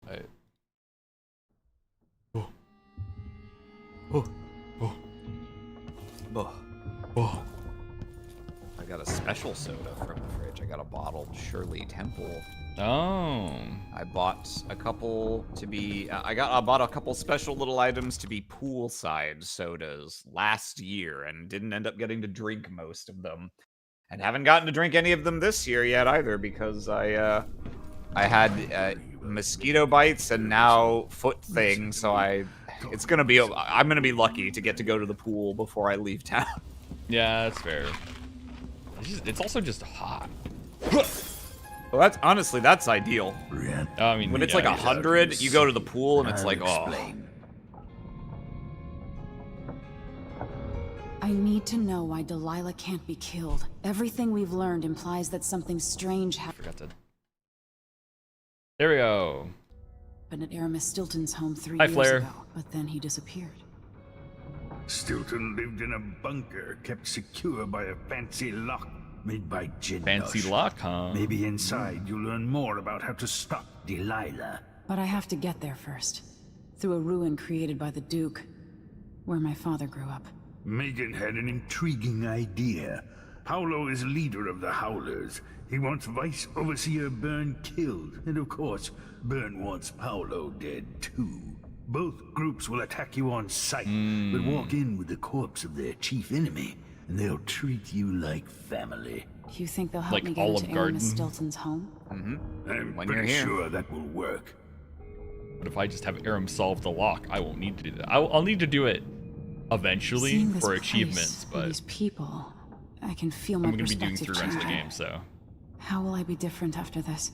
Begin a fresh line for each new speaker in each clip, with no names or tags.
Right. Oh. Oh. Oh.
Oh.
Oh.
I got a special soda from the fridge. I got a bottled Shirley Temple.
Oh.
I bought a couple to be. I bought a couple special little items to be poolside sodas last year, and didn't end up getting to drink most of them, and haven't gotten to drink any of them this year yet either because I had mosquito bites and now foot thing. So I'm gonna be lucky to get to go to the pool before I leave town.
Yeah, that's fair. It's also just hot.
Well, that's ideal.
I mean,
When it's
yeah,
like 100, you go to the pool and it's like, oh.
I need to know why Delilah can't be killed. Everything we've learned implies that something strange
Forgot to. There we go.
happened at Aramis Stilton's home 3
Hi,
years
Flair.
ago, but then he disappeared.
Stilton lived in a bunker kept secure by a fancy lock made by Jin.
Fancy lock, huh?
Maybe inside you'll learn more about how to stop Delilah.
But I have to get there first. Through a ruin created by the Duke, where my father grew up.
Megan had an intriguing idea. Paolo is leader of the Howlers. He wants Vice Overseer Byrne killed, and of course, Byrne wants Paolo dead too. Both groups will attack you on sight, but walk in with the corpse of their chief enemy, and they'll treat you like family.
You think they'll help
Like
me get
Olive
into
Garden?
Aramis Stilton's home?
I'm
When you're
pretty
here.
sure that will work.
But if I just have Arim solve the lock, I won't need to do that. I'll need to do it eventually
Seeing this
for
place
achievements,
and
but
these people, I can feel my
I'm gonna be doing
perspective
through the rest of the
changing.
game, so.
How will I be different after this?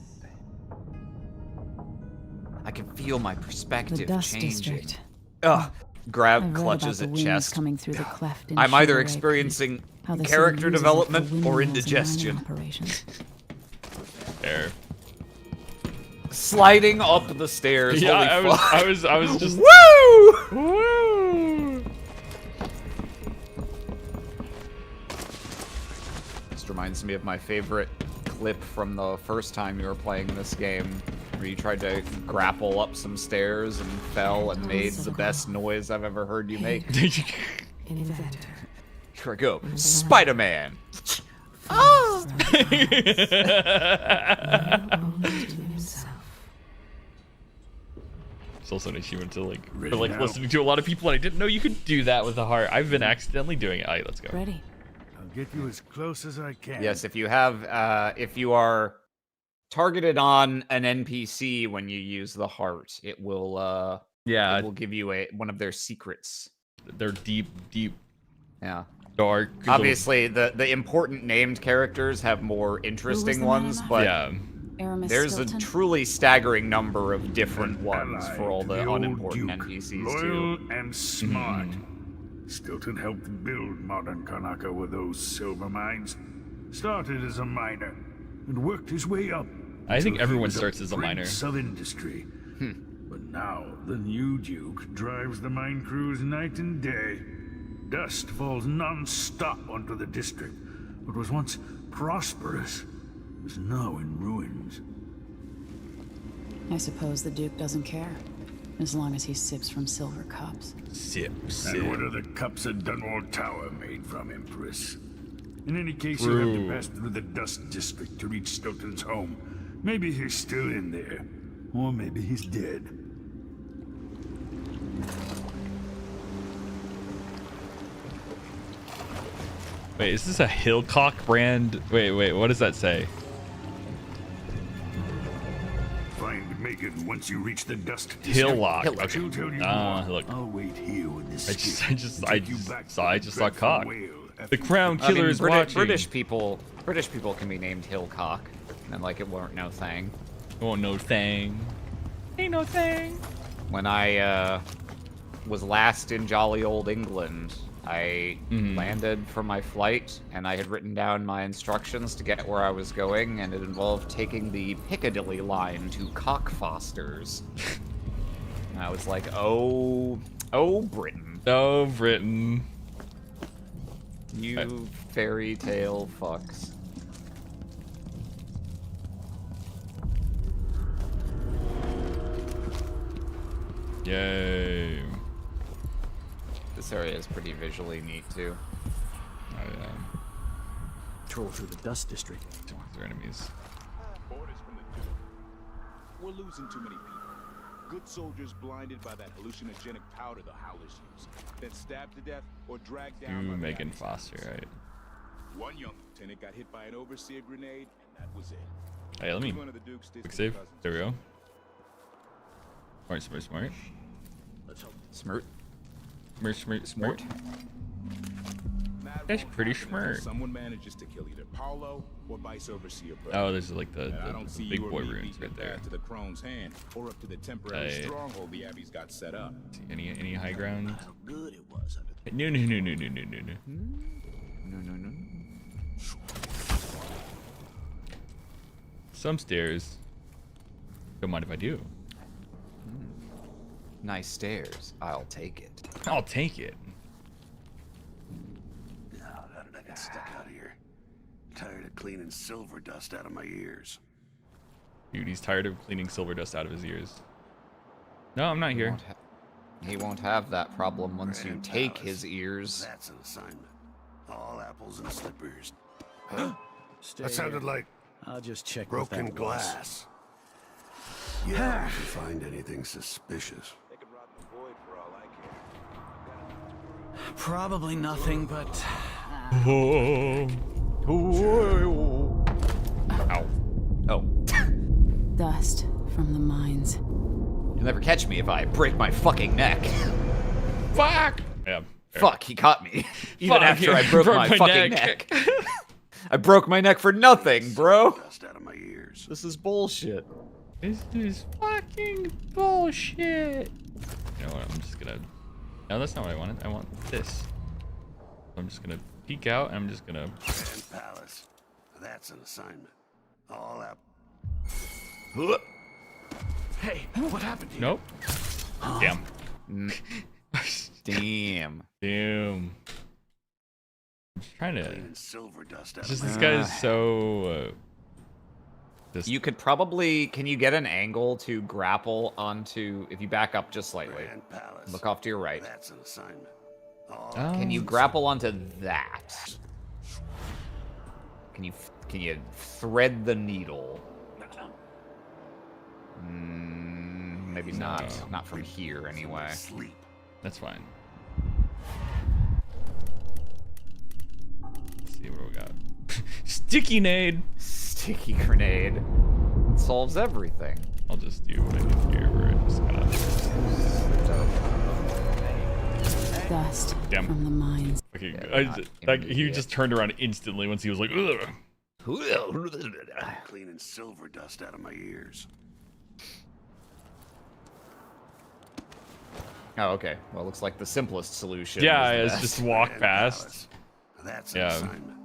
I can feel my
The
perspective
Dust
changing.
District.
Ugh.
I've
Grab
read
clutches
about
at
the winds
chest.
coming through the cleft in
I'm either
Chivalry
experiencing
Peak, how the city
character
uses it for
development or
windmills and
indigestion.
mining operations.
There.
Sliding up the stairs.
Yeah,
Holy fuck.
I was just.
Woo!
Woo!
This reminds me of my favorite clip from the first time you were playing this game, where you tried to grapple up some stairs and fell and made the best noise I've ever heard you make.
Inventor.
Here I go. Spider-Man!
It's also an achievement to like, for
Ready
like
now?
listening to a lot of people, and I didn't know you could do that with the heart. I've been accidentally doing it. Alright, let's go.
Ready.
I'll get you as close as I can.
Yes, if you are targeted on an NPC when you use the heart, it will
Yeah,
it will give you one of their secrets.
they're deep,
Yeah.
dark.
Obviously, the important named characters have more interesting
the
ones,
man?
but
Yeah.
Aramis
there's a
Stilton?
truly staggering number of different ones
Ally
for all
to
the
old
unimportant
Duke,
NPCs
loyal
too.
and smart. Stilton helped build modern Karnaca with those silver mines. Started as a miner and worked his way up.
I think
until he
everyone
was
starts as a miner.
prince of industry. But now the new Duke drives the mine crews night and day. Dust falls non-stop onto the district. What was once prosperous is now in ruins.
I suppose the Duke doesn't care, as long as he sips from silver cups.
Sip,
And what are the cups of Dunwall Tower made from, Empress? In any case, you'll have to
True.
pass through the Dust District to reach Stilton's home. Maybe he's still in there, or maybe he's dead.
Wait, is this a Hillcock brand? Wait, what does that say?
Find Megan once you reach the Dust District.
Hillock.
Hillock.
Okay.
She'll tell you
Ah,
more.
Hillock.
I'll wait here with this
I just-
skip
I just-
and
I
take you
just
back
saw-
to
I
the
just saw
dreadful
cock.
whale after
The Crown
I mean,
Killer is watching.
British people can be named Hillcock, and like it weren't no thing.
Oh, no thing. Ain't no thing.
When I was last in jolly old England, I landed for my flight, and I had written down my instructions to get where I was going, and it involved taking the Piccadilly line to Cockfosters. And I was like, oh, Britain,
Oh, Britain.
you fairy tale fucks.
Yay.
This area is pretty visually neat too.
Oh yeah.
Troll through the dust district.
These are enemies.
Orders from the Duke. We're losing too many people. Good soldiers blinded by that hallucinogenic powder the Howlers use, then stabbed to death or dragged down.
Ooh,
by the
Megan
Abbeys.
Foster, right?
One young lieutenant got hit by an overseer grenade, and that was it.
Hey, let me
One of the Duke's
quick
distant
save.
cousins.
There we go. Smart, smart, smart.
Let's hope.
Smirt.
Smart, smart, smart.
That
That's
won't
pretty
happen until
smart.
Someone manages to kill either Paulo or Vice Overseer Burke.
Oh, there's like
And I
the
don't see
big
you or
boy
me
runes
beating
right
it
there.
back to the Crone's hand or up to the temporary
Hey.
stronghold the Abbeys got set up.
Any high ground?
How good it was under the
No, no, no, no, no, no, no, no.
No, no, no.
Some stairs. Don't mind if I do.
Nice stairs. I'll take it.
I'll take it.
How did I get stuck out here? Tired of cleaning silver dust out of my ears.
Dude, he's tired of cleaning silver dust out of his ears. No, I'm not here.
He won't have that problem once you
Grand
take
Palace.
his ears.
That's an assignment. All apples and slippers.
Stay
That sounded
here.
like
I'll just check what
broken
that was.
glass. Yeah, if you find anything suspicious.
They could rot in the void for all I care.
Probably nothing, but
Oh. Ow.
Oh.
Dust from the mines.
You'll never catch me if I break my fucking neck.
Fuck! Yeah. fair.
Fuck, he caught me. Even
Fuck,
after I
yeah,
broke
broke
my
my
fucking
neck.
neck. I broke my neck for nothing, bro.
Dust out of my ears.
This is bullshit.
This is fucking bullshit. You know what? I'm just gonna. No, that's not what I wanted. I want this. I'm just gonna peek out and I'm just gonna.
Grand Palace. That's an assignment. All apples.
hey, what happened here?
Nope. Damn.
Damn.
Damn. I'm just trying to.
Cleaning silver dust out
It's just
of
this
my
guy is so. Just.
You could probably, can you get an angle to grapple onto, if you back up just slightly,
Grand Palace.
look off to your right.
That's an assignment. All
Oh.
Can you grapple onto that? Can you thread the needle? Maybe not.
No.
Not from here anyway.
sleep.
That's fine. Let's see what do we got. Sticky nade.
Sticky grenade. It solves everything.
I'll just do what I did here, where I just gotta.
Dust
Damn.
from the mines.
Okay,
Yeah, not
like he
immediate.
just turned around instantly once he was like, ugh.
Cleaning silver dust out of my ears.
Oh, okay. Well, it looks like the simplest solution.
Yeah,
is
it's
the
just
best.
walk
Grand
past.
Palace. That's an
Yeah.
assignment.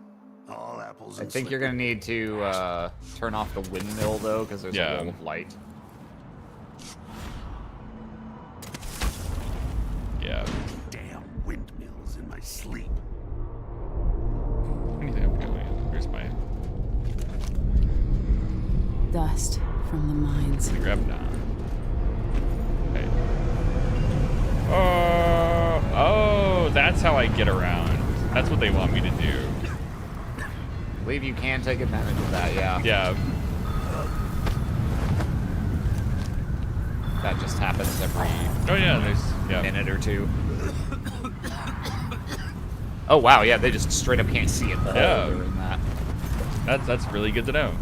All apples
I
and
think you're gonna
slippers.
need to turn off the windmill though, because there's
Yeah.
a wall of light.
Yeah.
Damn windmills in my sleep.
Anything up here? Where's my?
Dust from the mines.
Let me grab that. Okay. Oh, that's how I get around. That's what they want me to do.
I believe you can take advantage of that, yeah.
Yeah.
That just happens every
Oh yeah. There's yeah.
minute or two. Oh wow, yeah, they just straight up can't see it all
Yeah.
during that.
That's really good to know.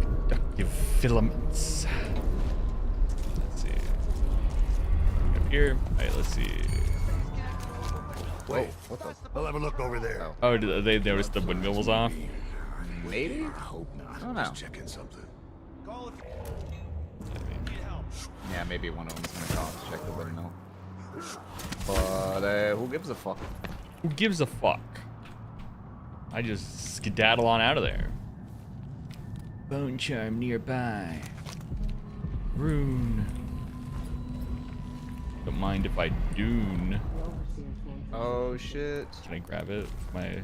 Conductive filaments. Let's see. Up here. Alright, let's see.
Wait, what the? I'll have a look over there.
Oh, did they notice the windmill was off?
Maybe?
I hope not.
I don't know.
Just checking something.
Yeah, maybe one of them's gonna call to check the windmill. But who gives a fuck?
Who gives a fuck? I just skedaddle on out of there. Bone charm nearby. Rune. Don't mind if I dune.
The overseers won't
Oh shit.
Can I grab it? My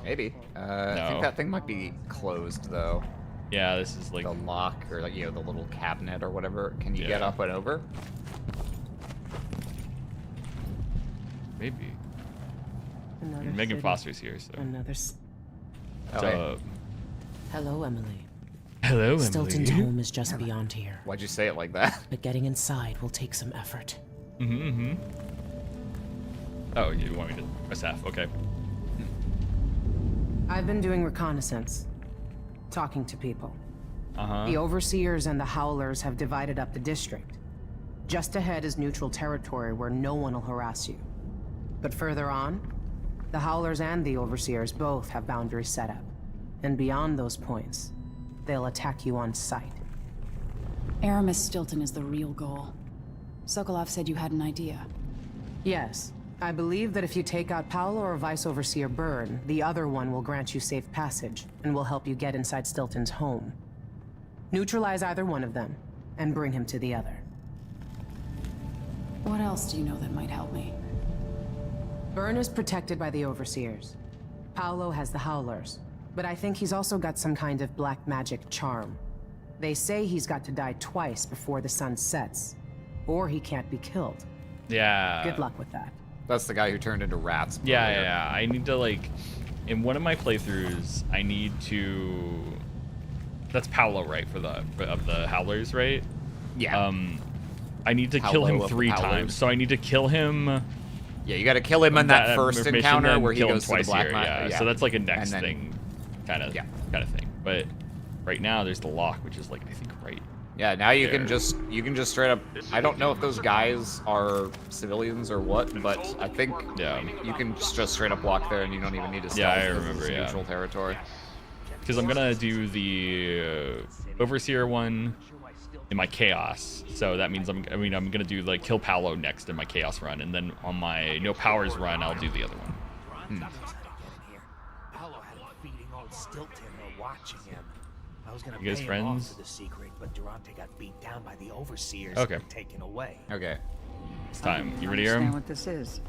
Maybe. I think
No.
that thing might be closed though.
yeah, this is like
The lock or like the little cabinet or whatever. Can you get
Yeah.
up and over?
maybe.
Another
Megan
city,
Foster's here, so.
Another.
Oh, hey.
So,
Hello, Emily.
hello,
Stilton's
Emily.
home is just beyond here,
Why'd you say it like that?
but getting inside will take some effort.
Mm-hmm. Oh, you want me to press F? Okay.
I've been doing reconnaissance, talking to people.
Uh-huh.
The Overseers and the Howlers have divided up the district. Just ahead is neutral territory where no one will harass you. But further on, the Howlers and the Overseers both have boundaries set up. And beyond those points, they'll attack you on sight.
Aramis Stilton is the real goal. Sokolov said you had an idea.
Yes, I believe that if you take out Paolo or Vice Overseer Byrne, the other one will grant you safe passage, and will help you get inside Stilton's home. Neutralize either one of them, and bring him to the other.
What else do you know that might help me?
Byrne is protected by the Overseers. Paolo has the Howlers, but I think he's also got some kind of black magic charm. They say he's got to die twice before the sun sets, or he can't be killed.
Yeah.
Good luck with that.
That's the guy who turned into rats.
Yeah,
earlier.
yeah. I need to like, in one of my playthroughs, I need to. That's Paolo, right? Of the Howlers, right?
Yeah.
I need to kill
Paolo
him
of the
3
Howlers.
times. So I need to kill him.
Yeah, you got to kill him in that first
mission,
encounter
then
where he
kill him
goes to the
twice
black
here.
market.
Yeah. So that's like a next
then-
thing, kind of
Yeah.
thing. But right now there's the lock, which is like I think right.
Yeah, now you can
there.
just straight up. I don't know if those guys are civilians or what, but I think
Yeah.
you can just straight up walk there and you don't even need to stealth.
Yeah, I
'cause
remember,
it's
yeah.
neutral territory.
Because I'm gonna do the Overseer one in my Chaos. So that means I'm gonna do like kill Paolo next in my Chaos run, and then on my No Powers run I'll do the other one.
Paolo had a feeding on Stilton or watching him. I was gonna
You guys
pay him
friends?
off for the secret, but Durante got beat down by the overseers
Okay.
and taken away.
Okay.
It's time. You ready,
Understand
Arim?
what this is.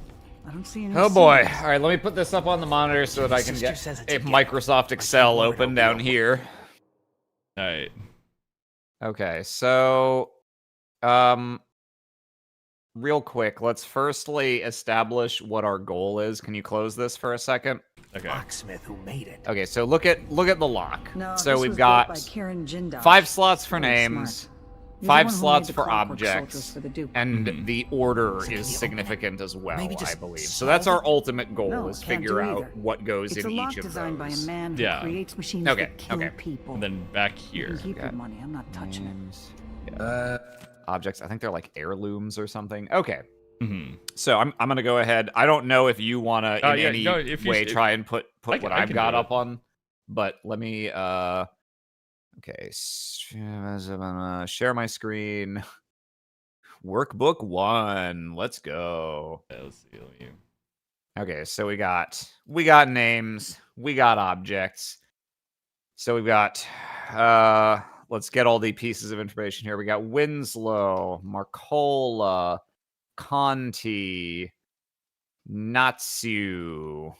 I don't see any.
Oh boy!
scenes.
All right, let me put this up on the monitor so that I can
Sister
get
says it's
a
a gift.
Microsoft Excel open down here.
All right.
Okay, so, real quick, let's firstly establish what our goal is. Can you close this for a second?
Okay.
Locksmith who made it.
Okay, so look at the lock.
No,
So
this
we've
was
got
built by Karen Jindal.
5 slots for
Very
names,
smart. He's the
5
one who
slots
made the
for
clockwork soldiers
objects,
for the Duke.
and
Mhm.
the order
So can
is
you
significant as well,
maybe
I
just
believe. So
solve
that's our
it?
ultimate goal,
No,
is
can't
figure
do
out
either.
what goes
It's
in
a lock
each of
designed by a
those.
man who
Yeah.
creates machines
Okay,
that kill
okay.
people.
And then back
You
here.
can keep
Okay.
your money. I'm not touching it.
Names, yeah. Objects, I think they're like heirlooms or something. Okay.
Mm-hmm.
So I'm gonna go ahead. I don't know if you wanna in
Yeah,
any
no, if you
way
if-
try and put
I
what
can
I've got
do it.
up on, but let me okay, share my screen. Workbook 1. Let's go.
Yeah, let's see. Let me...
Okay, so we got names, we got objects. So we've got let's get all the pieces of information here. We got Winslow, Marcola, Conti, Natsu,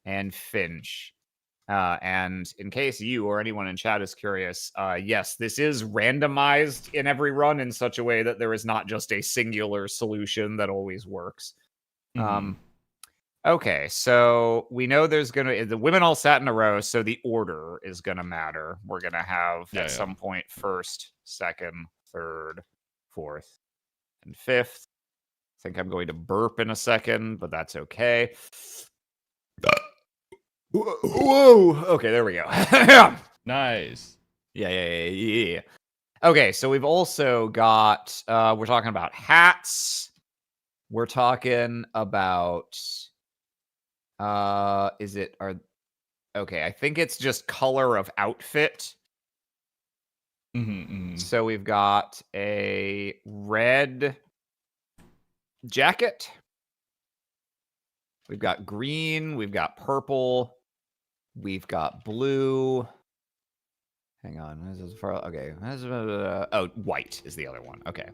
and Finch. And in case you or anyone in chat is curious, yes, this is randomized in every run in such a way that there is not just a singular solution that always works.
Mhm.
Okay, so we know there's gonna the women all sat in a row, so the order is gonna matter. We're gonna have
Yeah,
at
yeah.
some point first, second, third, fourth, and fifth. I think I'm going to burp in a second, but that's okay. Whoa! Okay, there we go.
Nice.
Yeah. Okay, so we've also got we're talking about hats. We're talking about okay, I think it's just color of outfit.
Mm-hmm.
So we've got a red jacket. We've got green, we've got purple, we've got blue. Hang on, this is for okay. Oh, white is the other one. Okay.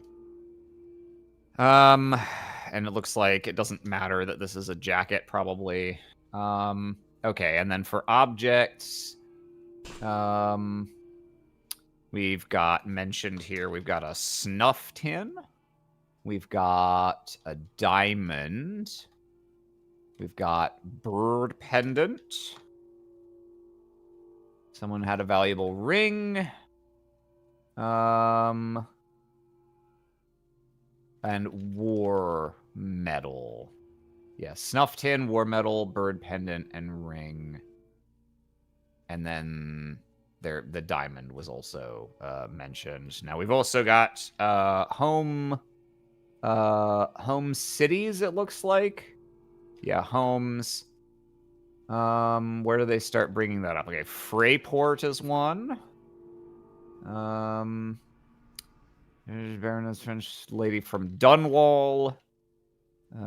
and it looks like it doesn't matter that this is a jacket, probably. Okay, and then for objects, we've got mentioned here, we've got a snuff tin. We've got a diamond. We've got bird pendant. Someone had a valuable ring. And war medal. Yeah, snuff tin, war medal, bird pendant, and ring. And then the diamond was also mentioned. Now we've also got home cities, it looks like. Yeah, homes. Where do they start bringing that up? Okay, Freyport is one. Baroness French lady from Dunwall.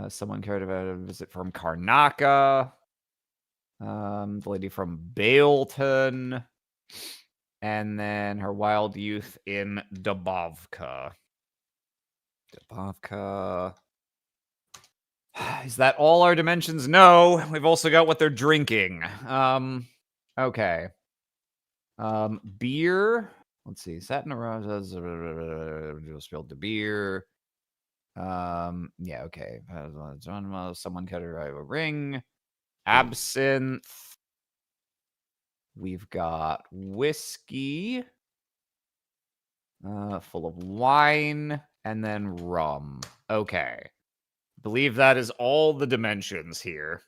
Someone cared about a visit from Karnaka. The lady from Baleton. And then her wild youth in Dubovka. Dubovka. Is that all our dimensions? No. We've also got what they're drinking. Okay. Beer. Let's see. Satin Roses. Spilled the beer. Yeah, okay. Someone cut her a ring. Absinthe. We've got whiskey. Full of wine. And then rum. Okay. Believe that is all the dimensions here.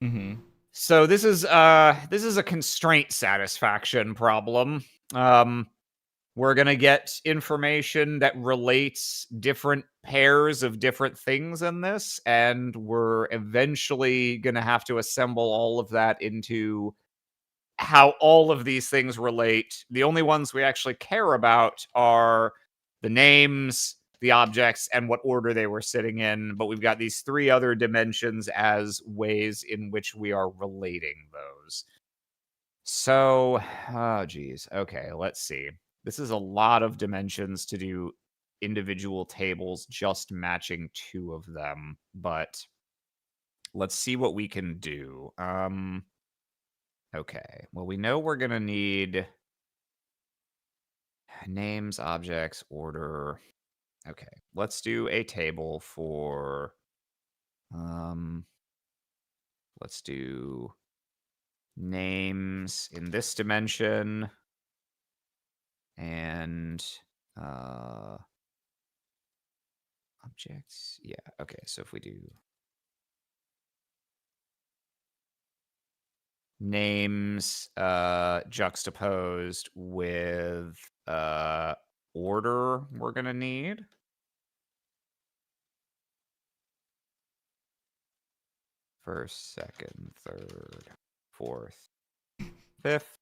Mm-hmm.
So this is a constraint satisfaction problem. We're gonna get information that relates different pairs of different things in this, and we're eventually gonna have to assemble all of that into how all of these things relate. The only ones we actually care about are the names, the objects, and what order they were sitting in, but we've got these three other dimensions as ways in which we are relating those. So, oh geez. Okay, let's see. This is a lot of dimensions to do individual tables just matching two of them, but let's see what we can do. Okay, well, we know we're gonna need names, objects, order. Okay, let's do a table for, let's do names in this dimension and, objects. Yeah, okay, so if we do names, juxtaposed with, order we're gonna need. First, second, third, fourth, fifth.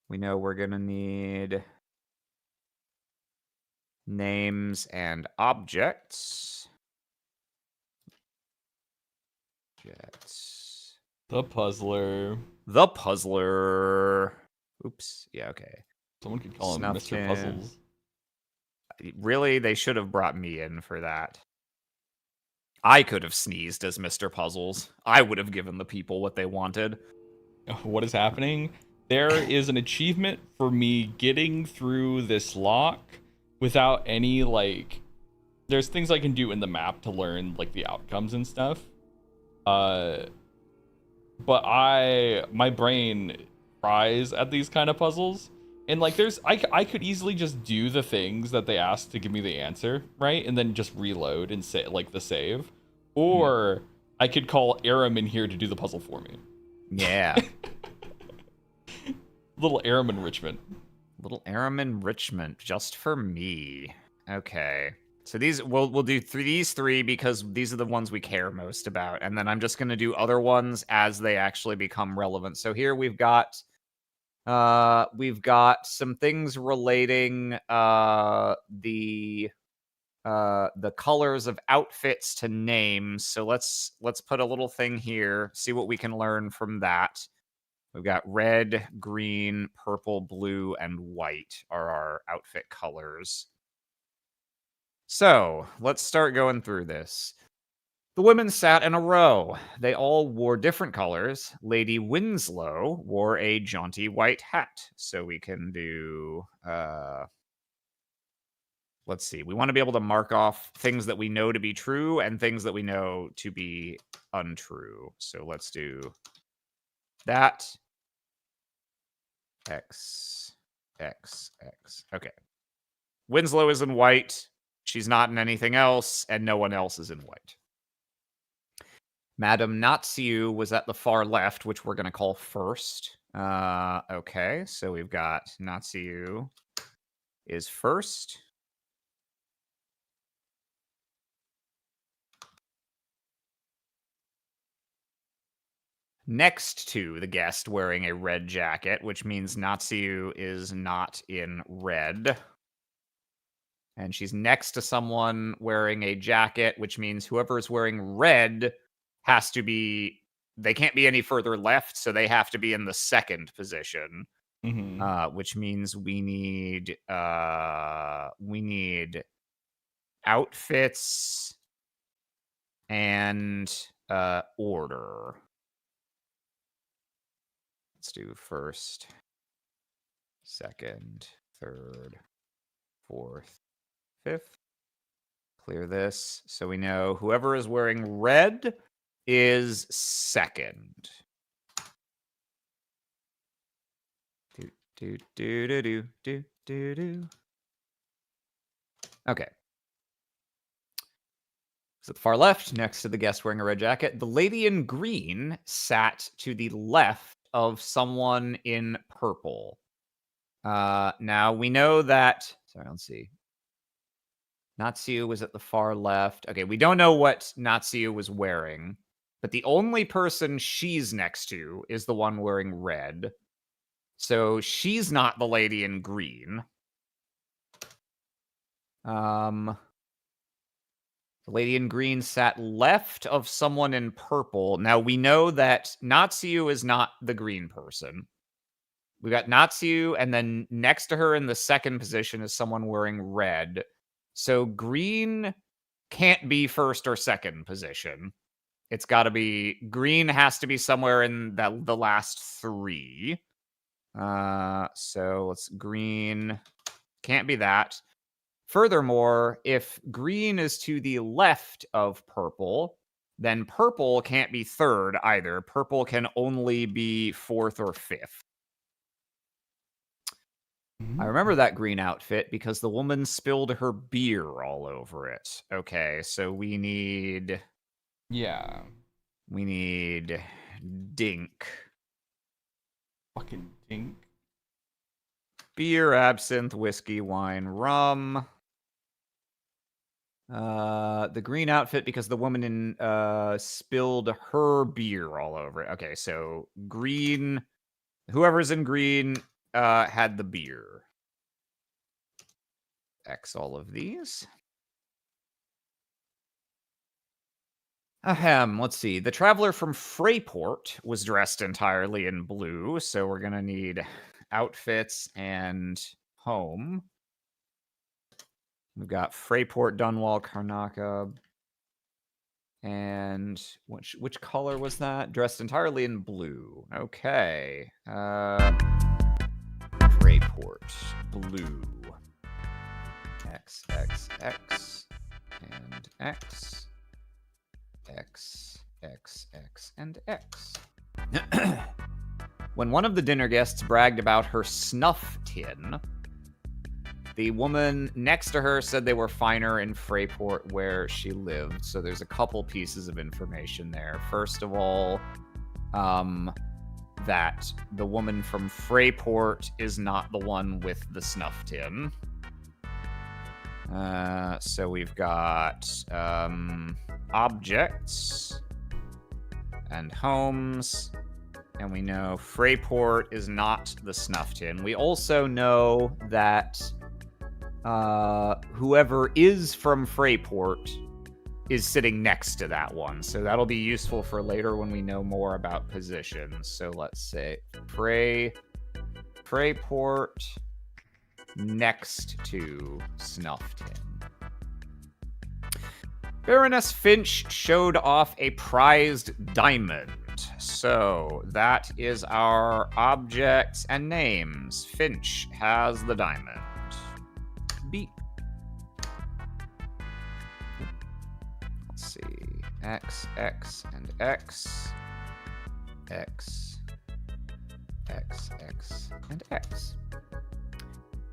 We know we're going to need names and objects. Objects.
The puzzler.
The puzzler. Oops. Yeah, okay.
Someone could call him
Snuff
Mr.
tin.
Puzzles.
Really, they should have brought me in for that. I could have sneezed as Mr. Puzzles. I would have given the people what they wanted.
What is happening? There is an achievement for me getting through this lock without any, like... There's things I can do in the map to learn, like, the outcomes and stuff. But my brain tries at these kind of puzzles. And, like, I could easily just do the things that they asked to give me the answer, right? And then just reload and say, like, the save. Or I could call Arim in here to do the puzzle for me.
Yeah.
Little Arim enrichment.
Little Arim enrichment just for me. Okay. So these we'll do these three because these are the ones we care most about, and then I'm just going to do other ones as they actually become relevant. So here we've got some things relating the colors of outfits to names. So let's put a little thing here, see what we can learn from that. We've got red, green, purple, blue, and white are our outfit colors. So let's start going through this. The women sat in a row. They all wore different colors. Lady Winslow wore a jaunty white hat. So we can do... let's see. We want to be able to mark off things that we know to be true and things that we know to be untrue. So let's do that. X, X, X. Okay. Winslow is in white. She's not in anything else, and no one else is in white. Madame Natsiu was at the far left, which we're going to call first. Okay, so we've got Natsiu is first. Next to the guest wearing a red jacket, which means Natsiu is not in red. And she's next to someone wearing a jacket, which means whoever is wearing red has to be... They can't be any further left, so they have to be in the second position. Which means we need outfits and order. Let's do first, second, third, fourth, fifth. Clear this so we know whoever is wearing red is second. Okay. So at the far left, next to the guest wearing a red jacket, the lady in green sat to the left of someone in purple. Now we know that... Sorry, let's see. Natsiu was at the far left. Okay, we don't know what Natsiu was wearing, but the only person she's next to is the one wearing red. So she's not the lady in green. The lady in green sat left of someone in purple. Now, we know that Natsiu is not the green person. We got Natsiu, and then next to her in the second position is someone wearing red. So green can't be first or second position. It's got to be... Green has to be somewhere in the last three. So let's... Green can't be that. Furthermore, if green is to the left of purple, then purple can't be third either. Purple can only be fourth or fifth. I remember that green outfit because the woman spilled her beer all over it. Okay, so we need...
Yeah.
We need... Dink.
Fucking dink.
Beer, absinthe, whiskey, wine, rum. The green outfit because the woman in spilled her beer all over it. Okay, so green... Whoever's in green had the beer. X all of these. Ahem, let's see. The traveler from Freyport was dressed entirely in blue, so we're gonna need outfits and home. We've got Freyport, Dunwall, Karnaka. And which color was that? Dressed entirely in blue. Okay. Freyport, blue. X, X, X, and X. X, X, X, and X. When one of the dinner guests bragged about her snuff tin, the woman next to her said they were finer in Freyport where she lived. So there's a couple pieces of information there. First of all, that the woman from Freyport is not the one with the snuff tin. So we've got objects and homes. And we know Freyport is not the snuff tin. We also know that whoever is from Freyport is sitting next to that one. So that'll be useful for later when we know more about positions. So let's say Freyport next to snuff tin. Baroness Finch showed off a prized diamond. So that is our objects and names. Finch has the diamond. B. Let's see. X, X, and X. X. X, X, and X.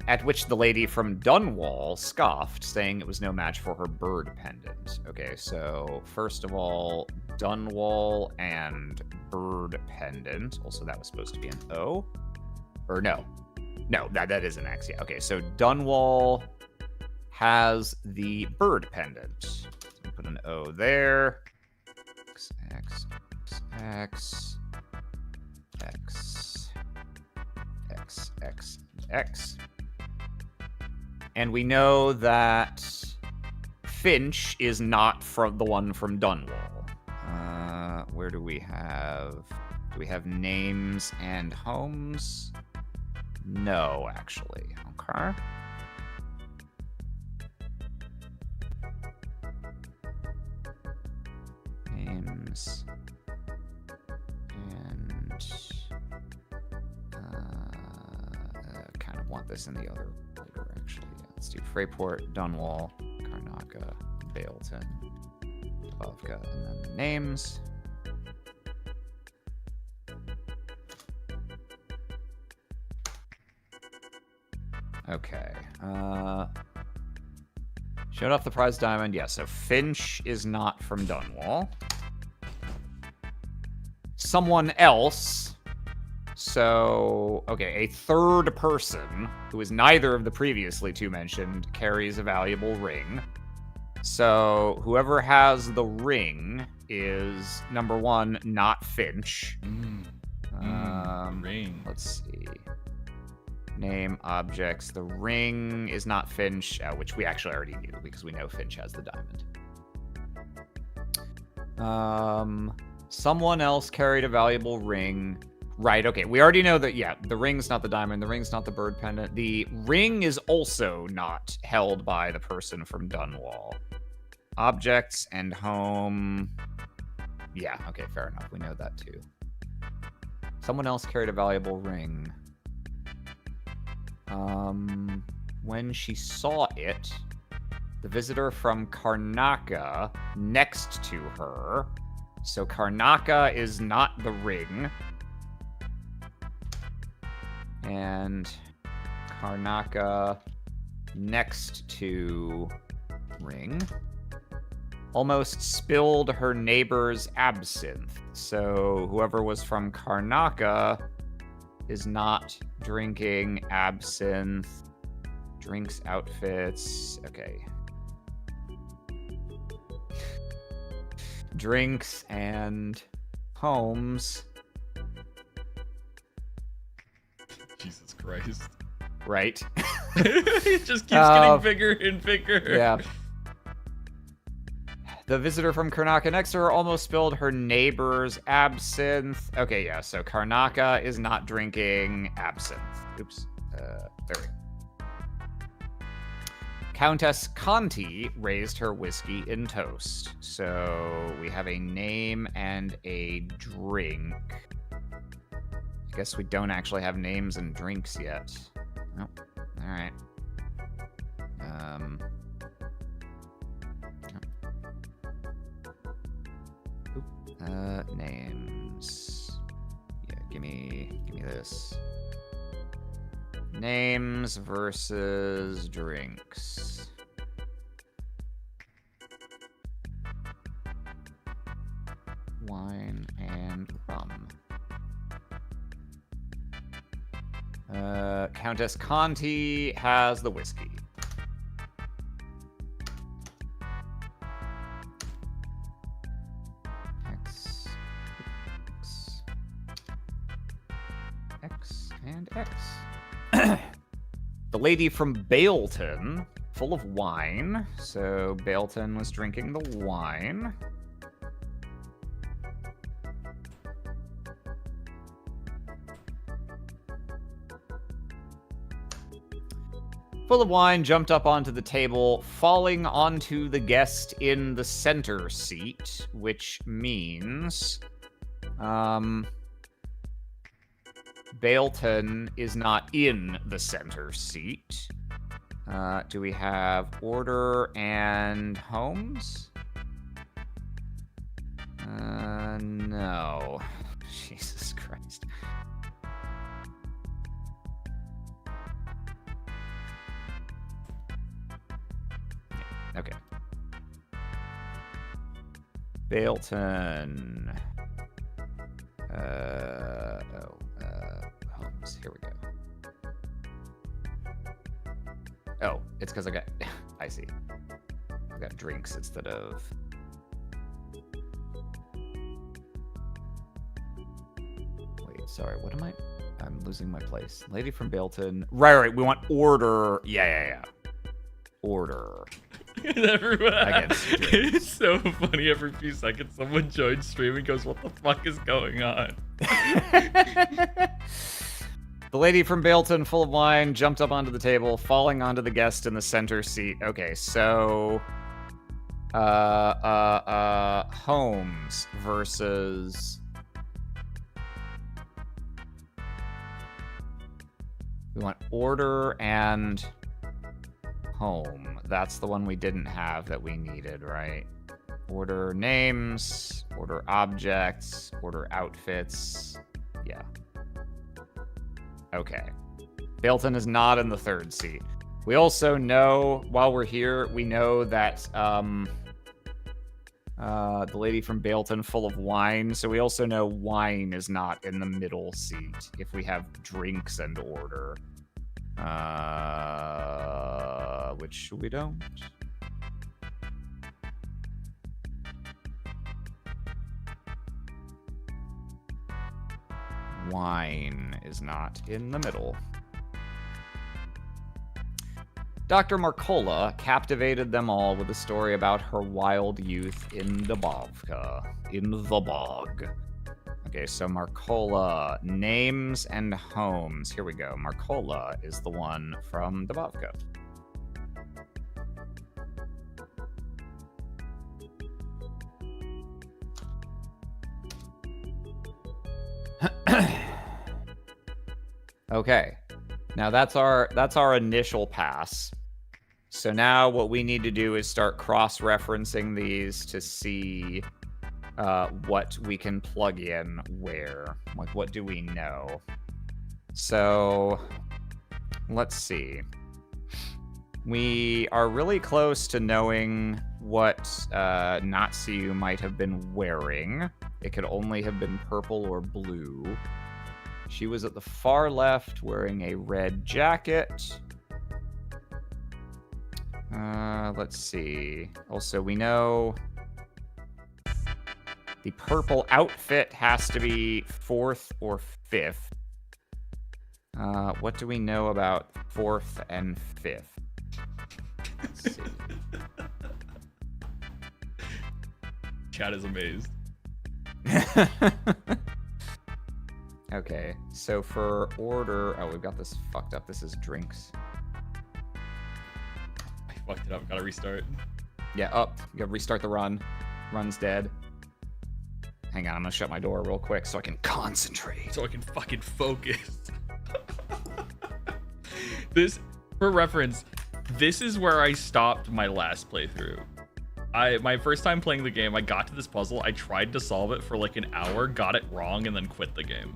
At which the lady from Dunwall scoffed, saying it was no match for her bird pendant. Okay, so first of all, Dunwall and bird pendant. Also, that was supposed to be an O. Or no. No, that is an X, yeah. Okay, so Dunwall has the bird pendant. So put an O there. X, X, X, X, X, X, X. And we know that Finch is not from the one from Dunwall. Where do we have... Do we have names and homes? No, actually. Okay. Names. And... kind of want this in the other order, actually. Let's do Freyport, Dunwall, Karnaca, Baleton, Dubovka, and then the names. Okay. Showed off the prize diamond. Yeah, so Finch is not from Dunwall. Someone else. So, okay, a third person, who is neither of the previously two mentioned, carries a valuable ring. So, whoever has the ring is, number one, not Finch.
Ring.
Let's see. Name, objects. The ring is not Finch, which we actually already knew, because we know Finch has the diamond. Someone else carried a valuable ring. Right, okay. We already know that, yeah, the ring's not the diamond, the ring's not the bird pendant. The ring is also not held by the person from Dunwall. Objects and home... Yeah, okay, fair enough. We know that, too. Someone else carried a valuable ring. When she saw it, the visitor from Karnaca next to her... So Karnaca is not the ring... And Karnaca next to ring almost spilled her neighbor's absinthe. So whoever was from Karnaca is not drinking absinthe. Drinks, outfits. Okay. Drinks and homes.
Jesus Christ.
Right.
It just keeps getting bigger and bigger.
Yeah. The visitor from Karnaca next to her almost spilled her neighbor's absinthe. Okay, yeah, so Karnaca is not drinking absinthe. Oops. There we go. Countess Conti raised her whiskey in toast. So we have a name and a drink. I guess we don't actually have names and drinks yet. Nope. All right. Names. Yeah, give me this. Names versus drinks. Wine and rum. Countess Conti has the whiskey. X, and X. The lady from Baleton, full of wine. So Baleton was drinking the wine. Full of Wine jumped up onto the table, falling onto the guest in the center seat, which means Bailton is not in the center seat. Do we have Order and Holmes? No. Jesus Christ. Okay. Bailton. Holmes. Here we go. Oh, it's because I got... I see. I got drinks instead of... Wait, sorry, what am I... I'm losing my place. Lady from Bailton. Right, we want Order. Yeah. Order.
It's so funny. Every few seconds, someone joins stream and goes, "What the fuck is going on?"
The lady from Bailton, Full of Wine, jumped up onto the table, falling onto the guest in the center seat. Okay, so Holmes versus... We want Order and Home. That's the one we didn't have that we needed, right? Order names, order objects, order outfits. Yeah. Okay. Bailton is not in the third seat. We also know, while we're here, we know that the lady from Bailton, Full of Wine. So we also know Wine is not in the middle seat if we have drinks and order. Which we don't. Wine is not in the middle. Dr. Marcola captivated them all with a story about her wild youth in Dubovka, in the bog. Okay, so Marcola, names and homes. Here we go. Marcola is the one from Dubovka. Okay, now that's our initial pass. So now what we need to do is start cross-referencing these to see what we can plug in where. Like, what do we know? So let's see. We are really close to knowing what Natsu might have been wearing. It could only have been purple or blue. She was at the far left wearing a red jacket. Let's see. Also, we know the purple outfit has to be 4th or 5th. What do we know about 4th and 5th? Let's see.
Chat is amazed.
Okay, so for order... Oh, we've got this fucked up. This is drinks.
I fucked it up. Gotta restart.
Yeah, up. You gotta restart the run. Run's dead. Hang on, I'm gonna shut my door real quick so I can concentrate.
So I can fucking focus. This, for reference, this is where I stopped my last playthrough. My first time playing the game, I got to this puzzle, I tried to solve it for like an hour, got it wrong, and then quit the game.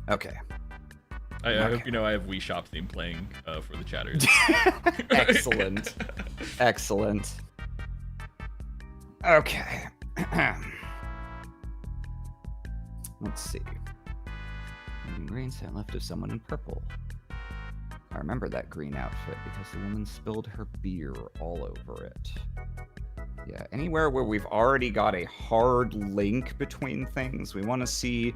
Okay.
I hope you know I have Wii Shop theme playing for the chatters.
Excellent. Excellent. Okay. Let's see. Green sat left of someone in purple. I remember that green outfit because the woman spilled her beer all over it. Yeah, anywhere where we've already got a hard link between things, we want to see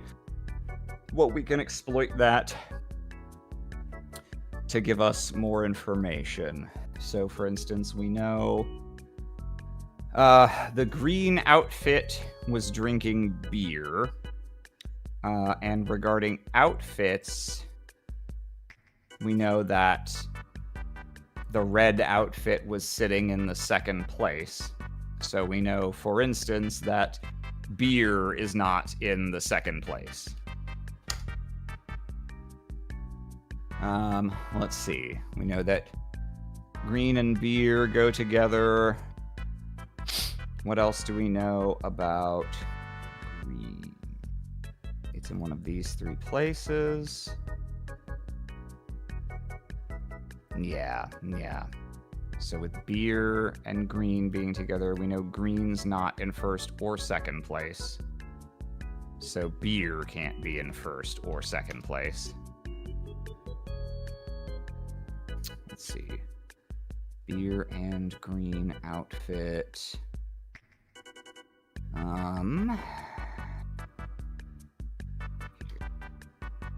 what we can exploit that to give us more information. So, for instance, we know The green outfit was drinking beer. And regarding outfits, we know that the red outfit was sitting in the second place. So we know, for instance, that beer is not in the second place. Let's see. We know that green and beer go together. What else do we know about green? It's in one of these three places. Yeah. So with beer and green being together, we know green's not in first or second place. So beer can't be in first or second place. Let's see. Beer and green outfit.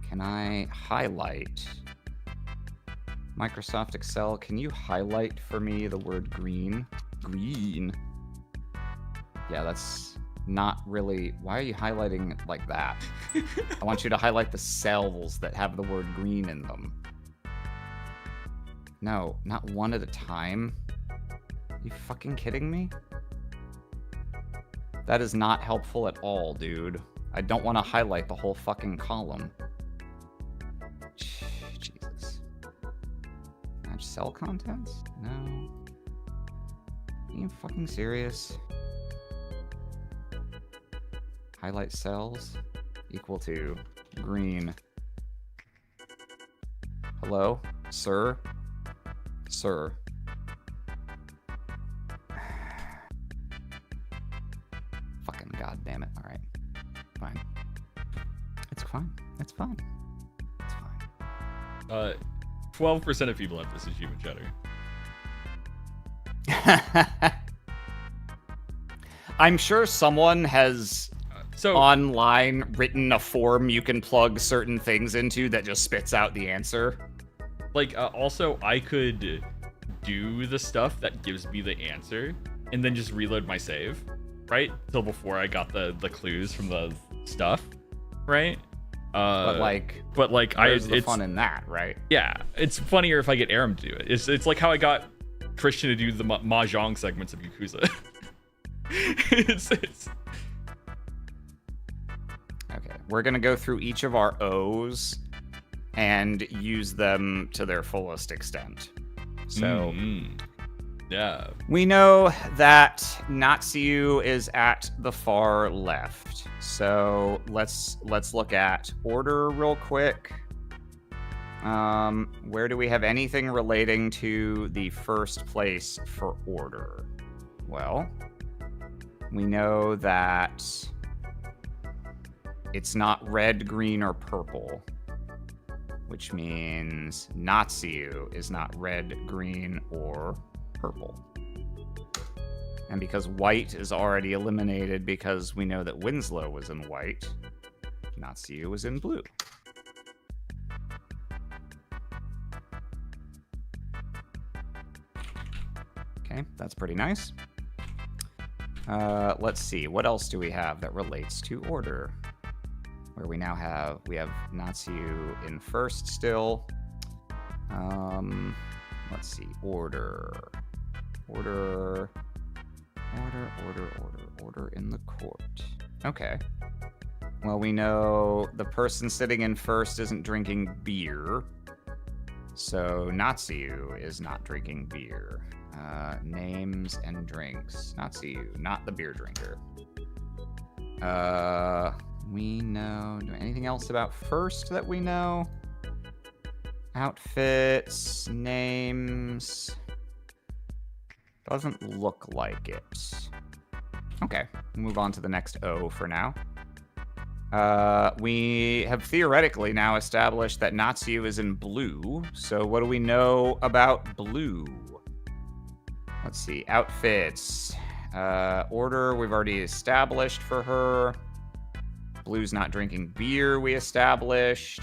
Can I highlight? Microsoft Excel, can you highlight for me the word green? Green. Yeah, that's not really... Why are you highlighting it like that? I want you to highlight the cells that have the word green in them. No, not one at a time. Are you fucking kidding me? That is not helpful at all, dude. I don't want to highlight the whole fucking column. Jesus. Match cell contents? No. Are you fucking serious? Highlight cells equal to green. Hello? Sir? Sir. Fucking goddamn it. Alright. Fine. It's fine. It's fine. It's fine.
12% of people have this achievement, Cheddar.
I'm sure someone has online written a form you can plug certain things into that just spits out the answer.
Like, also, I could do the stuff that gives me the answer and then just reload my save, right? Till before I got the clues from the stuff, right?
But
it's
the fun in that, right?
Yeah, it's funnier if I get Arim to do it. It's like how I got Christian to do the mahjong segments of Yakuza. it's
Okay, we're gonna go through each of our O's and use them to their fullest extent. So,
yeah,
we know that Natsu is at the far left. So let's look at order real quick. Where do we have anything relating to the first place for order? Well, we know that it's not red, green, or purple, which means Natsu is not red, green, or purple. And because white is already eliminated because we know that Winslow was in white, Natsu was in blue. Okay, that's pretty nice. Let's see, what else do we have that relates to order? Where we now have, Natsu in first still. Let's see, order in the court. Okay. Well, we know the person sitting in first isn't drinking beer. So Natsu is not drinking beer. Names and drinks. Natsu, not the beer drinker. We know... anything else about first that we know? Outfits, names... Doesn't look like it. Okay, move on to the next O for now. We have theoretically now established that Natsu is in blue. So what do we know about blue? Let's see, outfits. Order, we've already established for her. Blue's not drinking beer, we established.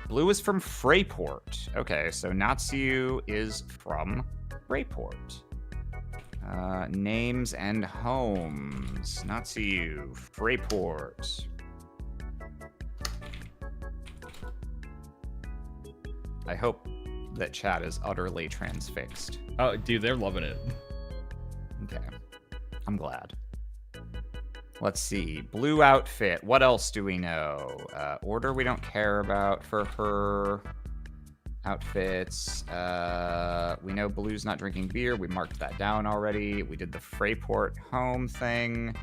Blue is from Freyport. Okay, so Natsu is from Freyport. Names and homes. Not see you. Freyport. I hope that chat is utterly transfixed.
Oh, dude, they're loving it.
Okay. I'm glad. Let's see. Blue outfit. What else do we know? Order we don't care about for her. Outfits. We know Blue's not drinking beer. We marked that down already. We did the Freyport home thing.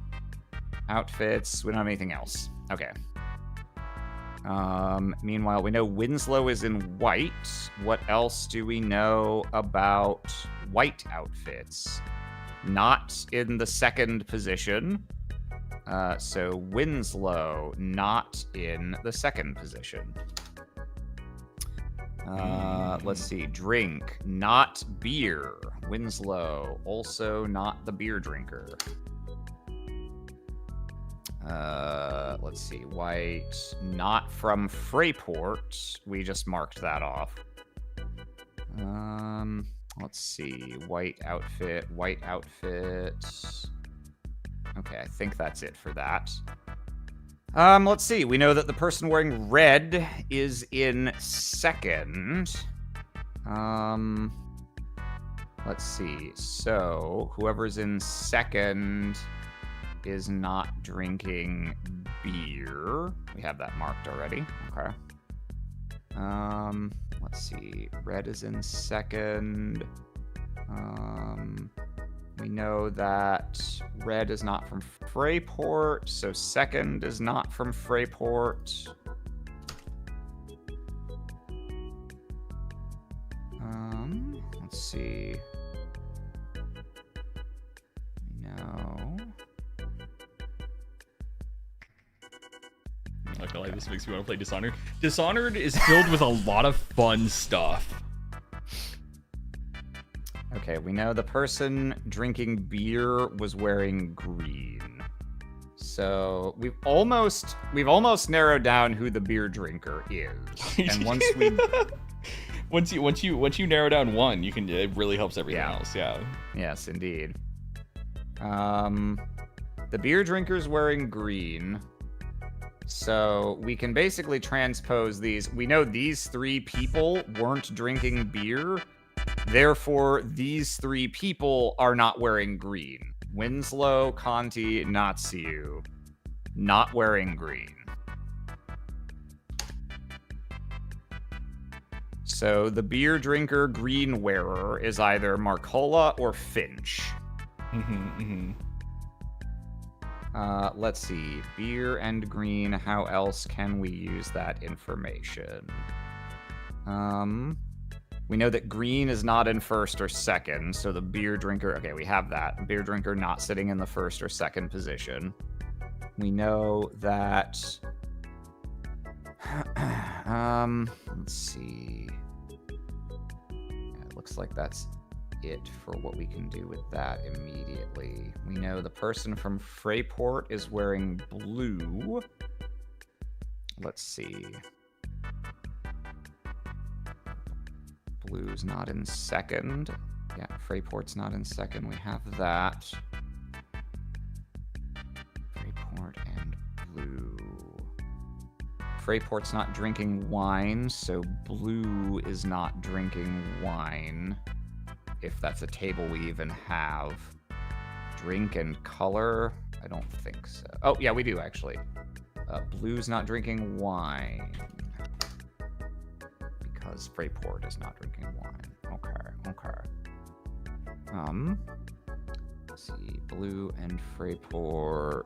Outfits. We don't have anything else. Okay. Meanwhile, we know Winslow is in white. What else do we know about white outfits? Not in the second position. So Winslow not in the second position. Let's see. Drink, not beer. Winslow, also not the beer drinker. Let's see. White, not from Freyport. We just marked that off. Let's see. White outfit, white outfit. Okay, I think that's it for that. Let's see. We know that the person wearing red is in second. Let's see. So, whoever's in second is not drinking beer. We have that marked already. Okay. Let's see. Red is in second. We know that red is not from Freyport, so second is not from Freyport. Let's see. No.
I'm not gonna lie, this makes me want to play Dishonored. Dishonored is filled with a lot of fun stuff.
Okay, we know the person drinking beer was wearing green. So we've almost narrowed down who the beer drinker is. And once we
once you narrow down one, you can, it really helps everything else. Yeah.
Yes, indeed. The beer drinker's wearing green. So we can basically transpose these. We know these three people weren't drinking beer. Therefore, these three people are not wearing green. Winslow, Conti, Natsu, not wearing green. So the beer drinker green wearer is either Marcola or Finch. Let's see. Beer and green. How else can we use that information? We know that green is not in first or second, so the beer drinker... Okay, we have that. Beer drinker not sitting in the first or second position. We know that... let's see... Yeah, it looks like that's it for what we can do with that immediately. We know the person from Freyport is wearing blue. Let's see... Blue's not in second. Yeah, Freyport's not in second. We have that. Freyport and blue. Freyport's not drinking wine, so blue is not drinking wine. If that's a table we even have. Drink and color? I don't think so. Oh, yeah, we do, actually. Blue's not drinking wine. Because Freyport is not drinking wine. Okay. Let's see. Blue and Freyport.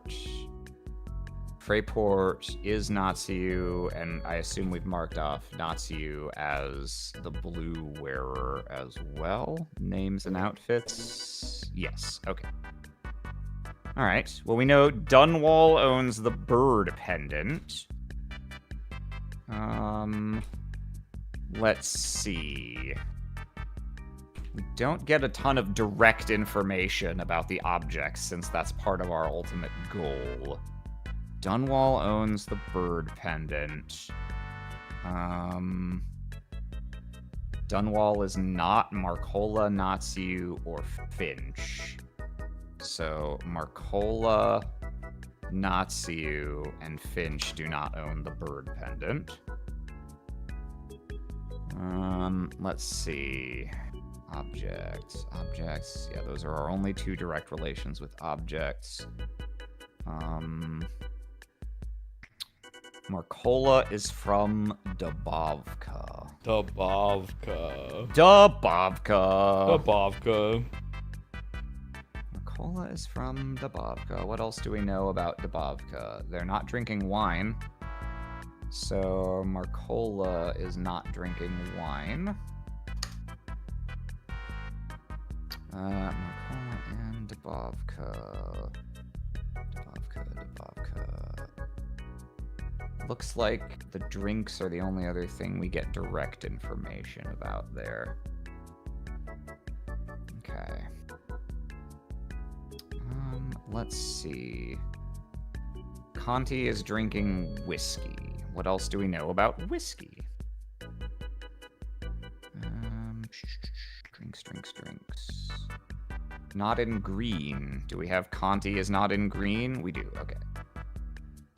Freyport is Natsu, and I assume we've marked off Natsu as the blue wearer as well. Names and outfits. Yes, okay. Alright, well, we know Dunwall owns the bird pendant. Let's see. We don't get a ton of direct information about the objects, since that's part of our ultimate goal. Dunwall owns the bird pendant. Dunwall is not Marcola, Natsu, or Finch. So Marcola, Natsu, and Finch do not own the bird pendant. Let's see. Objects. Yeah, those are our only two direct relations with objects. Marcola is from Dubovka. Marcola is from Dubovka. What else do we know about Dubovka? They're not drinking wine. So Marcola is not drinking wine. Marcola and Dubovka. Looks like the drinks are the only other thing we get direct information about there. Okay. Let's see. Conti is drinking whiskey. What else do we know about whiskey? Drinks. Not in green. Do we have Conti is not in green? We do, okay.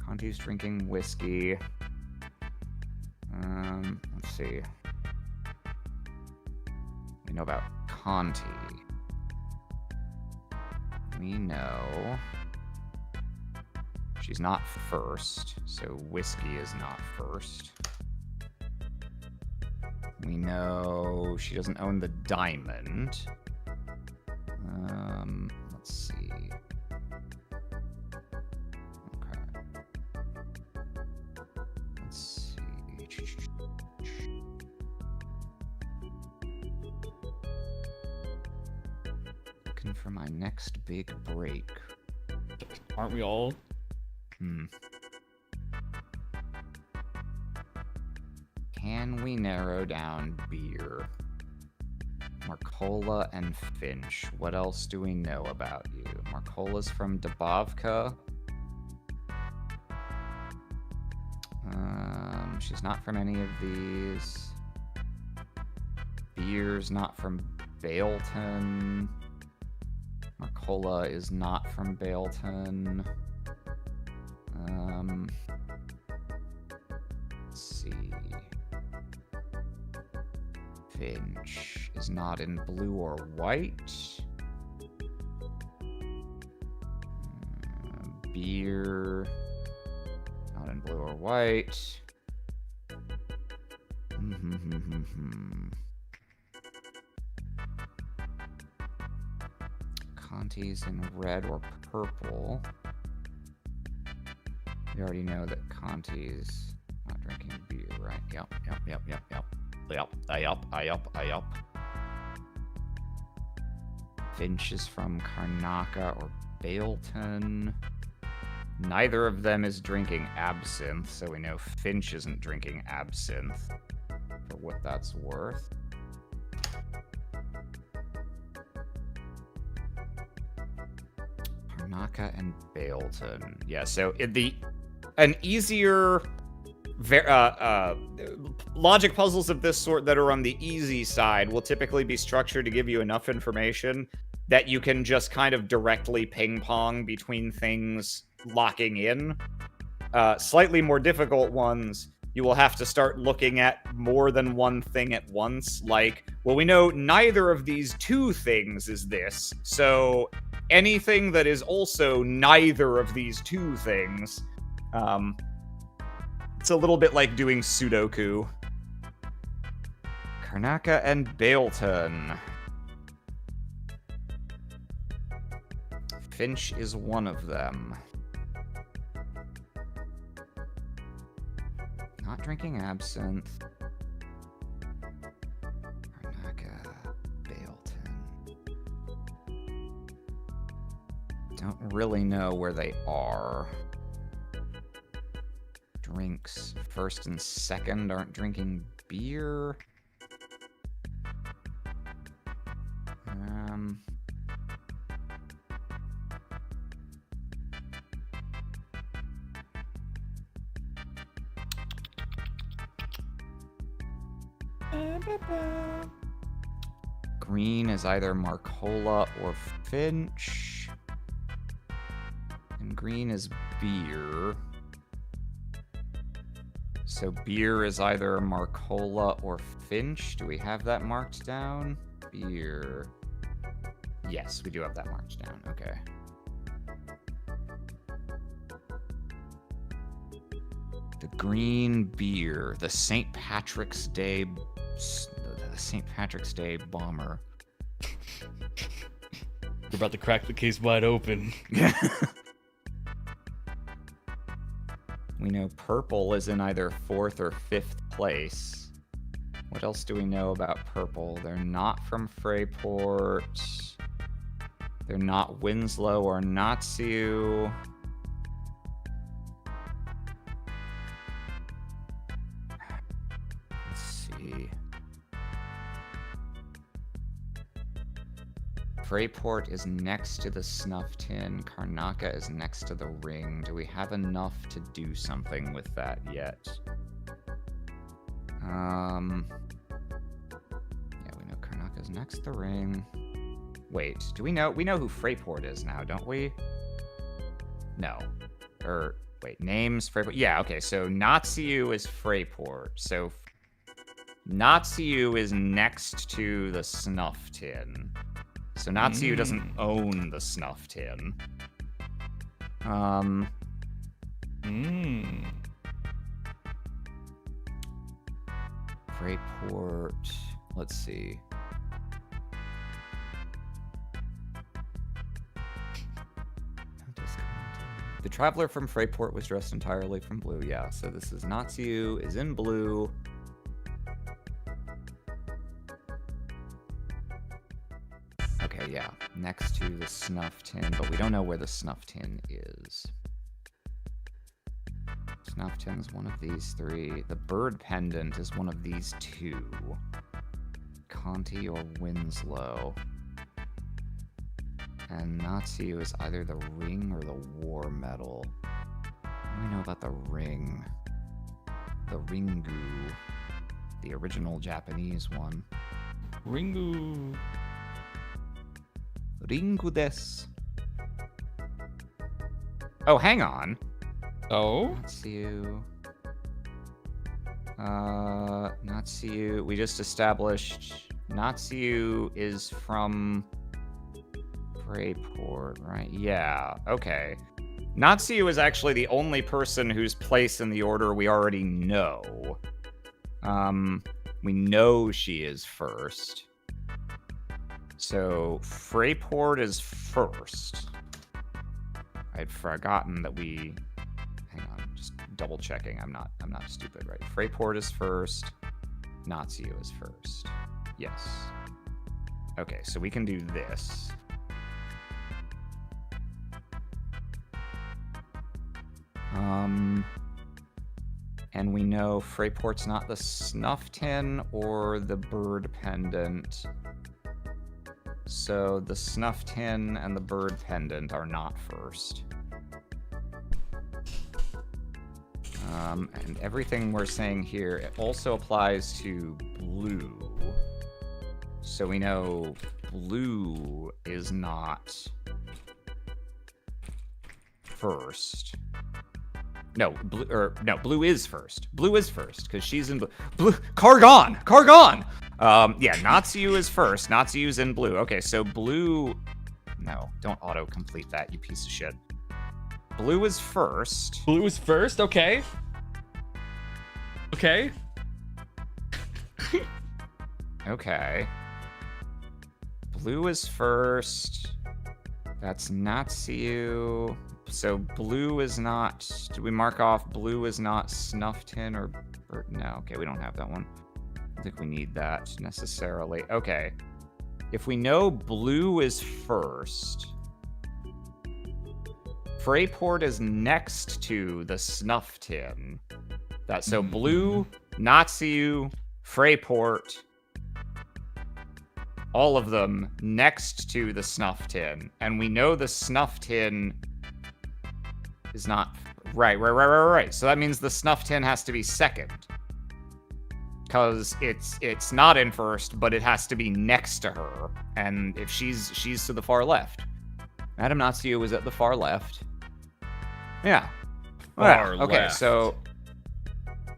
Conti's drinking whiskey. Let's see. We know about Conti. We know she's not first, so whiskey is not first. We know she doesn't own the diamond. Let's see. Okay. Let's see. Looking for my next big break.
Aren't we all?
Can we narrow down beer? Marcola and Finch. What else do we know about you? Marcola's from Dubovka. She's not from any of these. Beer's not from Bailton. Marcola is not from Bailton. Let's see. Finch is not in blue or white. Beer, not in blue or white. Conti's in red or purple. We already know that Conti's not drinking beer, right? Yep. Finch is from Karnaka or Bailton. Neither of them is drinking absinthe, so we know Finch isn't drinking absinthe, for what that's worth. Karnaka and Bailton. Yeah, so an easier logic puzzles of this sort that are on the easy side will typically be structured to give you enough information that you can just kind of directly ping pong between things locking in. Slightly more difficult ones, you will have to start looking at more than one thing at once. Like, well, we know neither of these two things is this, so anything that is also neither of these two things, it's a little bit like doing Sudoku. Karnaka and Bailton. Finch is one of them. Not drinking absinthe. Karnaka, Bailton. Don't really know where they are. Drinks first and second aren't drinking beer. Green is either Marcola or Finch. green is beer. So beer is either Marcola or Finch. Do we have that marked down? Beer. Yes, we do have that marked down. Okay. The green beer, the St. Patrick's Day, the St. Patrick's Day bomber.
We're about to crack the case wide open.
We know purple is in either 4th or 5th place. What else do we know about purple? They're not from Freyport. They're not Winslow or Natsu. Let's see. Freyport is next to the snuff tin. Karnaka is next to the ring. Do we have enough to do something with that yet? Yeah, we know Karnaka's next to the ring. Wait, do we know? We know who Freyport is now, don't we? No. Wait, names, Freyport. Yeah, okay, so Natsu is Freyport. So Natsu is next to the snuff tin. So Natsu doesn't own the snuff tin. Freyport. Let's see. The traveler from Freyport was dressed entirely from blue. Yeah, so this is Natsu is in blue. Okay, yeah, next to the snuff tin, but we don't know where the snuff tin is. Snuff tin's one of these three. The bird pendant is one of these two. Conti or Winslow. And Natsu is either the ring or the war medal. What do we know about the ring? The Ringu. The original Japanese one.
Ringu.
Ringu desu. Oh, hang on.
Oh?
Natsu. Natsu. We just established Natsu is from Freyport, right? Yeah, okay. Natsu is actually the only person whose place in the order we already know. We know she is first. So Freyport is first. I'd forgotten that we... Hang on, just double checking. I'm not stupid, right? Freyport is first. Natsu is first. Yes. Okay, so we can do this. And we know Freyport's not the snuff tin or the bird pendant. So the snuff tin and the bird pendant are not first. And everything we're saying here, it also applies to blue. So we know blue is not first. No, blue is first. Blue is first, because she's in blue. Kargon! Yeah, Natsu is first. Natsu's in blue. Okay, so blue... No, don't auto-complete that, you piece of shit. Blue is first.
Blue is first? Okay. Okay.
Okay. Blue is first. That's Natsu. So blue is not... Did we mark off blue is not snuff tin or... No, okay, we don't have that one. I don't think we need that necessarily. Okay. If we know blue is first... Freyport is next to the snuff tin. So blue, Natsu, Freyport... All of them next to the snuff tin. And we know the snuff tin... is not right. So that means the snuff tin has to be second, because it's not in first, but it has to be next to her. And if she's to the far left, Madame Natsu is at the far left. Yeah.
Far
Yeah. Okay,
left.
so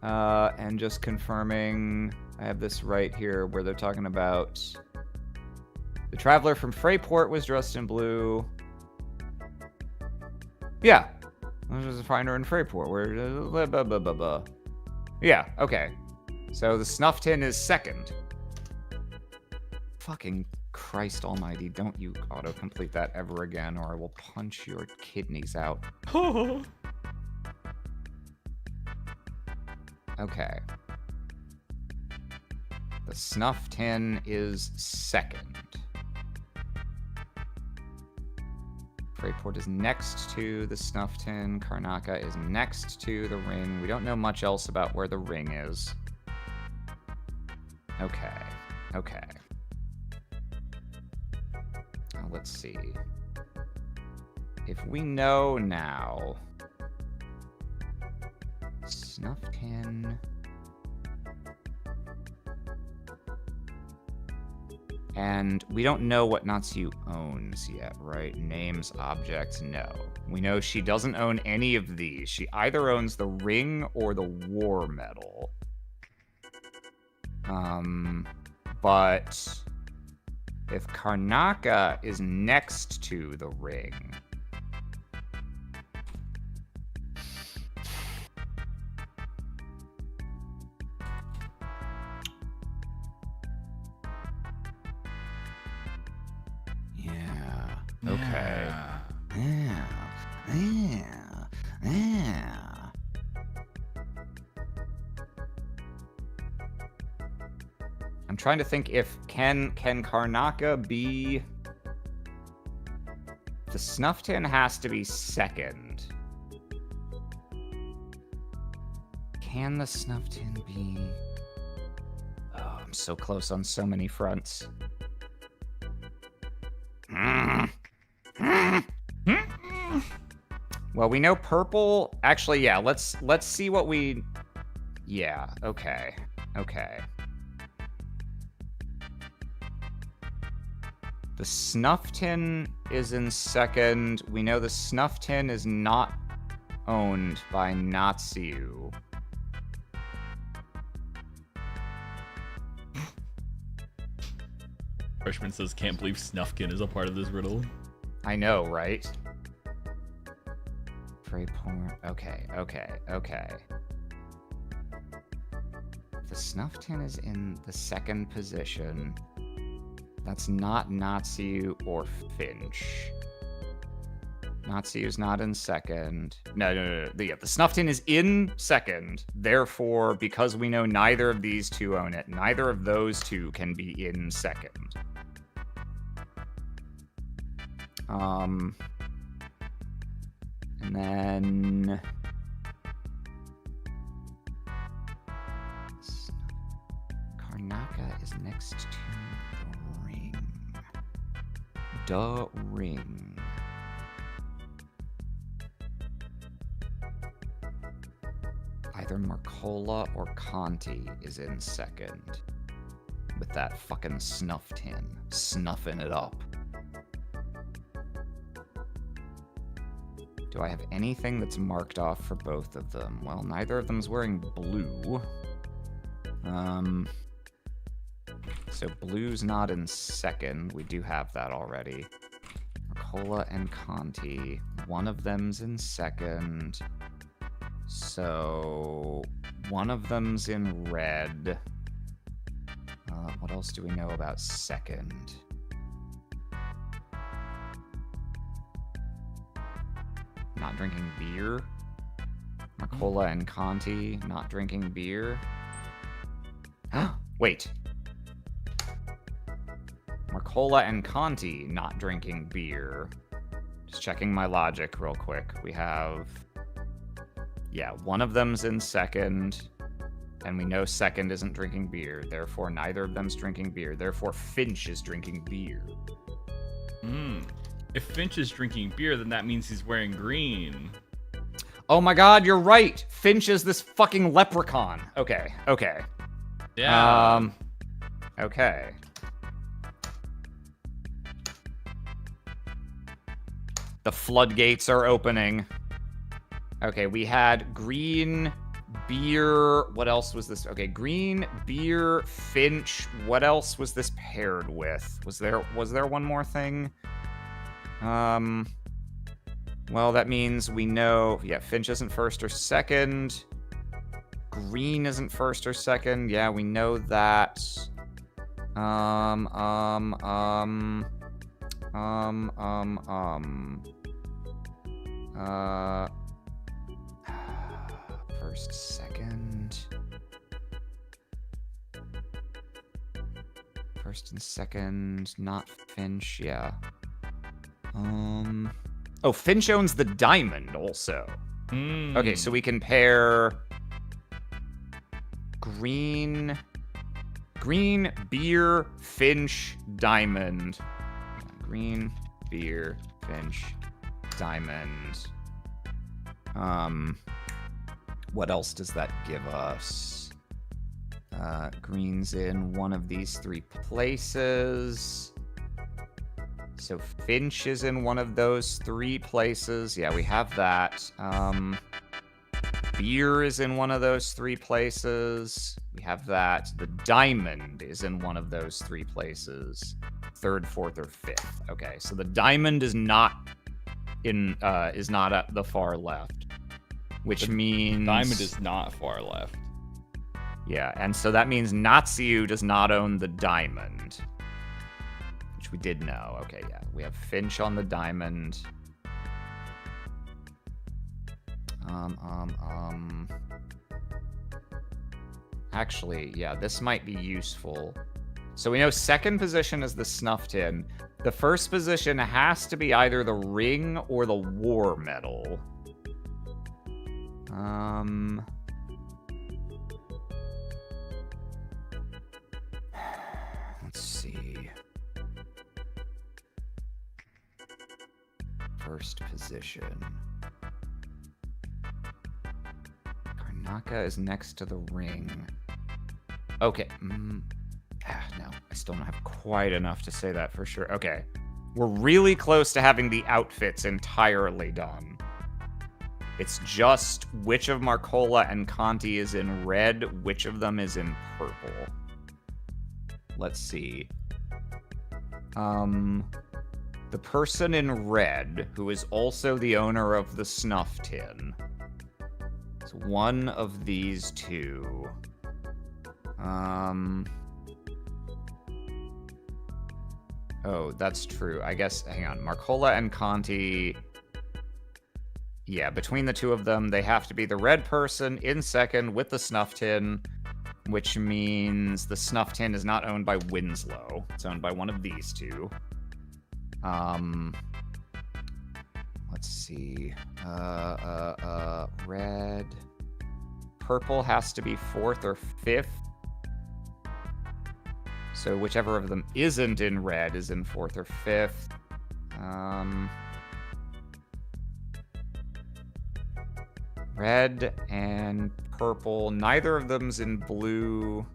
and just confirming, I have this right here where they're talking about the traveler from Freyport was dressed in blue. Yeah. This was a finder in Freyport. Where blah, blah, blah, blah, blah. Yeah, okay. So the snuff tin is second. Fucking Christ almighty, don't you autocomplete that ever again, or I will punch your kidneys out. Okay. The snuff tin is second. Freyport is next to the snuff tin. Karnaca is next to the ring. We don't know much else about where the ring is. Okay. Okay. Now, let's see. If we know now... Snuff tin... And we don't know what Natsu owns yet, right? Names, objects, no. We know she doesn't own any of these. She either owns the ring or the war medal. But if Karnaca is next to the ring... Okay. Yeah. I'm trying to think if can Karnaca be... The snuff tin has to be second. Can the snuff tin be... Oh, I'm so close on so many fronts. Well, we know purple. Actually, yeah. Let's see what we. Yeah. Okay. Okay. The snuff tin is in second. We know the snuff tin is not owned by Natsu.
Freshman says, can't believe Snuffkin is a part of this riddle.
I know, right? Freyport. Okay, okay, okay. The snuff tin is in the second position. That's not Natsu or Finch. Natsu is not in second. No. Yeah, the snuff tin is in second. Therefore, because we know neither of these two own it, neither of those two can be in second. And then... Karnaca is next to the ring. The ring. Either Marcola or Conti is in second. With that fucking snuff tin. Snuffing it up. Do I have anything that's marked off for both of them? Well, neither of them's wearing blue. So blue's not in second. We do have that already. Marcola and Conti. One of them's in second. So one of them's in red. What else do we know about second? Not drinking beer. Marcola and Conti not drinking beer. Wait. Marcola and Conti not drinking beer. Just checking my logic real quick. We have... Yeah, one of them's in second. And we know second isn't drinking beer. Therefore, neither of them's drinking beer. Therefore, Finch is drinking beer.
If Finch is drinking beer, then that means he's wearing green.
Oh my god, you're right! Finch is this fucking leprechaun. Okay, okay.
Yeah.
Okay. The floodgates are opening. Okay, we had green, beer. What else was this? Okay, green, beer, finch. What else was this paired with? Was there one more thing? Well, that means we know. Yeah, finch isn't first or second. Green isn't first or second. Yeah, we know that. First, second. First and second, not Finch, yeah. Oh, Finch owns the diamond also. Okay, so we can pair green, beer, Finch, diamond. Green, beer, Finch, diamond. What else does that give us? Green's in one of these 3 places. So Finch is in one of those 3 places. Yeah, we have that. Beer is in one of those 3 places. We have that. The diamond is in one of those 3 places. 3rd, 4th, or 5th. Okay, so the diamond is not at the far left. Which means...
Diamond is not far left.
Yeah, and so that means Natsu does not own the diamond. Which we did know. Okay, yeah. We have Finch on the diamond. Actually, yeah, this might be useful. So we know second position is the snuff tin. The first position has to be either the ring or the war medal. Let's see. First position. Karnaka is next to the ring. Okay. No, I still don't have quite enough to say that for sure. Okay. We're really close to having the outfits entirely done. It's just which of Marcola and Conti is in red, which of them is in purple. Let's see. The person in red, who is also the owner of the snuff tin. It's one of these 2. Oh, that's true. I guess, hang on. Marcola and Conti... Yeah, between the 2 of them, they have to be the red person in second with the snuff tin, which means the snuff tin is not owned by Winslow. It's owned by one of these 2. Let's see. Red. Purple has to be 4th or 5th. So whichever of them isn't in red is in 4th or 5th. Red and purple. Neither of them's in blue.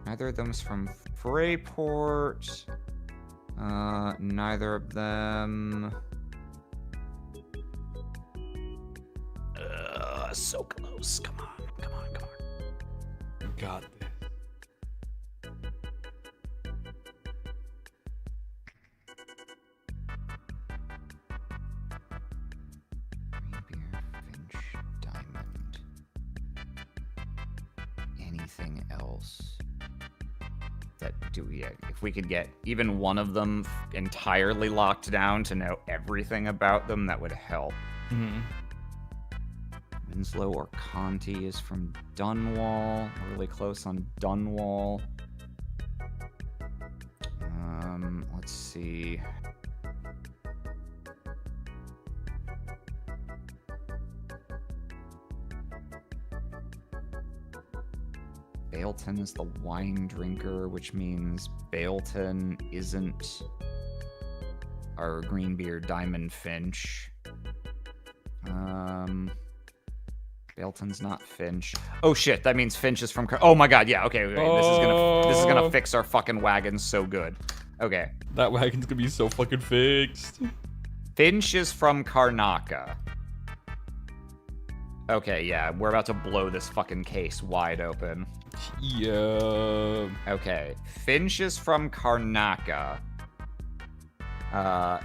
Neither of them's from Freyport. Neither of them. So close. Come on.
You got this.
Anything else that if we could get even one of them entirely locked down to know everything about them, that would help. Winslow or Conti is from Dunwall. We're really close on Dunwall. Let's see. Bailton is the wine drinker, which means Bailton isn't our Greenbeard Diamond Finch. Bailton's not Finch. Oh shit, that means Finch is from oh my god, yeah, okay, this is gonna fix our fucking wagon so good. Okay.
That wagon's gonna be so fucking fixed.
Finch is from Karnaka. Okay, yeah, we're about to blow this fucking case wide open.
Yeah.
Okay, Finch is from Karnaka.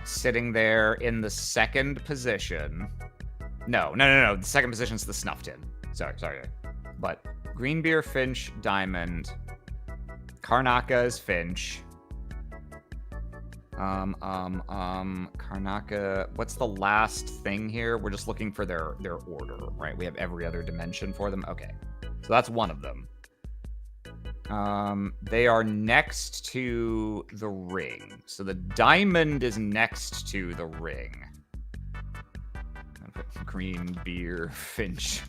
Sitting there in the second position. No. The second position's the snuff tin. Sorry. But Greenbeer, Finch, Diamond. Karnaka is Finch. Karnaka. What's the last thing here? We're just looking for their order, right? We have every other dimension for them. Okay, so that's one of them. They are next to the ring. So the diamond is next to the ring. Green beer, Finch.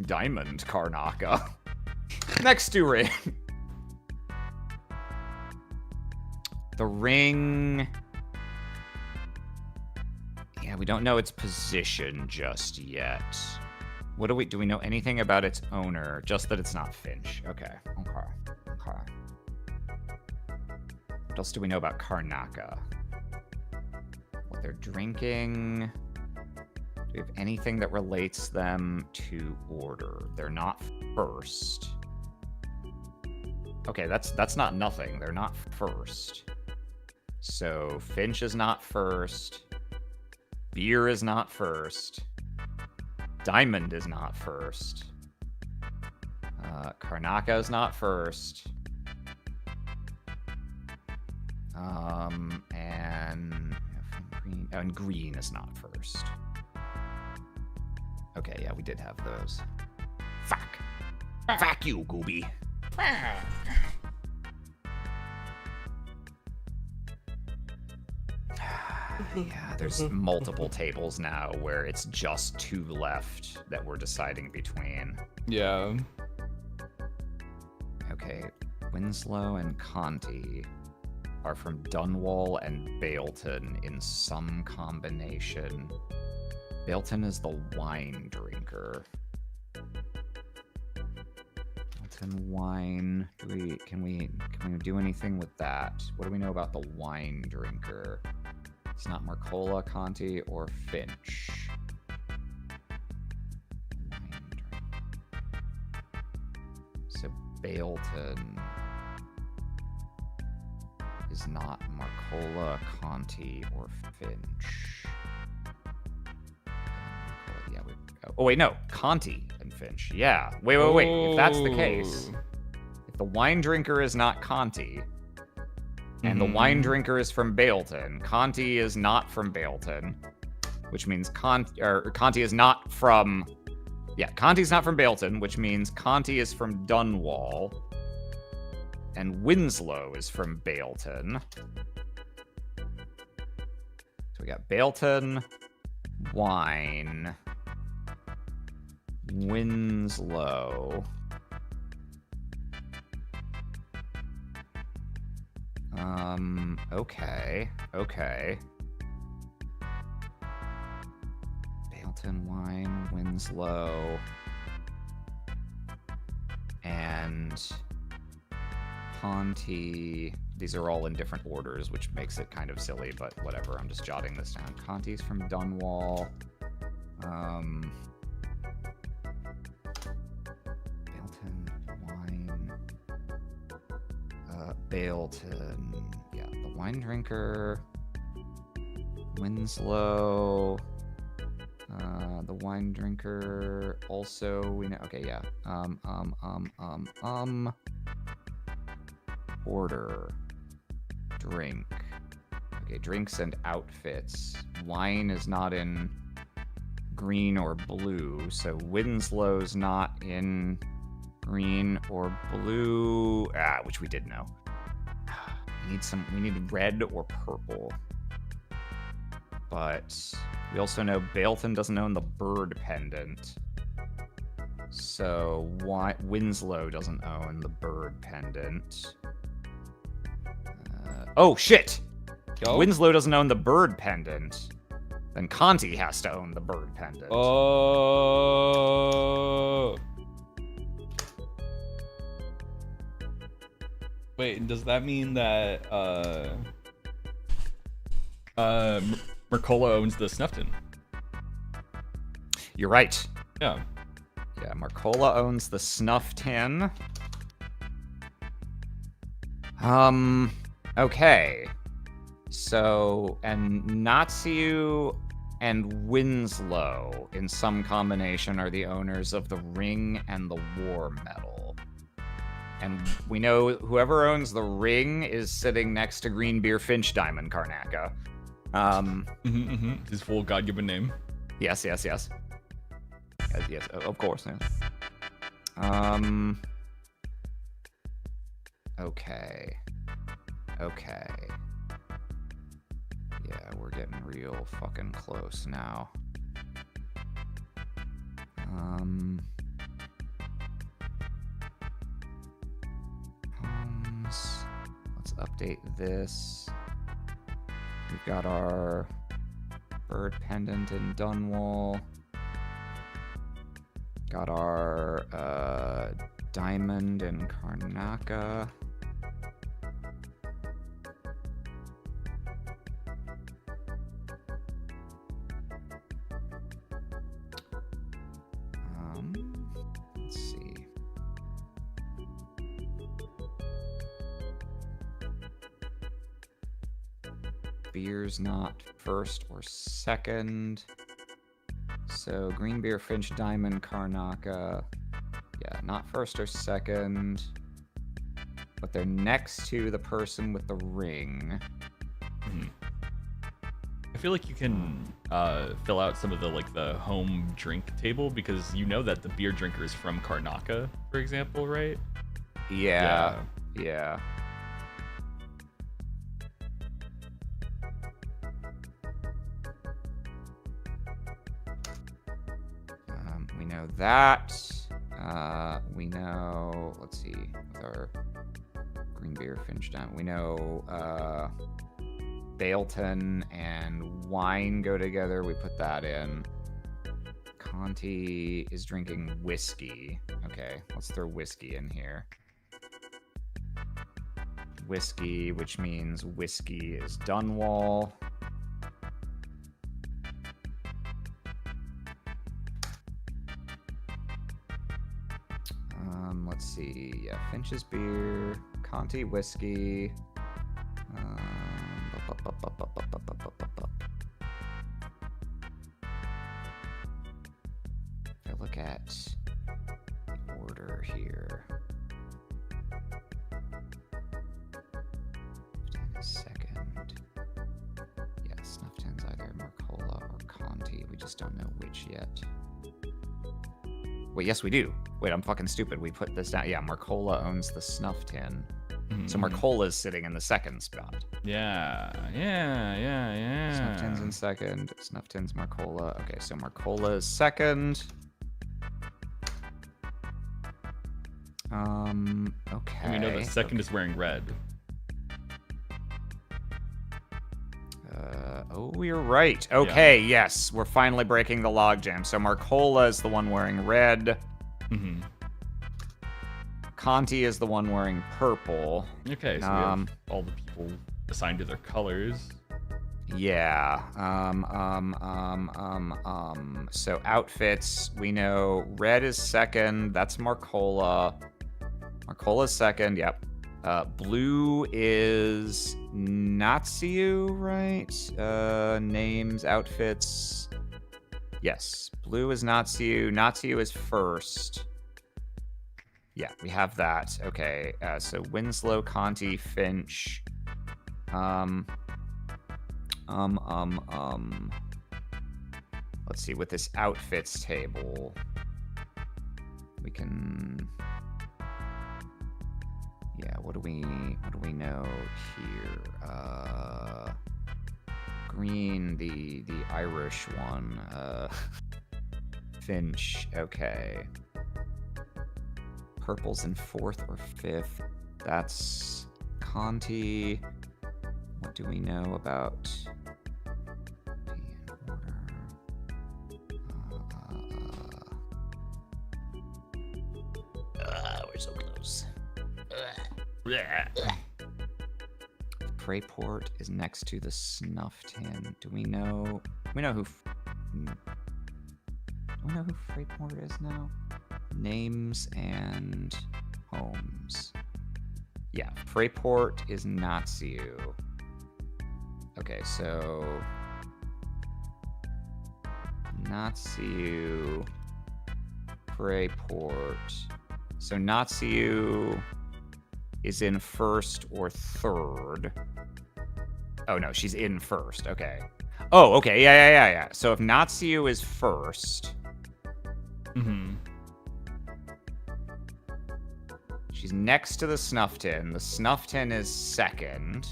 Diamond, Karnaka. Next to ring. The ring... Yeah, we don't know its position just yet. What do we know anything about its owner? Just that it's not Finch. Okay. What else do we know about Karnaka? What they're drinking? Do we have anything that relates them to order? They're not first. Okay, that's not nothing. They're not first. So Finch is not first. Beer is not first. Diamond is not first. Karnaka is not first. And green is not first. Okay, yeah, we did have those. Fuck. Fuck you, Gooby. Yeah, there's multiple tables now where it's just two left that we're deciding between.
Yeah.
Okay, Winslow and Conti are from Dunwall and Bailton in some combination. Bailton is the wine drinker. Bailton wine. Can we do anything with that? What do we know about the wine drinker? It's not Marcola, Conti, or Finch. So Bailton is not Marcola, Conti, or Finch. Yeah, oh wait, no, Conti and Finch. Yeah, wait. If that's the case, if the wine drinker is not Conti, and the wine drinker is from Bailton, Conti is not from Bailton, which means Conti is not from... Yeah, Conti's not from Bailton, which means Conti is from Dunwall, and Winslow is from Bailton. So we got Bailton, wine, Winslow... Okay. Bailton, wine, Winslow, and Conti. These are all in different orders, which makes it kind of silly, but whatever. I'm just jotting this down. Conti's from Dunwall. Bailton, wine. Bailton. Yeah, the wine drinker. Winslow. The wine drinker. Also, we know. Okay, yeah. Order. Drink. Okay, drinks and outfits. Wine is not in green or blue, so Winslow's not in green or blue. Which we did know. We need red or purple. But we also know Bailton doesn't own the bird pendant. So Winslow doesn't own the bird pendant. Oh, shit!
Go.
Winslow doesn't own the bird pendant. Then Conti has to own the bird pendant.
Oh. Wait, does that mean that Mercola owns the Snuffton?
You're right.
Yeah.
Yeah, Marcola owns the snuff tin. Okay. So, and Natsu and Winslow, in some combination, are the owners of the ring and the war medal. And we know whoever owns the ring is sitting next to Greenbeer Finch Diamond Karnaka.
His full God-given name.
Yes. Yes, of course. Yeah. Okay. Yeah, we're getting real fucking close now. Homes. Let's update this. We've got our bird pendant in Dunwall. Got our diamond in Karnaka. Let's see. Beer's not first or second. So Greenbeer, Finch, Diamond, Karnaka. Yeah, not first or second. But they're next to the person with the ring.
I feel like you can fill out some of the home drink table because you know that the beer drinker is from Karnaka, for example, right?
Yeah. We know that. We know, let's see, with our Greenbeer, Finch Diamond, we know Bailton and wine go together. We put that in. Conti is drinking whiskey. Okay, let's throw whiskey in here. Whiskey, which means whiskey is Dunwall. Let's see. Yeah, Finch's beer, Conti whiskey. If I look at the order here. Second. Yeah, Snuff Tin's either Mercola or Conti. We just don't know which yet. Wait, yes, we do. Wait, I'm fucking stupid. We put this down. Yeah, Mercola owns the Snuff Tin. So Mercola's sitting in the second spot.
Yeah.
Snuff Tin's in second. Snuff Tin's Mercola. Okay, so Mercola is second. Okay.
And we know the second is wearing red.
Oh, you're right. Okay, yes. We're finally breaking the logjam. So Marcola is the one wearing red. Conti is the one wearing purple.
Okay, so we have all the people assigned to their colors.
Yeah. So outfits, we know red is second. That's Marcola. Marcola's second, yep. Blue is Natsu, right? Names, outfits. Yes, blue is Natsu. Natsu is first. Yeah, we have that. Okay, so Winslow, Conti, Finch. Let's see, with this outfits table, we can. Yeah, what do we know here? Green, the Irish one. Finch, okay. Purple's in fourth or fifth. That's Conti. What do we know about we're so close. Prayport is next to the Snuff Tin. Do we know? We know who. Do I know who Freyport is now? Names and homes. Yeah, Freyport is Natsu. Okay, so Natsu, Freyport. So Natsu is in first or third. Oh no, she's in first. Okay. Oh, okay. Yeah. So if Natsu is first, she's next to the snuff tin. The snuff tin is second.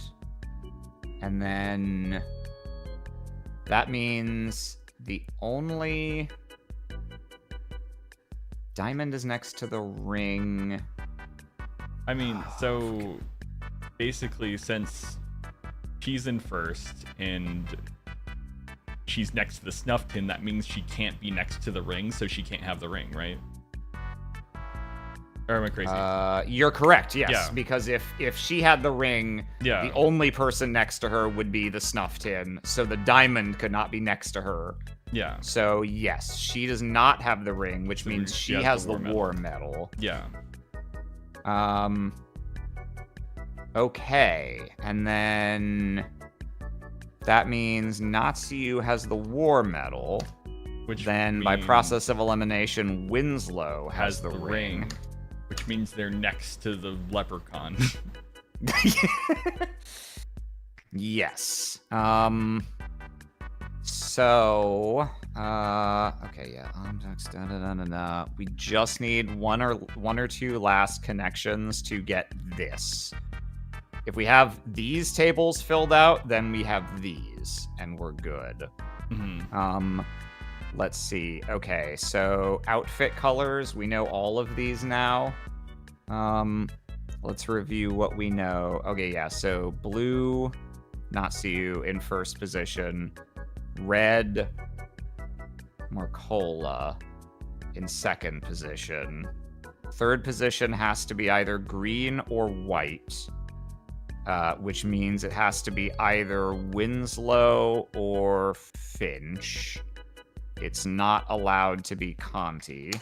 And then that means the only diamond is next to the ring.
I mean, so basically, since she's in first and she's next to the snuff tin, that means she can't be next to the ring, so she can't have the ring, right? Or am I crazy?
You're correct, yes.
Yeah.
Because if she had the ring, the only person next to her would be the snuff tin, so the diamond could not be next to her.
Yeah.
So, yes, she does not have the ring, which means she has the war medal.
Yeah.
Okay, and then that means Natsu has the war medal,
which
then by process of elimination, Winslow has the ring.
Which means they're next to the leprechaun.
Yes. So, okay, yeah. We just need one or two last connections to get this. If we have these tables filled out, then we have these, and we're good. Let's see. Okay, so outfit colors, we know all of these now. Let's review what we know. Okay, yeah, so blue, Natsu in first position. Red, Marcola in second position. Third position has to be either green or white, which means it has to be either Winslow or Finch. It's not allowed to be Conti.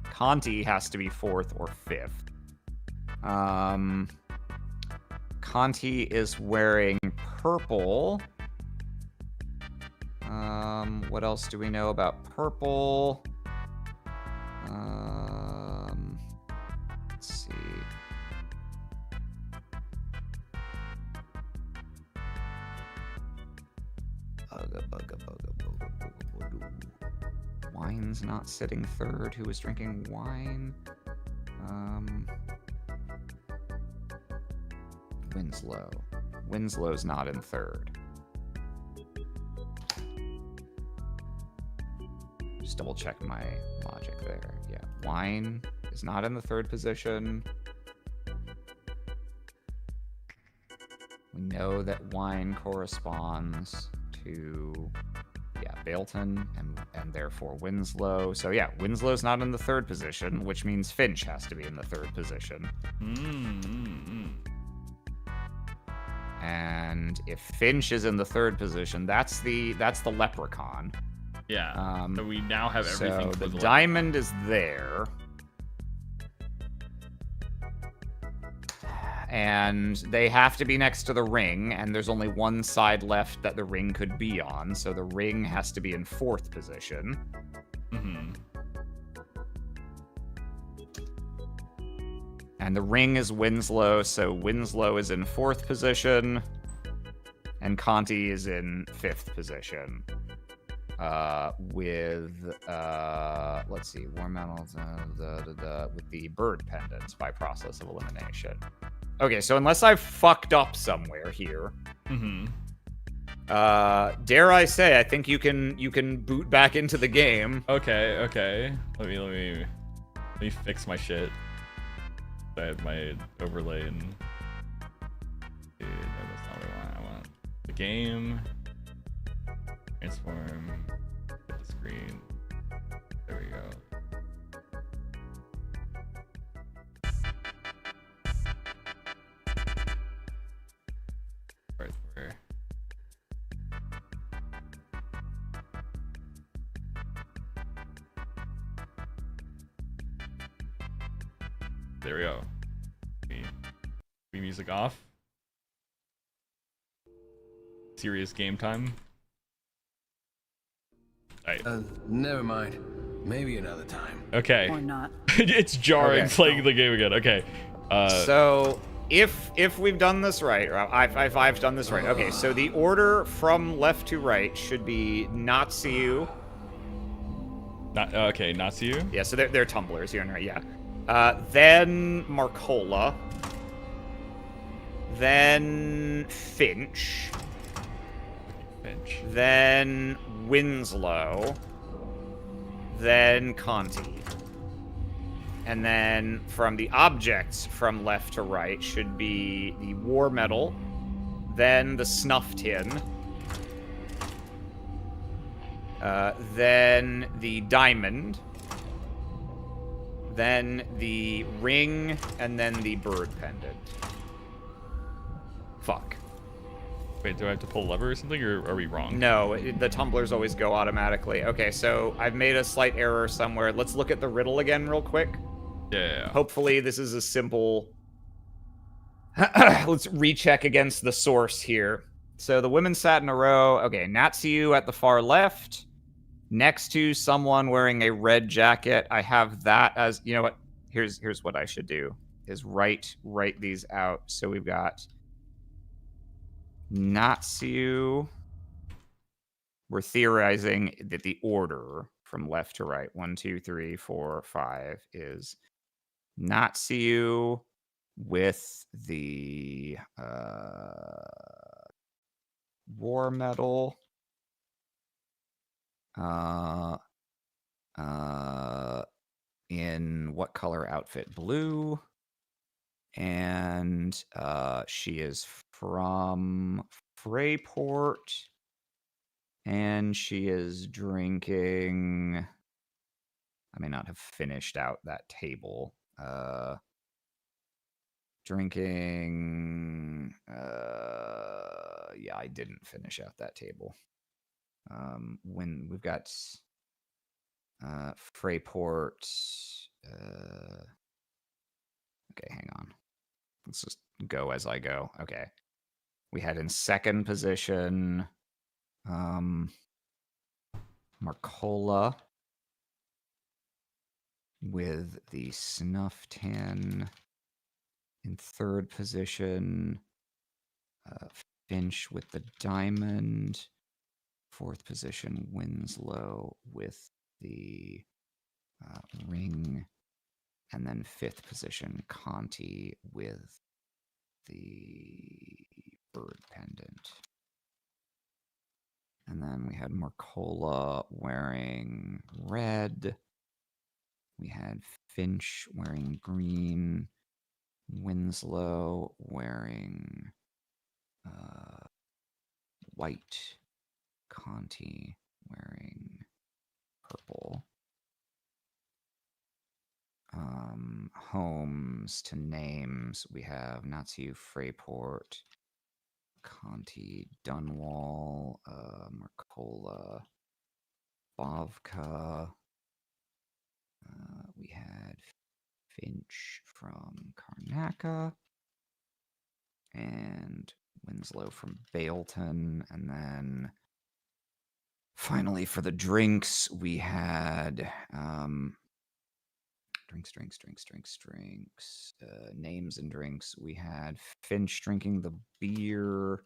Conti has to be fourth or fifth. Conti is wearing purple. What else do we know about purple? Let's see. Wine's not sitting third. Who was drinking wine? Winslow. Winslow's not in third. Just double check my logic there. Yeah, wine is not in the third position. We know that wine corresponds to, yeah, Bailton and therefore Winslow. So yeah, Winslow's not in the third position, which means Finch has to be in the third position. And if Finch is in the third position, that's the leprechaun.
Yeah. So we now have everything.
So the diamond is there. And they have to be next to the ring, and there's only one side left that the ring could be on, so the ring has to be in fourth position. And the ring is Winslow, so Winslow is in fourth position, and Conti is in fifth position. With, let's see, war medals, with the bird pendants by process of elimination. Okay, so unless I've fucked up somewhere here, dare I say, I think you can boot back into the game.
Okay. Let me fix my shit. I had my overlay and no, that's not what I want. The game, transform, hit the screen. There we go. Right there. There we go. Music off. Serious game time. Alright.
Never mind. Maybe another time.
Okay.
Or not.
It's jarring
Okay.
playing the game again. Okay.
So if we've done this right, or I've done this right. Okay, so the order from left to right should be Natsu.
Okay, Natsu.
Yeah, so they're tumblers here and right. Yeah. Then Marcola. Then Finch. Then Winslow. Then Conti. And then from the objects from left to right should be the war medal, then the snuff tin, then the diamond, then the ring, and then the bird pendant. Fuck.
Wait, do I have to pull a lever or something, or are we wrong?
No, the tumblers always go automatically. Okay, so I've made a slight error somewhere. Let's look at the riddle again real quick.
Yeah.
Hopefully this is a simple... Let's recheck against the source here. So the women sat in a row. Okay, Natsu at the far left. Next to someone wearing a red jacket. I have that as... You know what? Here's what I should do. Is write these out. So we've got... Natsu. We're theorizing that the order from left to right, 1, 2, 3, 4, 5, is Natsu with the war medal, in what color outfit? Blue. And she is from Freyport. And she is drinking... I may not have finished out that table. Drinking... yeah, I didn't finish out that table. When we've got Freyport... okay, hang on. Let's just go as I go. Okay. We had in second position... Marcola with the snuff tin. In third position, Finch with the diamond. Fourth position, Winslow with the ring. And then fifth position, Conti with the bird pendant. And then we had Marcola wearing red. We had Finch wearing green. Winslow wearing white. Conti wearing purple. Homes to names. We have Natsu Freyport. Conti, Dunwall, Marcola, Bavka. We had Finch from Karnaka, and Winslow from Bailton, and then finally for the drinks we had drinks. Names and drinks. We had Finch drinking the beer,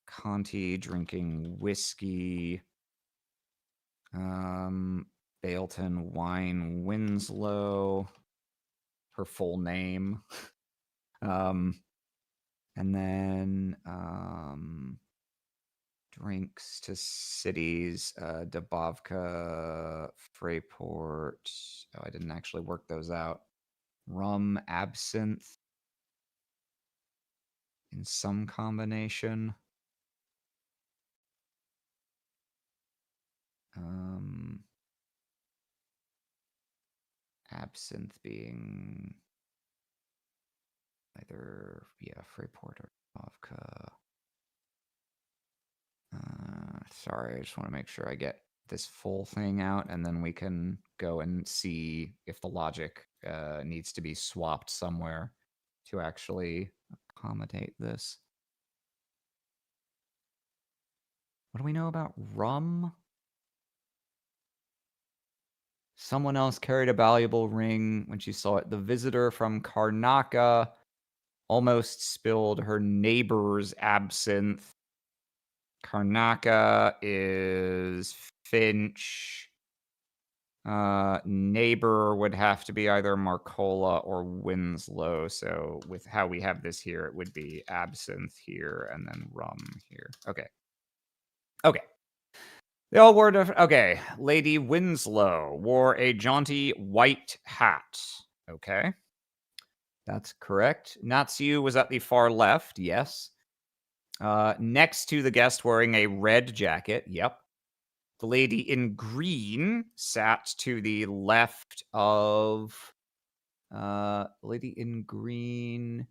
Conti drinking whiskey, Bailton wine, Winslow, her full name, and then drinks to cities, Dubovka, Freyport. Oh, I didn't actually work those out. Rum, absinthe in some combination. Absinthe being either, Freyport or Dubovka. Sorry, I just want to make sure I get this full thing out, and then we can go and see if the logic needs to be swapped somewhere to actually accommodate this. What do we know about rum? Someone else carried a valuable ring when she saw it. The visitor from Karnaka almost spilled her neighbor's absinthe. Karnaka is Finch. Neighbor would have to be either Marcola or Winslow. So with how we have this here, it would be absinthe here and then rum here. Okay. Okay. They all wore okay. Lady Winslow wore a jaunty white hat. Okay. That's correct. Natsu was at the far left. Yes. Next to the guest wearing a red jacket. Yep. The lady in green sat to the left of... lady in green...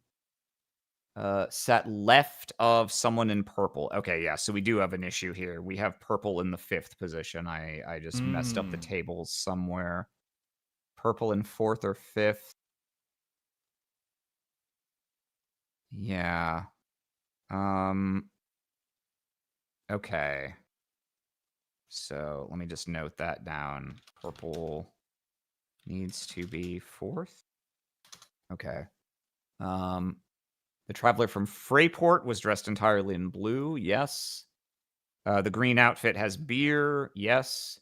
sat left of someone in purple. Okay, yeah, so we do have an issue here. We have purple in the 5th position. I just messed up the tables somewhere. Purple in 4th or 5th. Yeah. Okay. So let me just note that down. Purple needs to be 4th. Okay. The traveler from Freyport was dressed entirely in blue. Yes. The green outfit has beer. Yes.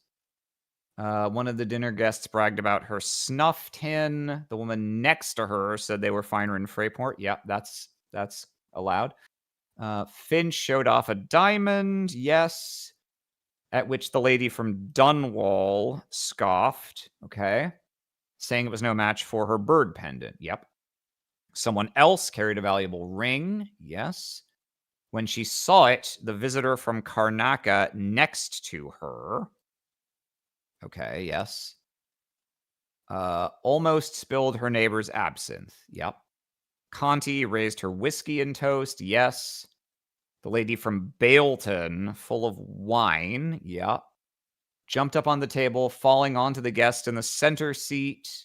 One of the dinner guests bragged about her snuff tin. The woman next to her said they were finer in Freyport. Yep, that's allowed. Finch showed off a diamond. Yes. At which the lady from Dunwall scoffed. Okay. Saying it was no match for her bird pendant. Yep. Someone else carried a valuable ring. Yes. When she saw it, the visitor from Karnaka next to her. Okay, yes. Almost spilled her neighbor's absinthe. Yep. Conti raised her whiskey and toast. Yes. The lady from Baleton, full of wine. Yep. Jumped up on the table, falling onto the guest in the center seat,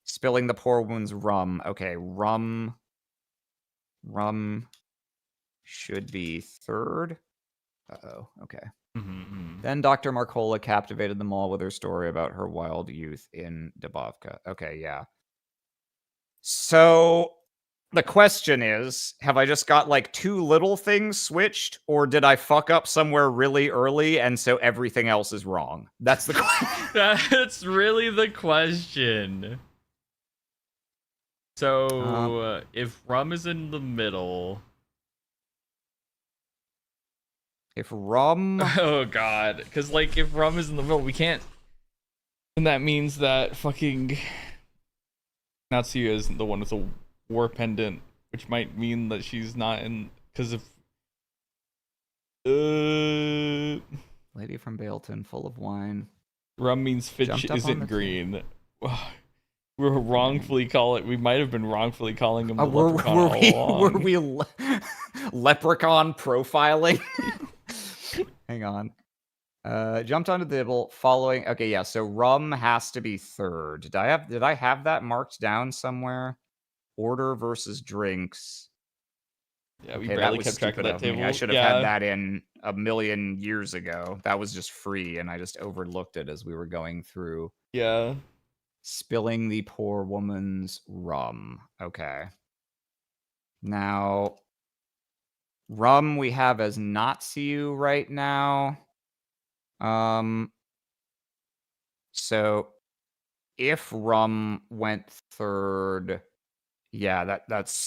spilling the poor woman's rum. Okay, rum should be 3rd. Uh-oh, okay. Then Dr. Marcola captivated them all with her story about her wild youth in Dubovka. Okay, yeah. So the question is, have I just got like 2 little things switched, or did I fuck up somewhere really early and so everything else is wrong? That's the question.
That's really the question. So if rum is in the middle...
If rum...
Oh, God. Because, like, if rum is in the middle, we can't... And that means that fucking... Natsuya isn't the one with a war pendant, which might mean that she's not in... Because if...
Lady from Baleton, full of wine.
Rum means Fitch isn't green. We're wrongfully calling... We might have been wrongfully calling him the leprechaun all along.
Were we leprechaun profiling? Hang on. Jumped onto the table, following... Okay, yeah, so rum has to be 3rd. Did I have that marked down somewhere? Order versus drinks.
Yeah, we barely kept track of that table.
I should have had that in a million years ago. That was just free, and I just overlooked it as we were going through.
Yeah.
Spilling the poor woman's rum. Okay. Now... Rum we have as Natsu right now. So if rum went 3rd, yeah,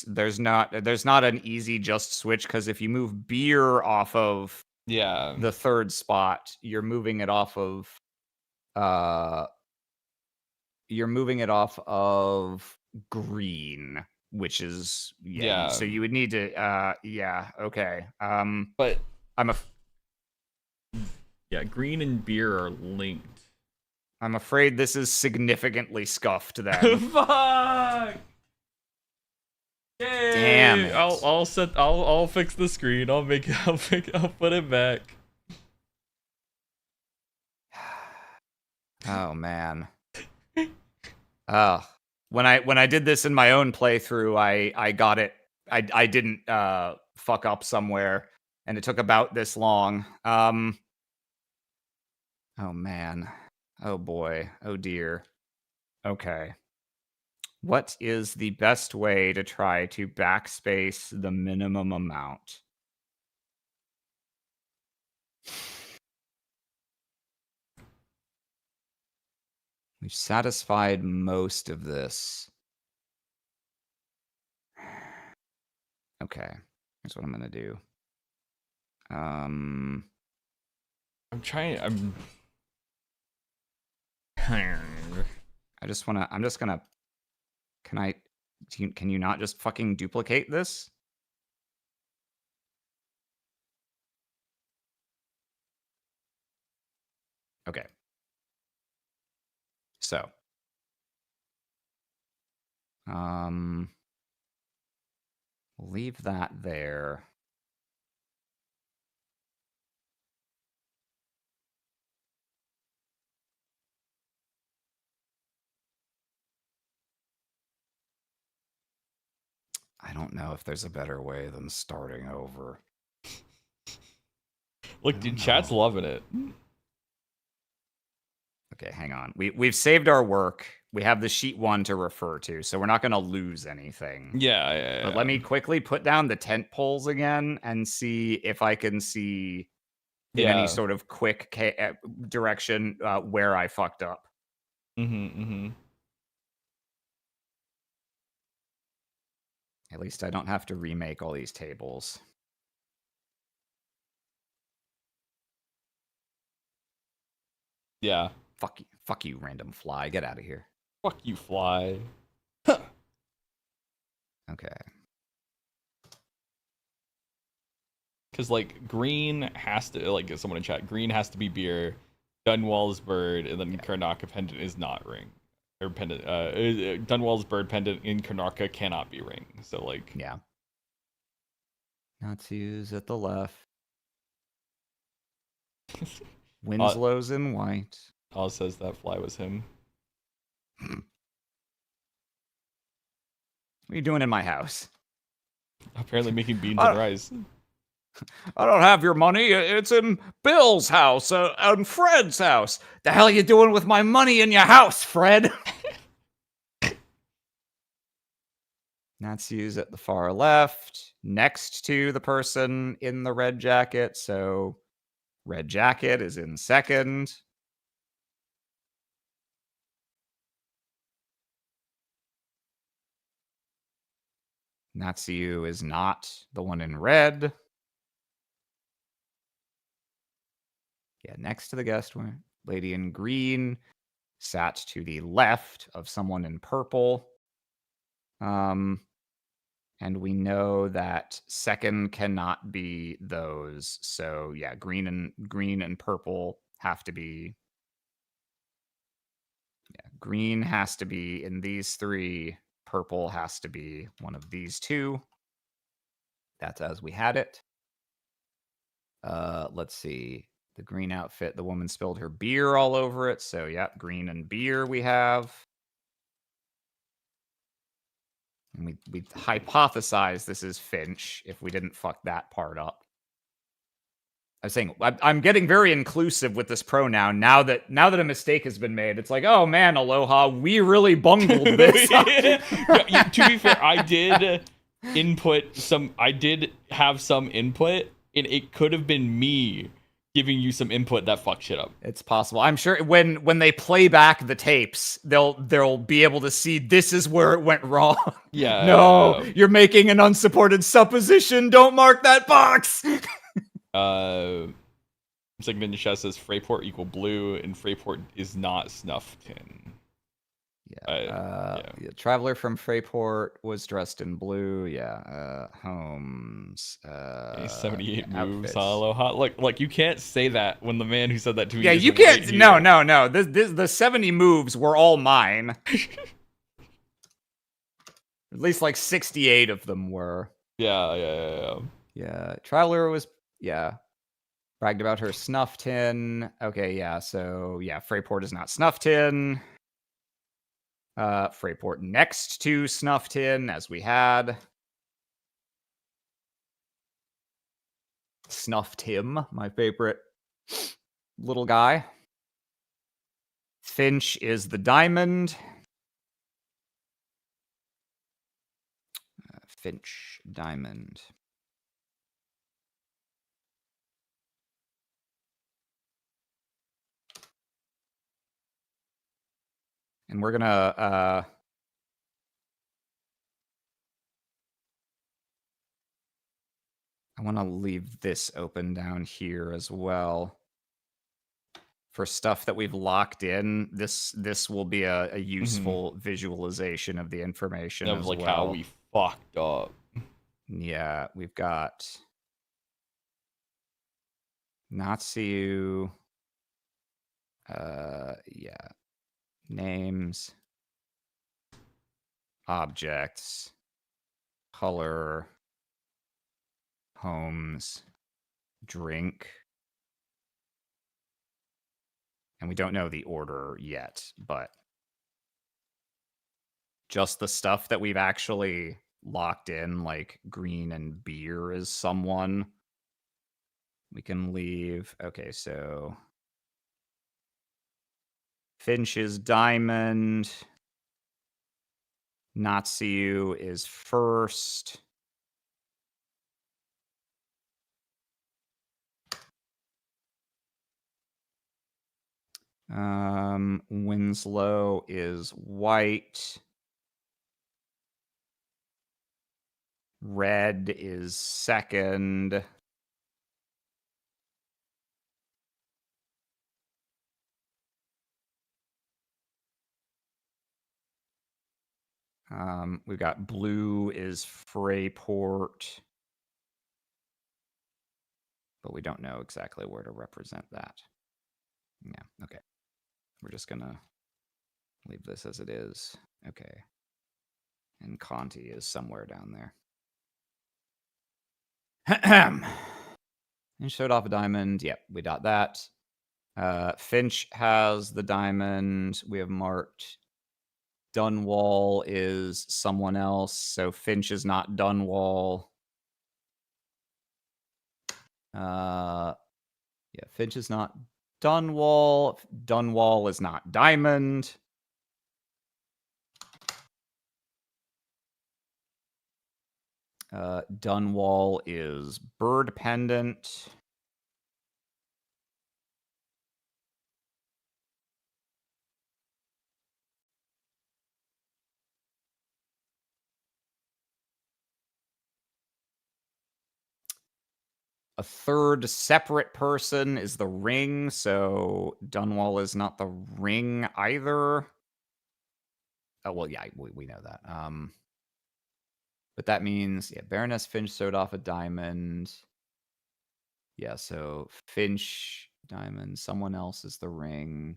there's not an easy just switch, because if you move beer off of the 3rd spot, you're moving it off of green. Which is so you would need to okay.
But
I'm
green and beer are linked.
I'm afraid this is significantly scuffed then.
Fuck! Yay!
Damn it.
I'll fix the screen. I'll put it back.
Oh man. Oh, when I did this in my own playthrough, I got it. I didn't fuck up somewhere, and it took about this long. Oh man. Oh boy. Oh dear. Okay. What is the best way to try to backspace the minimum amount? We've satisfied most of this. Okay, here's what I'm gonna do.
I'm trying.
I'm just gonna. Can you not just fucking duplicate this? Okay. So. We'll leave that there. I don't know if there's a better way than starting over.
Look, dude, chat's loving it.
Okay, hang on. We've saved our work. We have the sheet 1 to refer to, so we're not going to lose anything.
Yeah.
But let me quickly put down the tent poles again and see if I can see in any sort of quick direction where I fucked up. At least I don't have to remake all these tables.
Yeah.
Fuck you, random fly. Get out of here.
Fuck you, fly.
Okay.
Because, like, green has to, like, someone in chat, green has to be beer, Dunwall's bird, and then Karnaka pendant is not ring. Or pendant, Dunwall's bird pendant in Karnaka cannot be ring. So, like...
Yeah. Natsu's at the left. Winslow's in white.
Oz says that fly was him.
What are you doing in my house?
Apparently making beans and rice.
I don't have your money. It's in Bill's house and Fred's house. The hell are you doing with my money in your house, Fred? Natsu's at the far left, next to the person in the red jacket. So red jacket is in second. Natsu is not the one in red. Yeah, next to the guest lady in green sat to the left of someone in purple. And we know that second cannot be those. So yeah, green and purple have to be. Yeah, green has to be in these three. Purple has to be one of these two. That's as we had it. Let's see. The green outfit, the woman spilled her beer all over it. So yeah, green and beer we have. And we hypothesize this is Finch if we didn't fuck that part up. I was saying I'm getting very inclusive with this pronoun now that a mistake has been made. It's like, oh man, Aloha, we really bungled this.
Yeah, to be fair, I did have some input, and it could have been me giving you some input that fucked shit up.
It's possible. I'm sure when they play back the tapes, they'll be able to see this is where it went wrong.
Yeah.
No, you're making an unsupported supposition. Don't mark that box.
It's like Ninja Chat says Freyport equal blue, and Freyport is not Snuffton.
Yeah. Traveler from Freyport was dressed in blue. Yeah. Holmes.
78 moves. Aloha. Look, you can't say that when the man who said that to me.
Yeah, you can't. No. The 70 moves were all mine. At least like 68 of them were.
Yeah.
Yeah. Traveler was. Yeah. Bragged about her snuff tin. Okay, yeah, so yeah, Freyport is not snuff tin. Freyport next to snuff tin, as we had. Snuff Tim, my favorite little guy. Finch is the diamond. Finch, diamond. And we're gonna I want to leave this open down here as well. For stuff that we've locked in, this will be a useful visualization of the information
Of
as
like
well.
how we fucked up.
Yeah, we've got Natsu. Yeah. Names. Objects. Color. Homes. Drink. And we don't know the order yet, but just the stuff that we've actually locked in, like green and beer is someone. We can leave. Okay, so Finch is diamond. Natsu is first. Winslow is white. Red is second. We've got blue is Freyport. But we don't know exactly where to represent that. Yeah, okay. We're just gonna leave this as it is. Okay. And Conti is somewhere down there. And showed off a diamond. Yep, we got that. Finch has the diamond. We have marked Dunwall is someone else, so Finch is not Dunwall. Yeah, Finch is not Dunwall. Dunwall is not Diamond. Dunwall is Bird Pendant. A third separate person is the Ring, so Dunwall is not the Ring either. Oh, well, yeah, we know that. But that means, yeah, Baroness Finch sewed off a diamond. Yeah, so Finch, diamond, someone else is the Ring.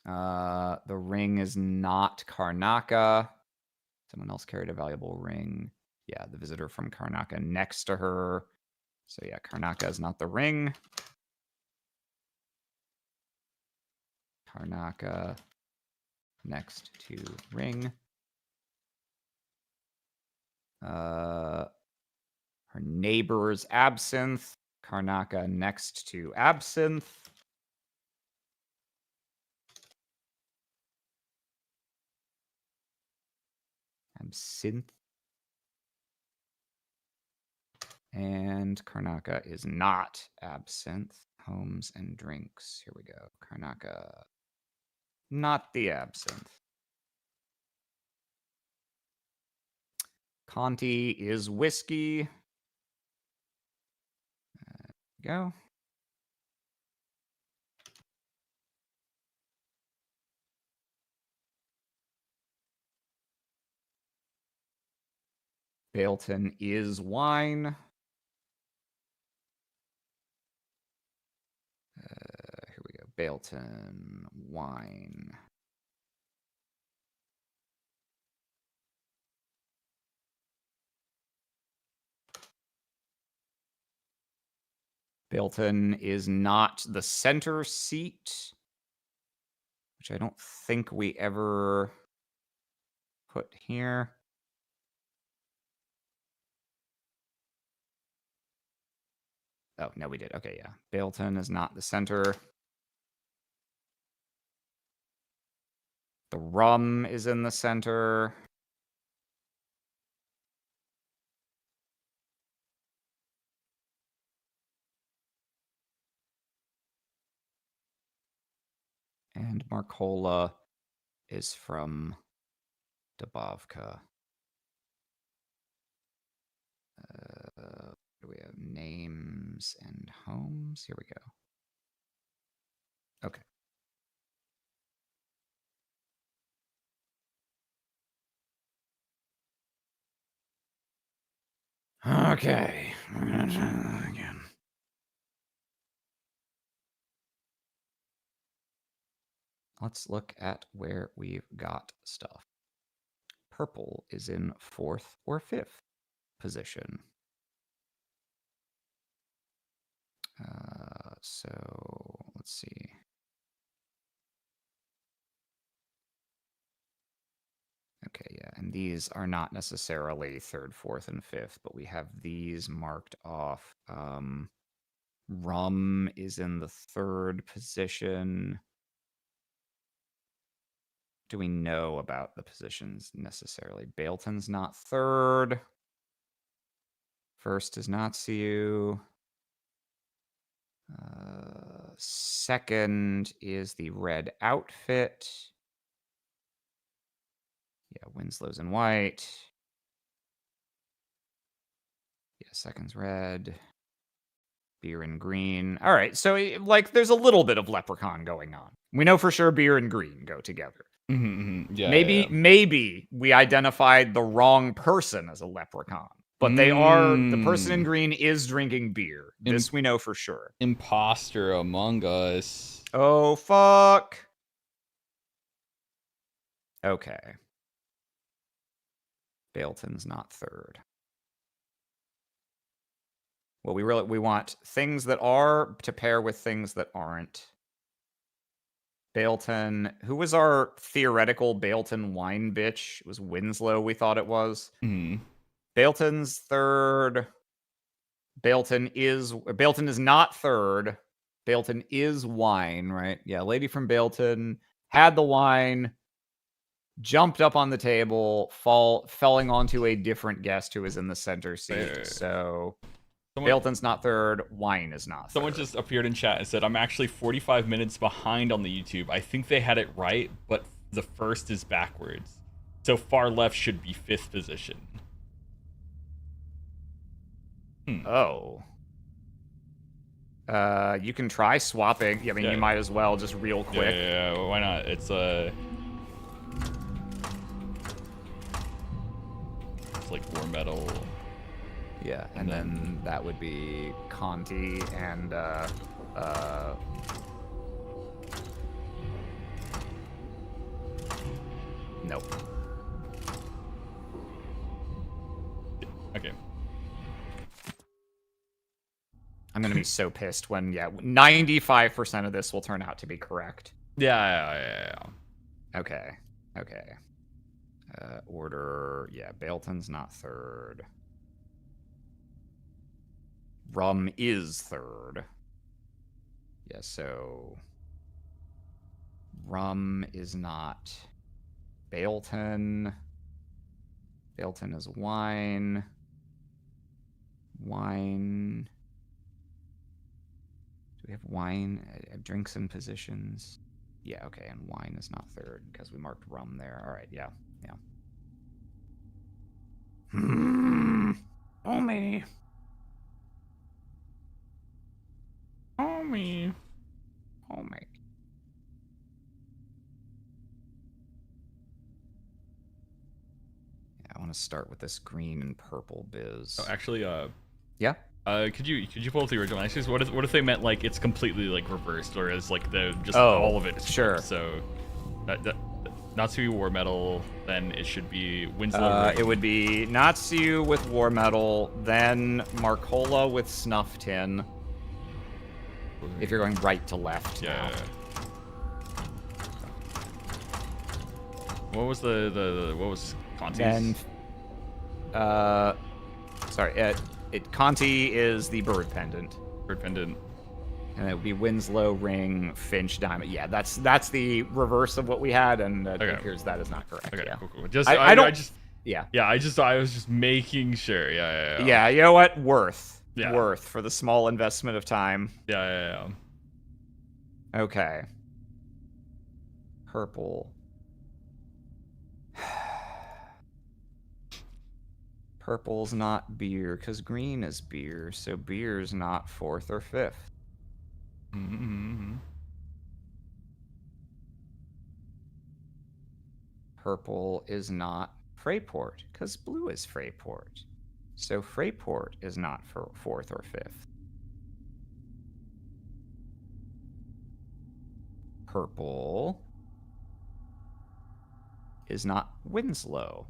The Ring is not Karnaka. Someone else carried a valuable ring. Yeah, the visitor from Karnaka next to her. So yeah, Karnaka is not the Ring. Karnaka next to Ring. Her neighbor's Absinthe. Karnaka next to Absinthe. Absinthe. And Karnaka is not Absinthe. Homes and drinks. Here we go. Karnaka. Not the Absinthe. Conti is whiskey. There we go. Bailton is wine. Here we go. Bailton, wine. Bilton is not the center seat, which I don't think we ever put here. Oh, no, we did. Okay, yeah. Bilton is not the center. The rum is in the center. And Marcola is from Dubovka. Do we have names and homes? Here we go. Okay. Okay. We're gonna try that again. Let's look at where we've got stuff. Purple is in 4th or 5th position. So let's see. Okay, yeah, and these are not necessarily 3rd, 4th, and 5th, but we have these marked off. Rum is in the 3rd position. Do we know about the positions necessarily? Bailton's not 3rd. 1st is Natsu. 2nd is the red outfit. Yeah, Winslow's in white. Yeah, 2nd's red. Beer and green. All right, so like there's a little bit of leprechaun going on. We know for sure beer and green go together.
Yeah,
maybe we identified the wrong person as a leprechaun. But they are, the person in green is drinking beer. This we know for sure.
Imposter among us.
Oh, fuck. Okay. Bailton's not 3rd. Well, we want things that are to pair with things that aren't. Bailton, who was our theoretical Bailton wine bitch? It was Winslow, we thought it was. Bailton's 3rd. Bailton is not 3rd. Bailton is wine, right? Yeah, lady from Bailton had the wine, jumped up on the table, falling onto a different guest who was in the center seat. So Bailton's not 3rd. Wine is not 3rd.
Someone just appeared in chat and said, I'm actually 45 minutes behind on the YouTube. I think they had it right, but the 1st is backwards. So far left should be 5th position.
Oh. You can try swapping. I mean, you might as well just real quick.
Yeah, why not? It's like war metal.
Yeah, and then that would be Conti and nope.
Okay.
I'm gonna be so pissed when 95% of this will turn out to be correct.
Yeah.
Okay. Order, Bailton's not 3rd. Rum is 3rd. Yeah, so Rum is not Bailton. Bailton is wine. Wine. Do we have wine? Drinks and positions. Yeah, okay, and wine is not 3rd because we marked rum there. All right, yeah. Oh me. Yeah, I want to start with this green and purple biz.
Oh, actually,
yeah.
Could you pull up the original answers? What if they meant like it's completely like reversed, or is like the just all of it?
Sure.
So, Natsu War Metal, then it should be Winslow.
It would be Natsu with War Metal, then Marcola with Snuff Tin, If you're going right to left.
Yeah.
now.
What was what was Conti's?
Then, sorry, Conti is the bird pendant.
Bird pendant.
And it would be Winslow, Ring, Finch, Diamond. Yeah, that's the reverse of what we had, and it appears that is not correct.
Okay,
yeah.
cool. Just
I don't.
I just
yeah.
Yeah, I was just making sure. Yeah.
Yeah, you know what? Worth
Yeah.
for the small investment of time.
Yeah.
Okay. Purple. Purple's not beer, because green is beer, so beer's not 4th or 5th.
Mm-hmm.
Purple is not Freyport, because blue is Freyport. So Freyport is not for 4th or 5th. Purple is not Winslow.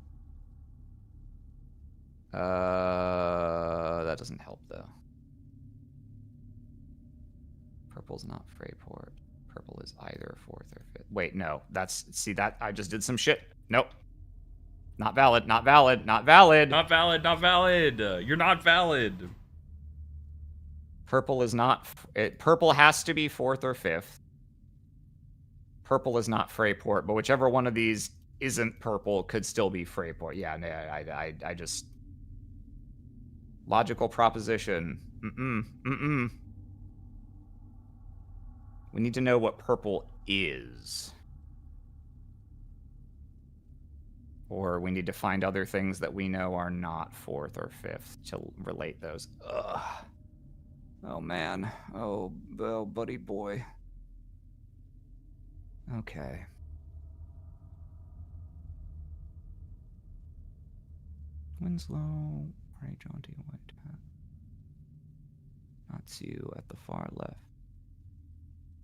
That doesn't help, though. Purple's not Freyport. Purple is either 4th or 5th. Wait, no. See, that I just did some shit. Nope. Not valid, not valid, not valid.
Not valid, not valid. You're not valid.
Purple is not... Purple has to be 4th or 5th. Purple is not Freyport, but whichever one of these isn't purple could still be Freyport. Yeah, no, I just... Logical proposition. We need to know what purple is. Or we need to find other things that we know are not 4th or 5th to relate those. Ugh. Oh, man. Oh, buddy boy. Okay. Winslow, Ray Jaunty, White Hat. Natsu at the far left.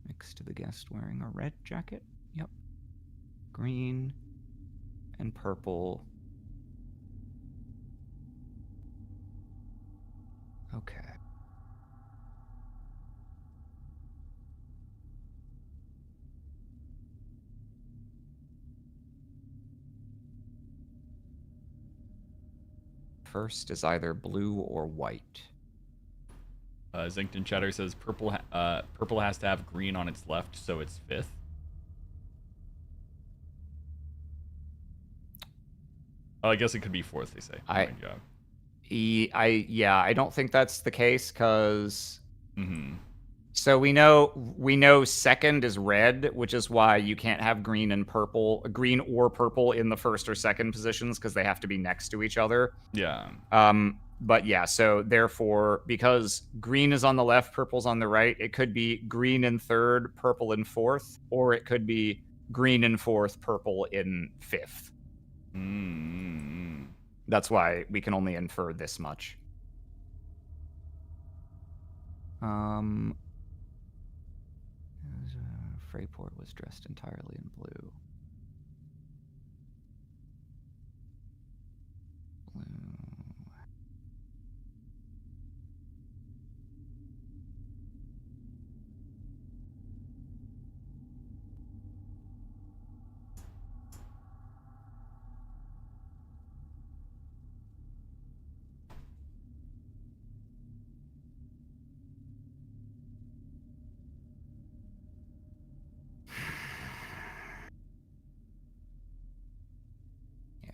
Next to the guest wearing a red jacket. Yep. Green and purple. Okay. First is either blue or white.
Zinkton Chatter says purple has to have green on its left, so it's 5th. Oh, I guess it could be 4th, they say.
I don't think that's the case, because...
Mm-hmm.
So we know second is red, which is why you can't have green or purple in the first or second positions, because they have to be next to each other.
Yeah.
But yeah, so therefore, because green is on the left, purple's on the right, it could be green in 3rd, purple in 4th, or it could be green in 4th, purple in 5th.
Mm-hmm.
That's why we can only infer this much. Freyport was dressed entirely in blue.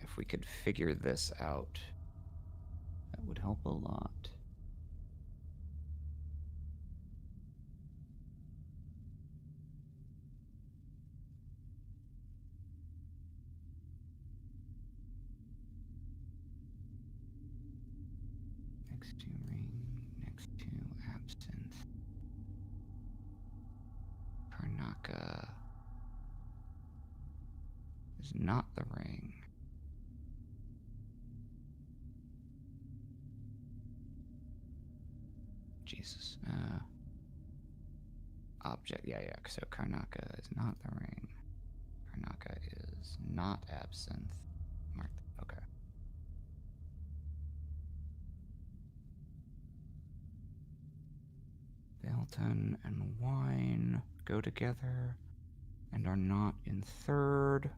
If we could figure this out, that would help a lot. Next to ring, next to absinthe. Karnaka is not the ring. Jesus. Object. Yeah. So Karnaka is not the ring. Karnaka is not absinthe. Okay. Baleton and wine go together and are not in third.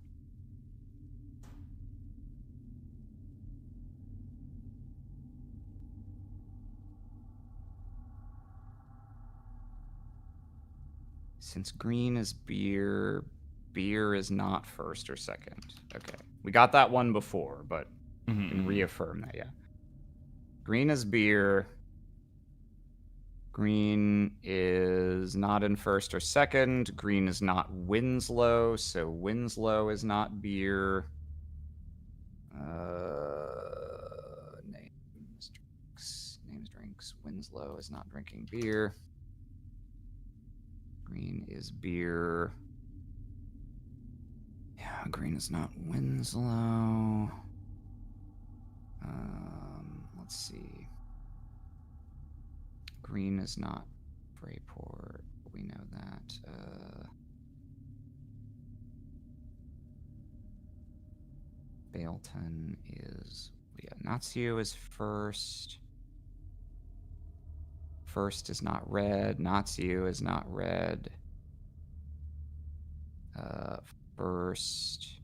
Since green is beer, beer is not first or second. Okay. We got that one before, but we can reaffirm that, yeah. Green is beer. Green is not in first or second. Green is not Winslow, so Winslow is not beer. Names drinks. Winslow is not drinking beer. Green is beer. Yeah, green is not Winslow. Let's see. Green is not Freyport. We know that. Baleton is... Yeah, Nazio is first. First is not red. Nazio is not red. First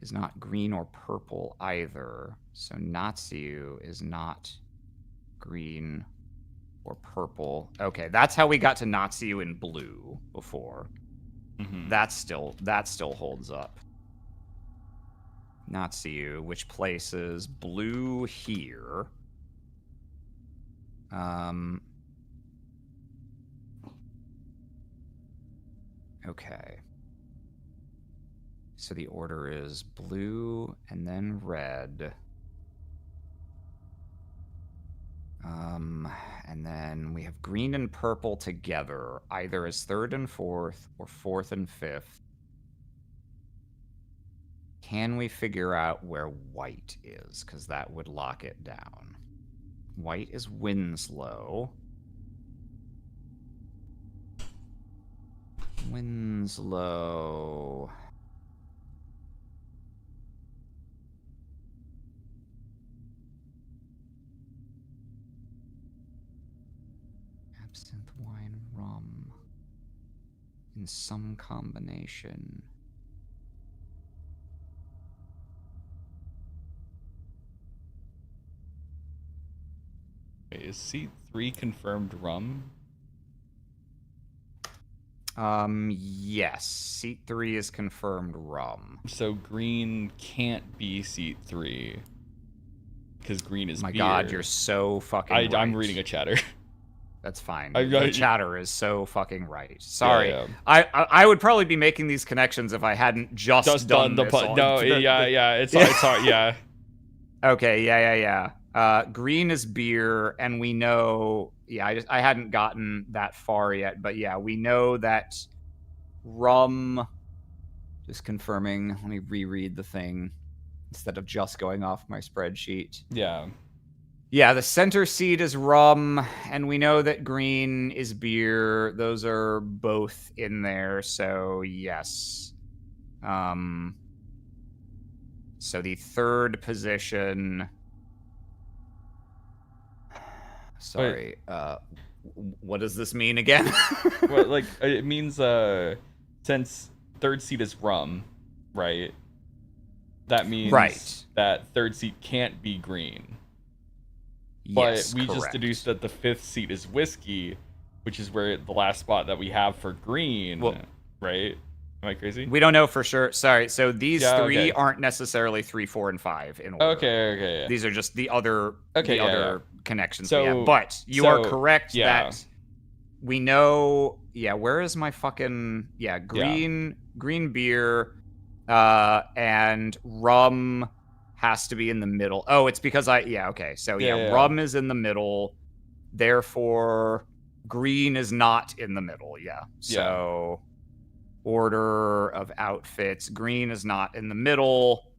is not green or purple either. So Natsu is not green or purple. Okay, that's how we got to Natsu in blue before. That still holds up. Natsu, which places blue here. Okay. So the order is blue and then red. And then we have green and purple together, either as third and fourth or fourth and fifth. Can we figure out where white is? Because that would lock it down. White is Winslow. Winslow. Absinthe, wine, rum. In some combination.
Wait, is seat 3 confirmed rum?
Yes. Seat 3 is confirmed rum.
So green can't be seat 3. Because green is
My
beer.
God, you're so fucking right.
I'm reading a chatter.
That's fine.
I-
The chatter is so fucking right. Sorry.
Yeah.
I would probably be making these connections if I hadn't just done
the
this
pun.
on
No,
the-
yeah, it's hard, yeah.
Okay, yeah. Green is beer, and we know... Yeah, I hadn't gotten that far yet, but yeah, we know that rum... Just confirming. Let me reread the thing instead of just going off my spreadsheet.
Yeah.
Yeah, the center seat is rum, and we know that green is beer. Those are both in there, so yes. So the third position... Sorry, what does this mean again?
Well, like, it means, since third seat is rum, right? That means that third seat can't be green.
Yes,
but we just
correct.
deduced that the fifth seat is whiskey, which is where the last spot that we have for green, right? Am I crazy?
We don't know for sure. Sorry, so these three
okay.
aren't necessarily 3, 4, and 5 in order.
Okay. Yeah.
These are just the other connections
so,
we have. But you are correct that we know... Yeah, where is my fucking... Yeah, green beer, and rum has to be in the middle. Oh, it's because okay. So, rum is in the middle. Therefore, green is not in the middle. Yeah. So, order of outfits. Green is not in the middle,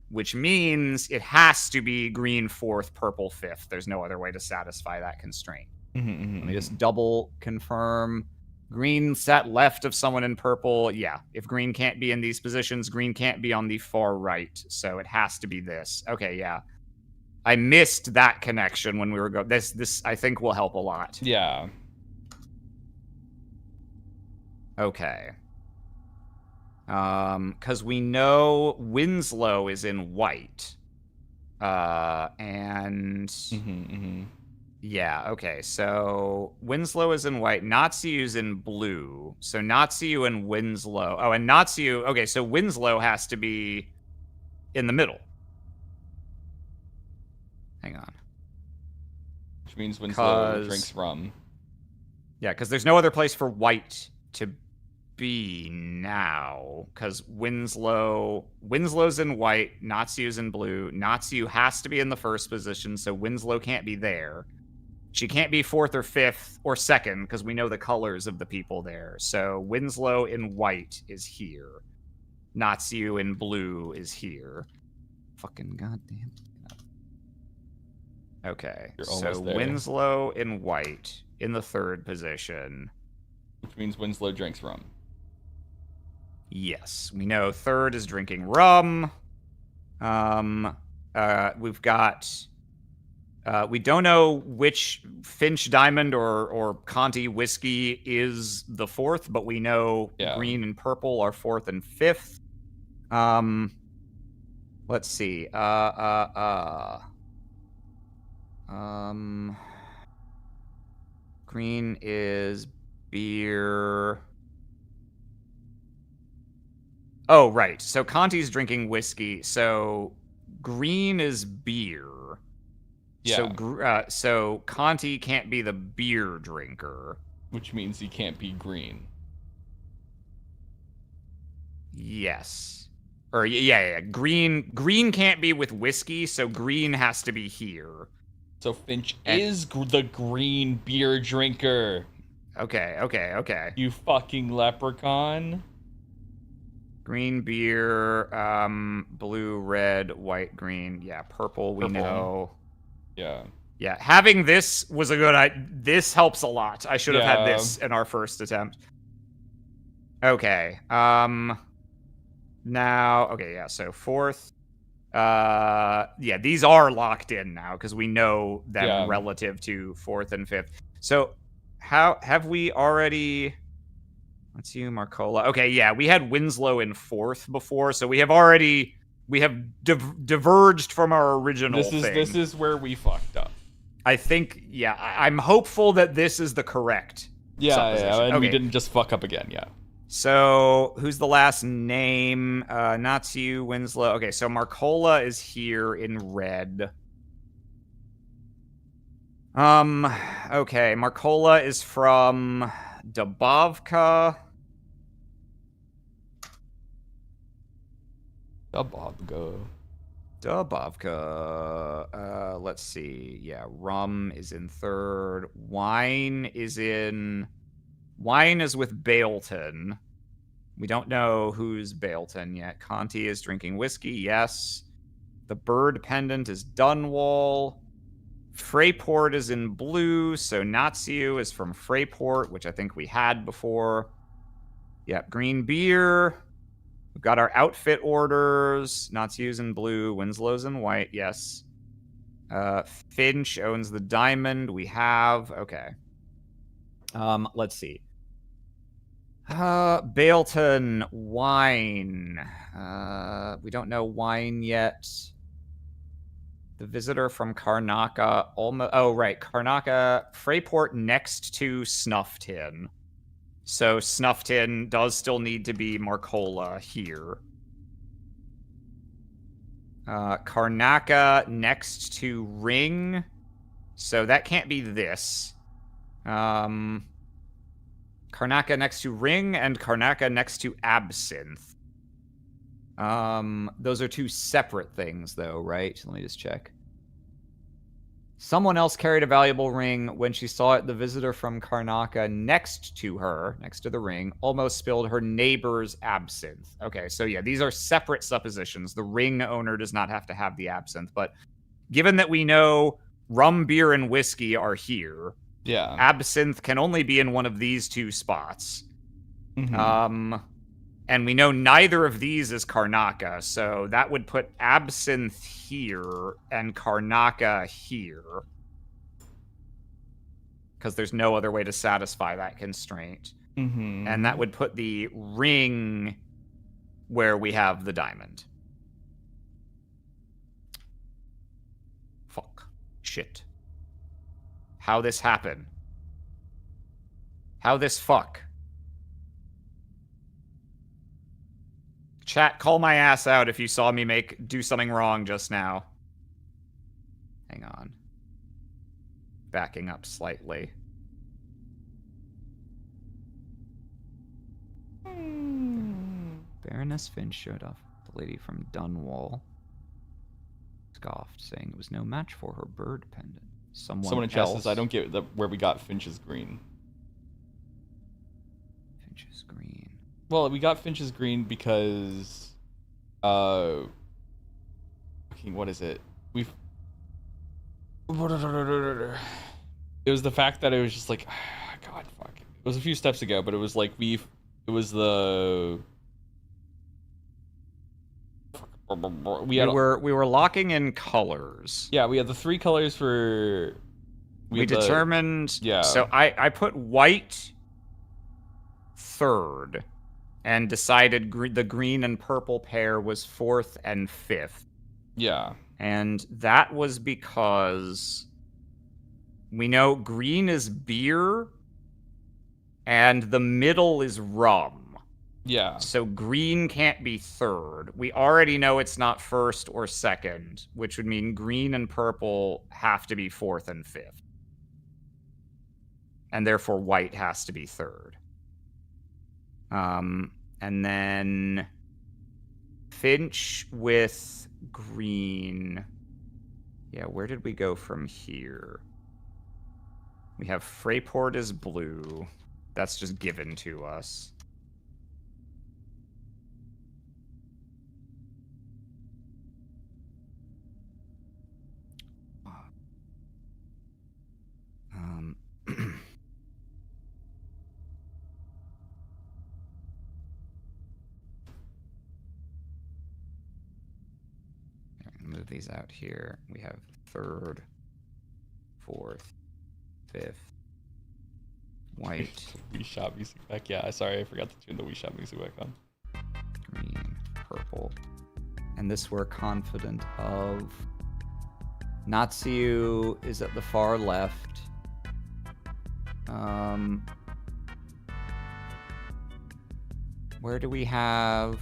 which means it has to be green 4th, purple 5th. There's no other way to satisfy that constraint. Let me just double confirm. Green sat left of someone in purple. Yeah, if green can't be in these positions, green can't be on the far right. So it has to be this. Okay, yeah. I missed that connection when we were going. This I think will help a lot.
Yeah.
Okay. Because we know Winslow is in white. And yeah, okay. So Winslow is in white. Natsu's in blue. So Natsu and Winslow. Oh, and Natsu. Okay, so Winslow has to be in the middle. Hang on.
Which means Winslow drinks rum.
Yeah, because there's no other place for white to be now. Because Winslow's in white, Natsu's in blue. Natsu has to be in the first position, so Winslow can't be there. She can't be fourth or fifth or second, because we know the colors of the people there. So Winslow in white is here. Natsu in blue is here. Fucking goddamn. Okay, so Winslow in white in the third position.
Which means Winslow drinks rum.
Yes, we know third is drinking rum. We've got... we don't know which Finch Diamond or Conti whiskey is the fourth, but we know green and purple are fourth and fifth. Let's see. Green is beer. Oh, right. So Conti's drinking whiskey. So green is beer.
Yeah.
So Conti can't be the beer drinker.
Which means he can't be green.
Yes. Or yeah. Green can't be with whiskey, so green has to be here.
So Finch is the green beer drinker.
Okay.
You fucking leprechaun.
Green beer, blue, red, white, green. Yeah, purple, we know.
Yeah.
Yeah, having this was a good... This helps a lot. I should have had this in our first attempt. Okay. Now... Okay, yeah, so fourth. Yeah, these are locked in now, because we know them relative to fourth and fifth. So, how... Have we already... Let's see, Marcola. Okay, yeah, we had Winslow in fourth before, so we have already... We have diverged from our original thing.
This is where we fucked up.
I think, yeah, I'm hopeful that this is the correct supposition.
And we didn't just fuck up again,
So, who's the last name? Natsu, Winslow. Okay, so Marcola is here in red. Okay, Marcola is from Dubovka. Dubovka. Let's see. Yeah, rum is in third. Wine is with Bailton. We don't know who's Bailton yet. Conti is drinking whiskey, yes. The bird pendant is Dunwall. Freyport is in blue, so Natsu is from Freyport, which I think we had before. Yep, green beer. We've got our outfit orders. Natsu's in blue, Winslow's in white, yes. Finch owns the diamond. We have, okay. Let's see. Bailton, wine. We don't know wine yet. The visitor from Karnaca, almost. Oh, right, Karnaca, Freyport next to Snuff Tin. So Snuff Tin does still need to be Marcola here. Karnaca next to Ring. So that can't be this. Karnaca next to Ring and Karnaca next to Absinthe. Those are two separate things, though, right? Let me just check. Someone else carried a valuable ring. When she saw it, the visitor from Karnaca next to her, next to the ring, almost spilled her neighbor's absinthe. Okay, so yeah, these are separate suppositions. The ring owner does not have to have the absinthe, but given that we know rum, beer, and whiskey are here, absinthe can only be in one of these two spots. And we know neither of these is Karnaca, so that would put Absinthe here and Karnaca here. Because there's no other way to satisfy that constraint.
Mm-hmm.
And that would put the ring where we have the diamond. Fuck. Shit. How this happen? How this fuck? Chat, call my ass out if you saw me do something wrong just now. Hang on. Backing up slightly. Baroness Finch showed off the lady from Dunwall. Scoffed, saying it was no match for her bird pendant.
Someone in chat says, I don't get where we got Finch's green.
Finch's green.
Well, we got Finch's green because, what is it? It was the fact that it was just like, God, fuck. It was a few steps ago, but it was like it was the. We
were locking in colors.
Yeah, we had the 3 colors for.
We determined.
Yeah.
So I put white third, and decided the green and purple pair was 4th and 5th.
Yeah.
And that was because we know green is beer, and the middle is rum.
Yeah.
So green can't be 3rd. We already know it's not 1st or 2nd, which would mean green and purple have to be 4th and 5th. And therefore white has to be 3rd. And then Finch with green. Yeah, where did we go from here? We have Freyport as blue. That's just given to us. Move these out here. We have 3rd, 4th, 5th. White.
Wii Shop music back. Yeah, sorry, I forgot to turn the Wii Shop music back on.
Green, purple. And this we're confident of. Natsu is at the far left. Where do we have...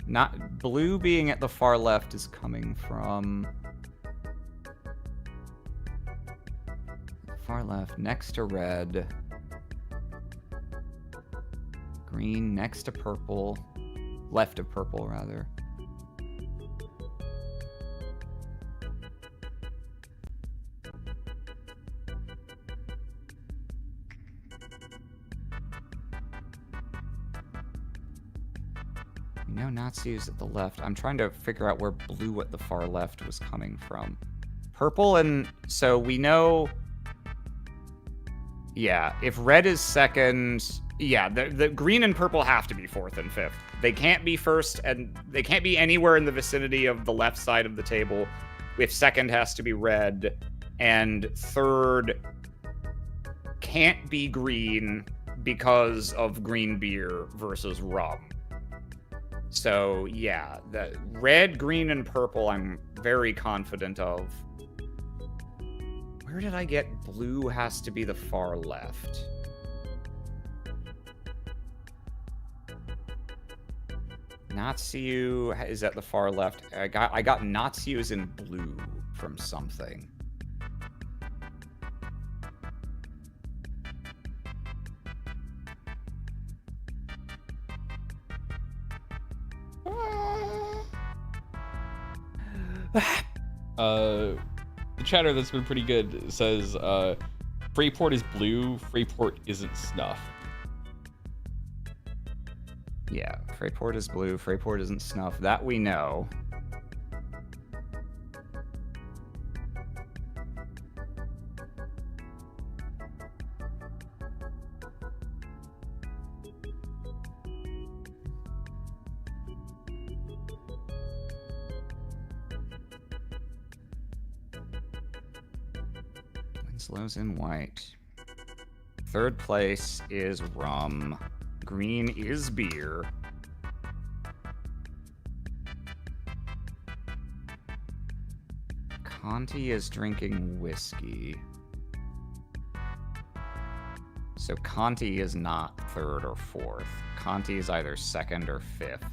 Not blue being at the far left is coming from... Far left, next to red. Green next to purple. Left of purple, rather. We know Natsu's at the left. I'm trying to figure out where blue at the far left was coming from. Purple and... So we know... Yeah, if red is 2nd... Yeah, the green and purple have to be 4th and 5th. They can't be 1st, and they can't be anywhere in the vicinity of the left side of the table. If 2nd has to be red, and 3rd can't be green because of green beer versus rum. So, yeah, the red, green, and purple I'm very confident of. Where did I get blue has to be the far left? Natsu is at the far left. I got Natsu's in blue from something.
The chatter that's been pretty good says Freyport is blue, Freyport isn't snuff.
Yeah, Freyport is blue, Freyport isn't snuff. That we know. Winslow's in white. Third place is rum. Green is beer. Conti is drinking whiskey. So Conti is not third or fourth. Conti is either second or fifth.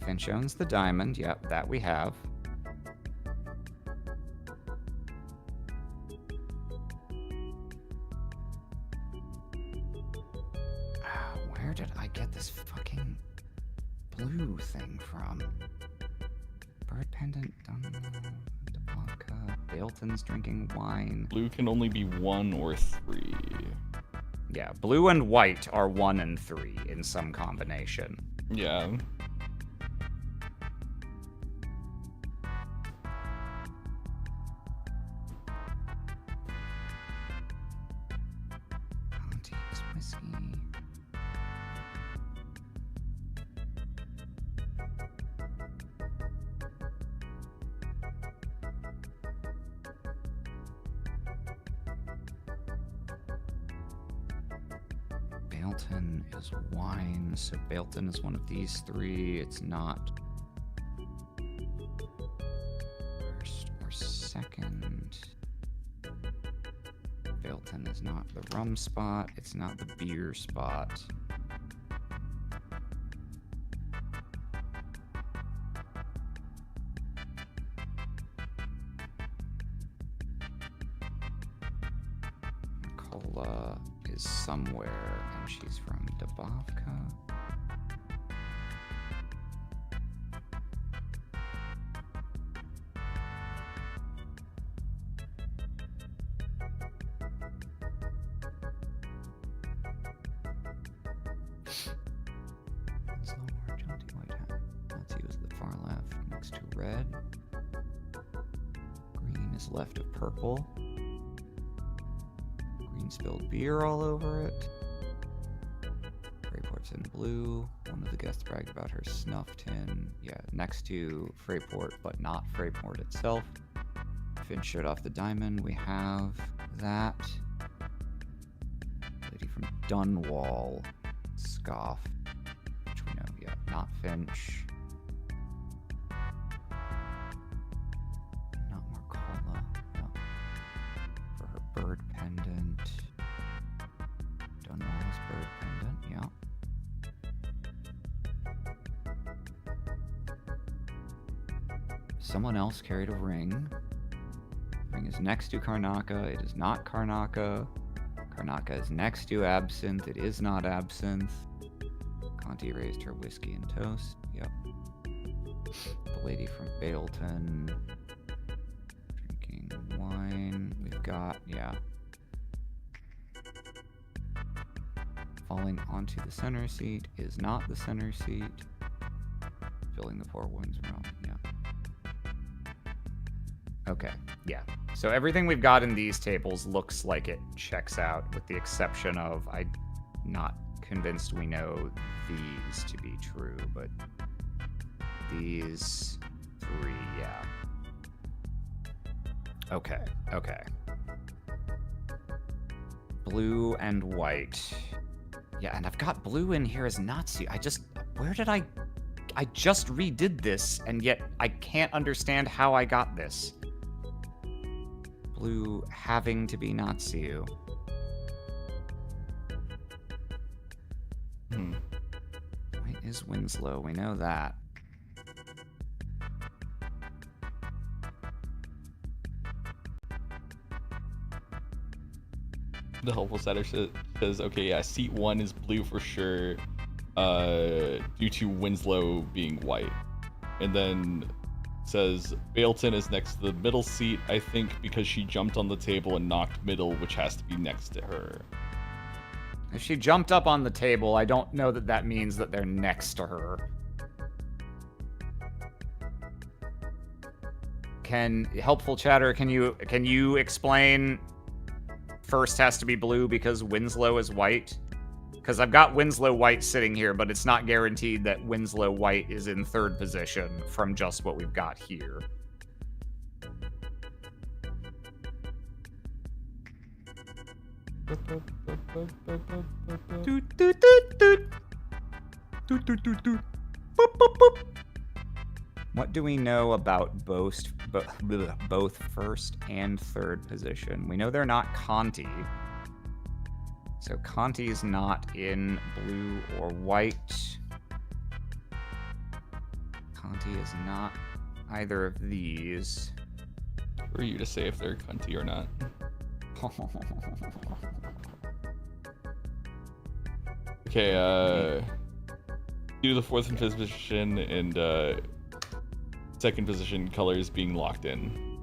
Finch owns the diamond. Yep, that we have. Where did I get this fucking blue thing from? Bird pendant, vodka, Balton's drinking wine.
Blue can only be 1 or 3.
Yeah, blue and white are 1 and 3 in some combination.
Yeah.
Conti's whiskey. Balton is wine, so Balton is one of these 3. It's not first or second. Balton is not the rum spot. It's not the beer spot. Cola is somewhere, and she's from Dubovka. Winslow or Jaunty White Hat. Let's use the far left next to red. Green is left of purple. Green spilled beer all over it. Freyport's in blue. One of the guests bragged about her snuff tin. Yeah, next to Freyport, but not Freyport itself. Finch showed off the diamond. We have that. Lady from Dunwall. Scoff. Which we know, yeah, not Finch. Not Marcola. No. For her bird pendant. Dunwall's bird pendant, yeah. Someone else carried a ring. Ring is next to Karnaka. It is not Karnaka. Karnaka is next to Absinthe. It is not Absinthe. Conti raised her whiskey and toast. Yep. The lady from Balton. Drinking wine. We've got, yeah. Falling onto the center seat is not the center seat. Filling the poor woman's room, yeah. Okay, yeah. So everything we've got in these tables looks like it checks out, with the exception of I'm not convinced we know these to be true, but these 3, yeah. Okay, okay. Blue and white. Yeah, and I've got blue in here as Nazi. Where did I just redid this, and yet I can't understand how I got this. Blue having to be Natsu. White is Winslow, we know that.
The helpful setter says, okay, yeah, seat 1 is blue for sure, due to Winslow being white. And then says, Balton is next to the middle seat, I think, because she jumped on the table and knocked middle, which has to be next to her.
If she jumped up on the table, I don't know that that means that they're next to her. Helpful chatter, can you explain first has to be blue because Winslow is white? Because I've got Winslow White sitting here, but it's not guaranteed that Winslow White is in 3rd position from just what we've got here. Doot, doot, doot, doot. Doot, doot, doot, doot. Boop, boop, boop. What do we know about both 1st and 3rd position? We know they're not Conti. So Conti is not in blue or white. Conti is not either of these.
For you to say if they're cunty or not. Okay, do the 4th and 5th position and 2nd position colors being locked in.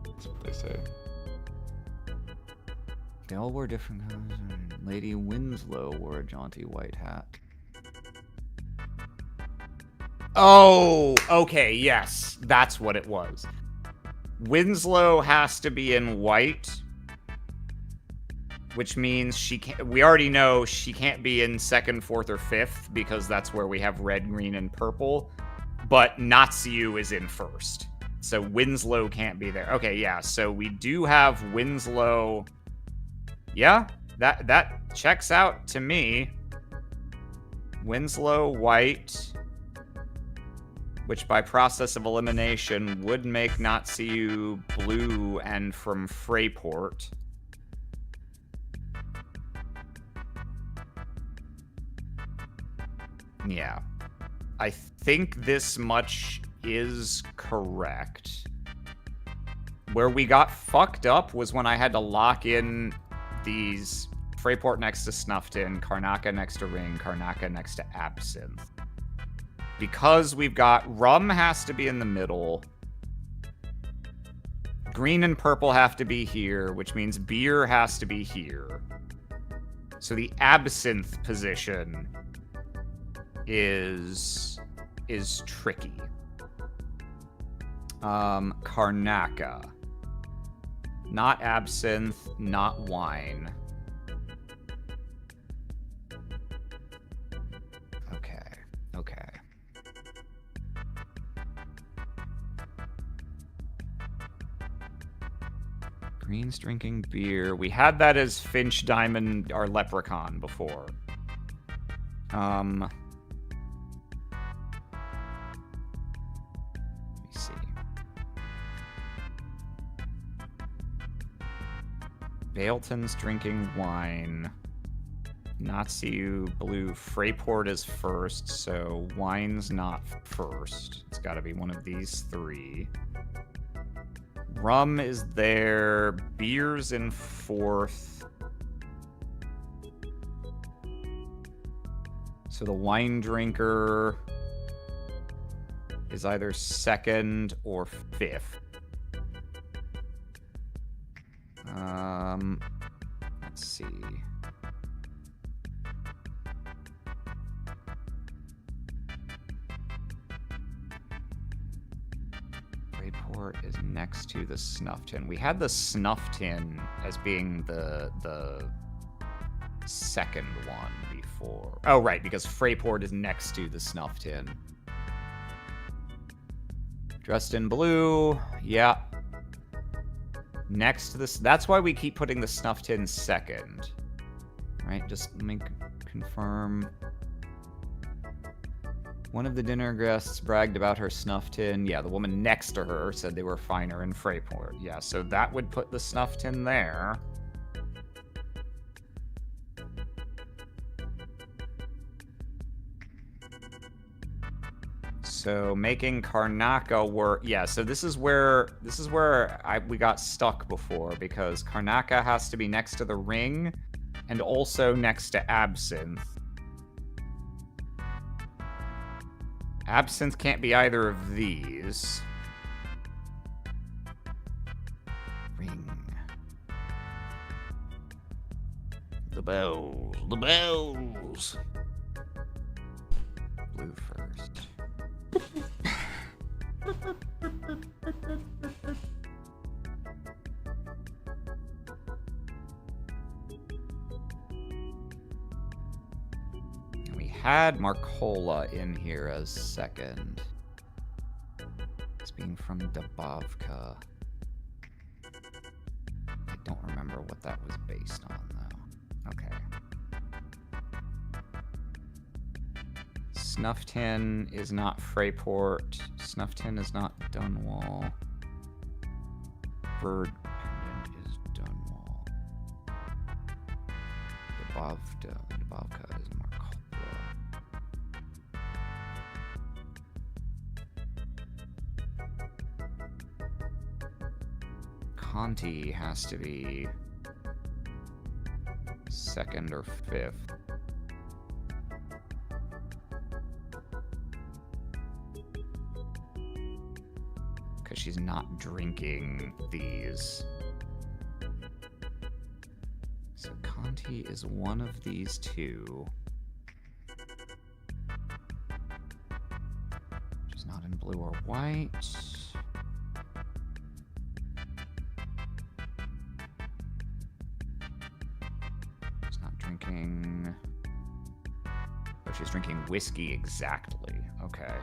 That's what they say.
They all wore different colors. Lady Winslow wore a jaunty white hat. Oh, okay, yes. That's what it was. Winslow has to be in white, which means she can't. We already know she can't be in 2nd, 4th, or 5th because that's where we have red, green, and purple. But Natsuyu is in 1st. So Winslow can't be there. Okay, yeah, so we do have Winslow. Yeah, that checks out to me. Winslow white, which by process of elimination would make Natsuyu blue and from Freyport. Yeah. I think this much is correct. Where we got fucked up was when I had to lock in these Freyport next to Snuffton, Karnaka next to Ring, Karnaka next to Absinthe. Because we've got rum has to be in the middle. Green and purple have to be here, which means beer has to be here. So the absinthe position is tricky. Karnaka. Not absinthe, not wine. Okay. Green's drinking beer. We had that as Finch, Diamond, our Leprechaun before. Let me see. Baleton's drinking wine. Natsu blue. Freyport is 1st, so wine's not 1st. It's got to be one of these 3. Rum is there. Beer's in 4th. So the wine drinker is either 2nd or 5th. Let's see. Freyport is next to the snuff tin. We had the snuff tin as being the 2nd one before. Oh, right, because Freyport is next to the snuff tin. Dressed in blue. Yeah. Next to this. That's why we keep putting the snuff tin 2nd. Right, just let me confirm. One of the dinner guests bragged about her snuff tin. Yeah, the woman next to her said they were finer in Freyport. Yeah, so that would put the snuff tin there. So making Karnaka work. Yeah, so this is where we got stuck before, because Karnaka has to be next to the ring and also next to Absinthe. Absinthe can't be either of these. Ring. The bells. The bells. Blue first. had Marcola in here as second. It's being from Dubovka. I don't remember what that was based on, though. Okay. Snuff Tin is not Freyport. Snuff Tin is not Dunwall. Bird Pendant is Dunwall. Dubovka is Marcola. Conti has to be second or fifth. Because she's not drinking these. So Conti is one of these two. She's not in blue or white. Drinking. Oh, she's drinking whiskey exactly. Okay.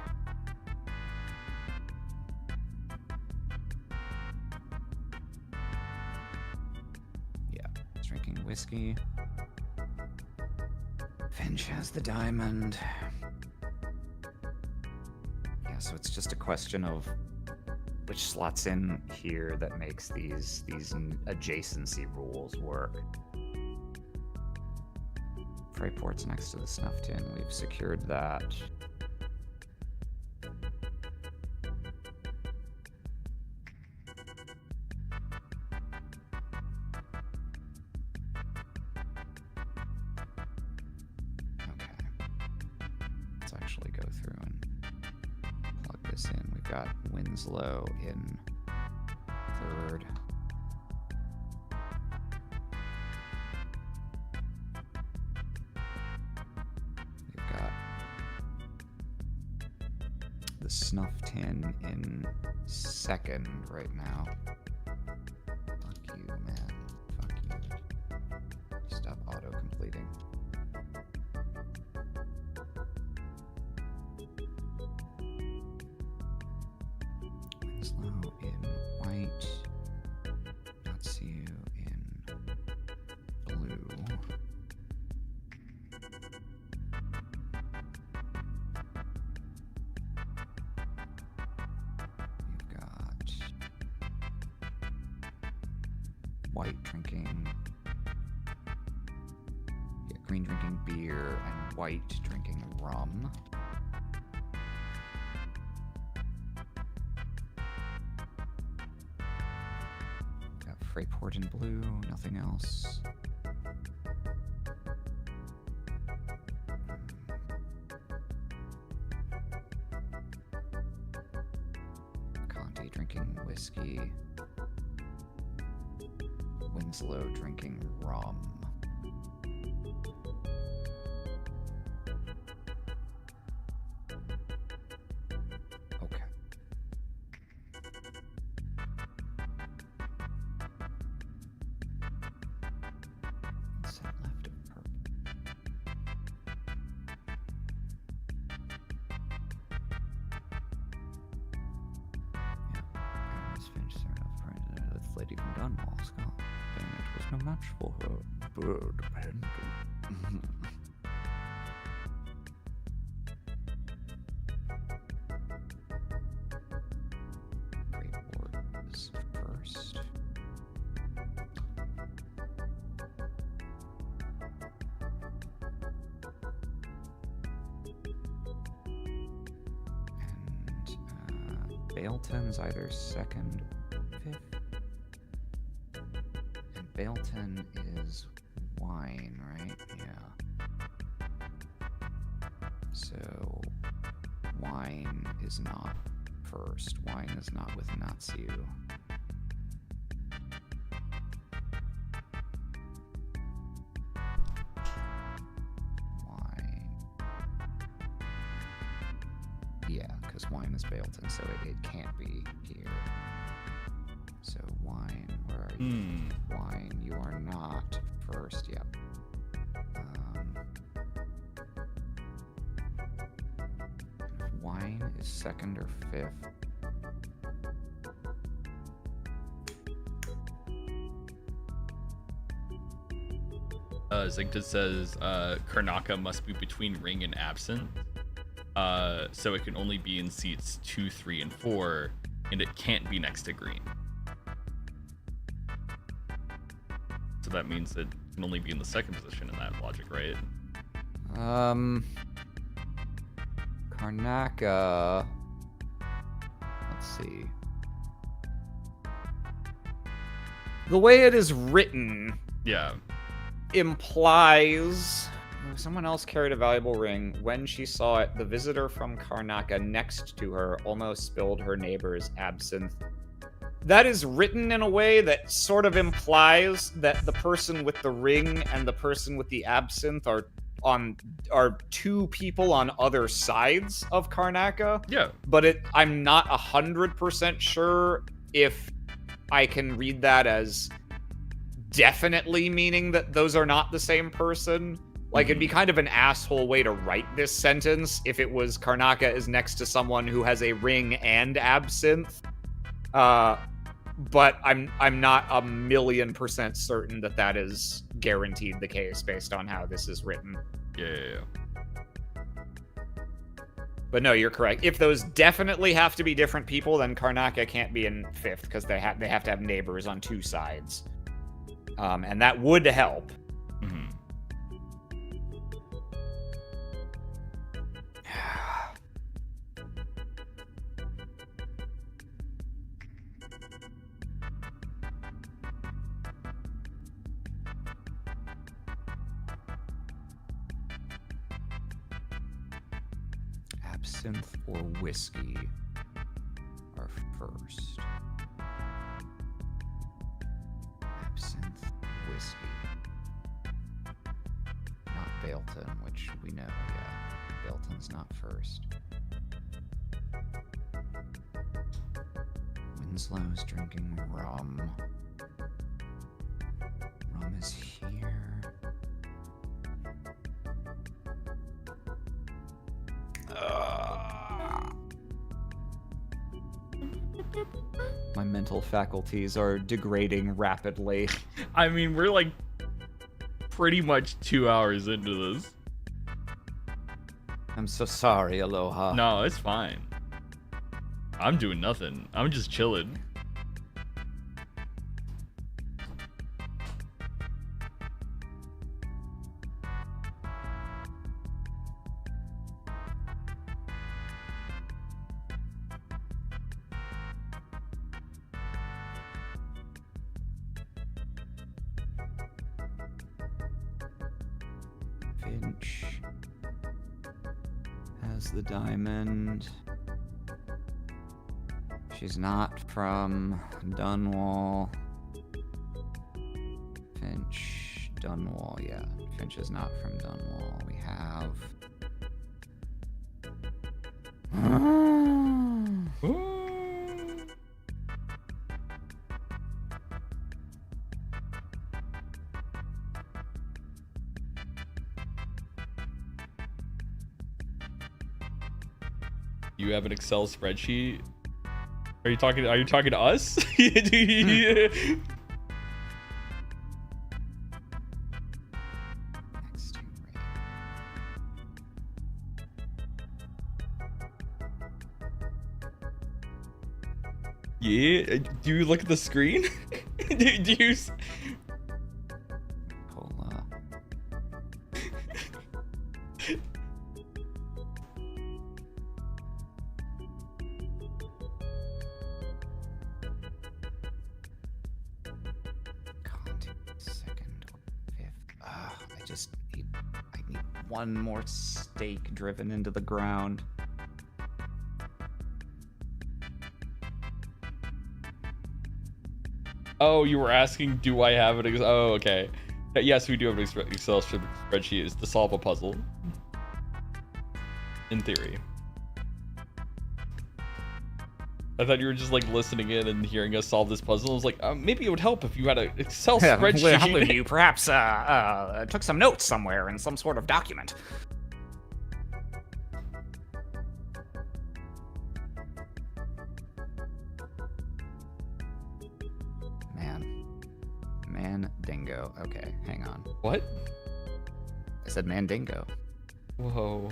Yeah, she's drinking whiskey. Finch has the diamond. Yeah, so it's just a question of which slots in here that makes these adjacency rules work. Freyport's next to the Snuff Tin. We've secured that. Okay. Let's actually go through and plug this in. We've got Winslow in third. The Snuff Tin in second right now. Fuck you, man. Fuck you. Stop auto-completing. Winslow in white. Natsu in blue. White drinking, green drinking beer, and white drinking rum. Got Freyport in blue, nothing else. Conti drinking whiskey. Winslow drinking rum. Okay. Set left of purple. Yeah. Miss Finch started off president. This lady from Dunwall, Scotland. It was no match for her bird pendant. Freyport is first. And Bailton's either second or fifth. Bailton is wine, right? Yeah. So wine is not first. Wine is not with Natsu. Wine. Yeah, because wine is Bailton, so it can't be here. So wine, where are you? Wine, you are not first. Yep. second or fifth.
Zigta says Karnaka must be between ring and absent. So it can only be in seats 2, 3, and 4, and it can't be next to green. So that means it can only be in the second position in that logic, right?
Karnaka. Let's see. The way it is written,
Yeah.
implies someone else carried a valuable ring. When she saw it, the visitor from Karnaka next to her almost spilled her neighbor's absinthe. That is written in a way that sort of implies that the person with the ring and the person with the absinthe are two people on other sides of Karnaka.
Yeah.
But I'm not 100% sure if I can read that as definitely meaning that those are not the same person. Like, it'd be kind of an asshole way to write this sentence if it was Karnaka is next to someone who has a ring and absinthe. But I'm not 1,000,000% certain that that is guaranteed the case based on how this is written.
Yeah.
But no, you're correct. If those definitely have to be different people, then Karnaka can't be in fifth because they have to have neighbors on two sides. And that would help.
Mm-hmm.
Absinthe or whiskey are first. Absinthe, whiskey. Not Bailton, which we know, yeah. Bailton's not first. Winslow's drinking rum. Rum is here. My mental faculties are degrading rapidly.
I mean, we're like pretty much 2 hours into this.
I'm so sorry, Aloha.
No, it's fine. I'm doing nothing. I'm just chilling.
Finch has the diamond. She's not from Dunwall. Finch, Dunwall, yeah. Finch is not from Dunwall. We have...
You have an Excel spreadsheet? Are you talking to us? Do you- Yeah, do you look at the screen? do you
Pull second or fifth. I need one more stake driven into the ground.
Oh, you were asking, do I have an oh, okay. Yes, we do have an Excel spreadsheet. It's to solve a puzzle. In theory. I thought you were just like listening in and hearing us solve this puzzle. I was like, maybe it would help if you had an Excel spreadsheet.
How many of you perhaps took some notes somewhere in some sort of document? Mandingo. Okay, hang on.
What?
I said Mandingo.
Whoa.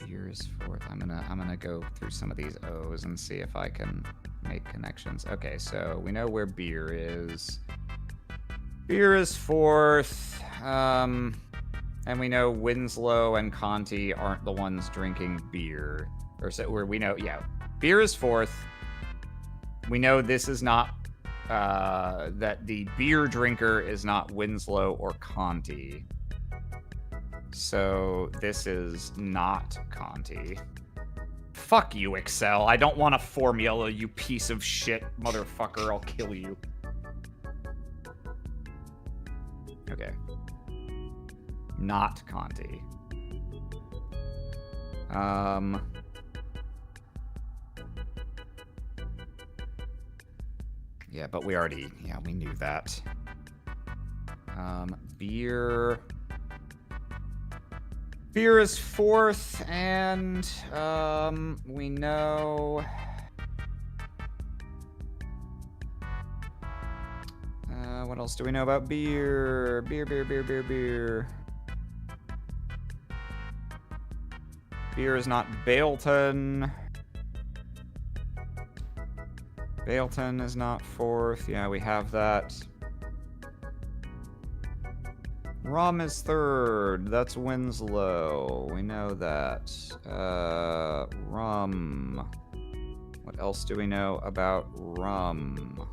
Beer is fourth. I'm gonna go through some of these O's and see if I can make connections. Okay, so we know where beer is. Beer is fourth. And we know Winslow and Conti aren't the ones drinking beer. Or so where we know, yeah. Beer is fourth. We know this is not that the beer drinker is not Winslow or Conti. So this is not Conti. Fuck you, Excel. I don't want a formula, you piece of shit, motherfucker. I'll kill you. Okay. Not Conti. Yeah, but we already, yeah, we knew that. Beer is fourth, and we know what else do we know about beer? Beer. Beer is not Bailton. Bailton is not fourth. Yeah, we have that. Rum is third. That's Winslow. We know that. Rum. What else do we know about rum?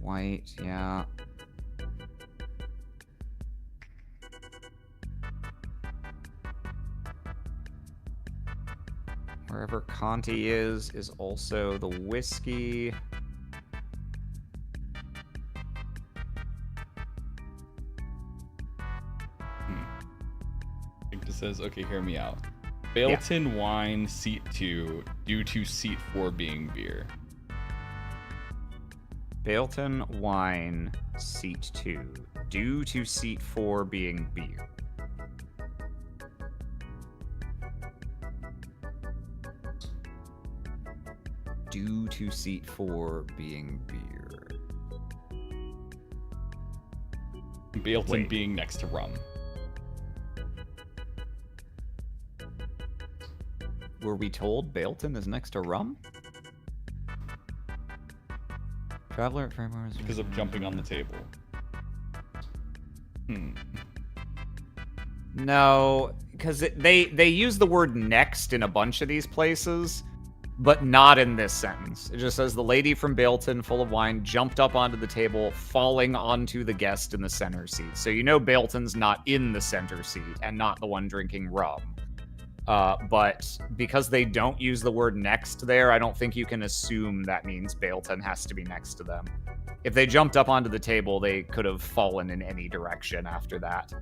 White, yeah. Wherever Conti is also the whiskey.
I think this says, okay, hear me out. Bailton wine, seat 2, due to seat 4 being beer.
Bailton wine, seat 2, due to seat 4 being beer. Due to seat 4 being beer.
Bailton being next to rum.
Were we told Bailton is next to rum? Traveler at Fairmont
because of jumping on the table.
No, because they use the word next in a bunch of these places, but not in this sentence. It just says the lady from Bailton, full of wine, jumped up onto the table, falling onto the guest in the center seat. So you know Bailton's not in the center seat and not the one drinking rum. But because they don't use the word next there, I don't think you can assume that means Bailton has to be next to them. If they jumped up onto the table, they could have fallen in any direction after that.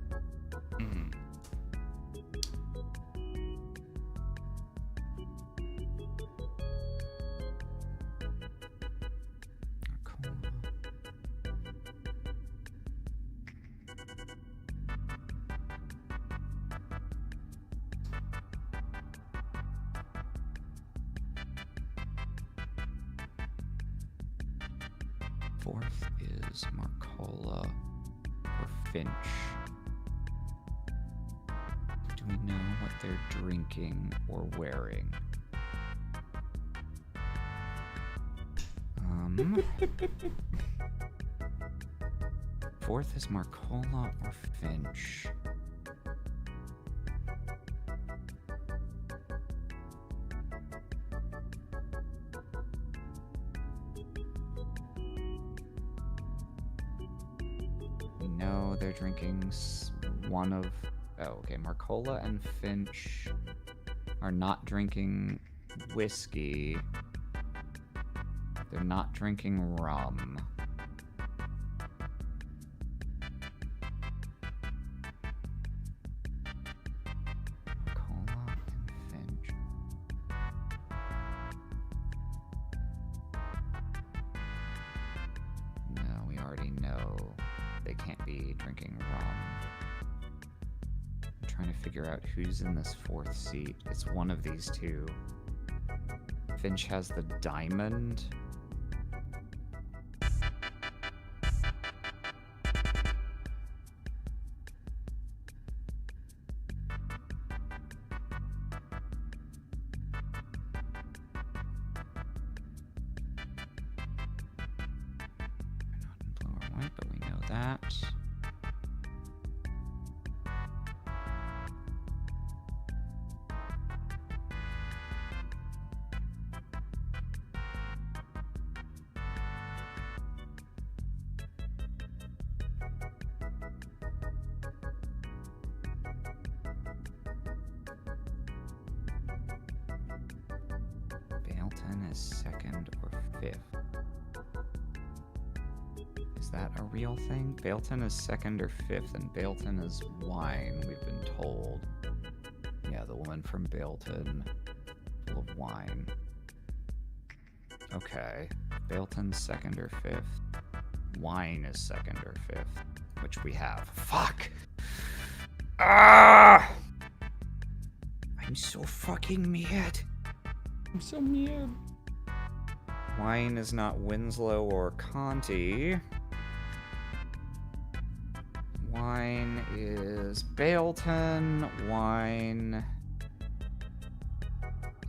Fourth is Marcola or Finch. Do we know what they're drinking or wearing? Fourth is Marcola or Finch. We know they're drinking one of... Oh, okay. Marcola and Finch are not drinking whiskey. They're not drinking rum. Marcola and Finch. No, we already know they can't be drinking rum. I'm trying to figure out who's in this fourth seat. It's one of these two. Finch has the diamond. Blue or white, but we know that. Bailton is second or fifth. Is that a real thing? Bailton is second or fifth, and Bailton is wine, we've been told. Yeah, the woman from Bailton, full of wine. Okay, Bailton's second or fifth. Wine is second or fifth, which we have. Fuck! Ah! I'm so fucking mad.
I'm so mad.
Wine is not Winslow or Conti. Wine is Bailton. Wine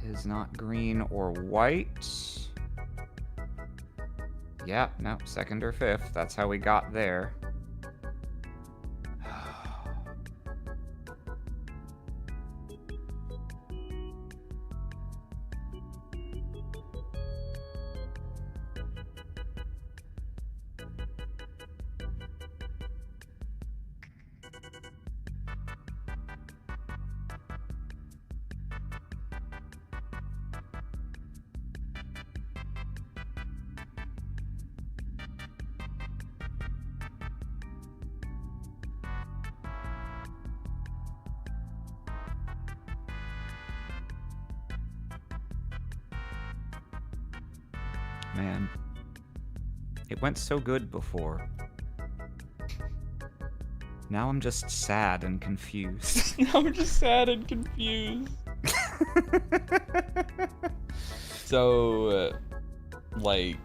is not green or white. Yeah, no, second or fifth. That's how we got there. Man, it went so good before. Now I'm just sad and confused.
I'm just sad and confused. So, like,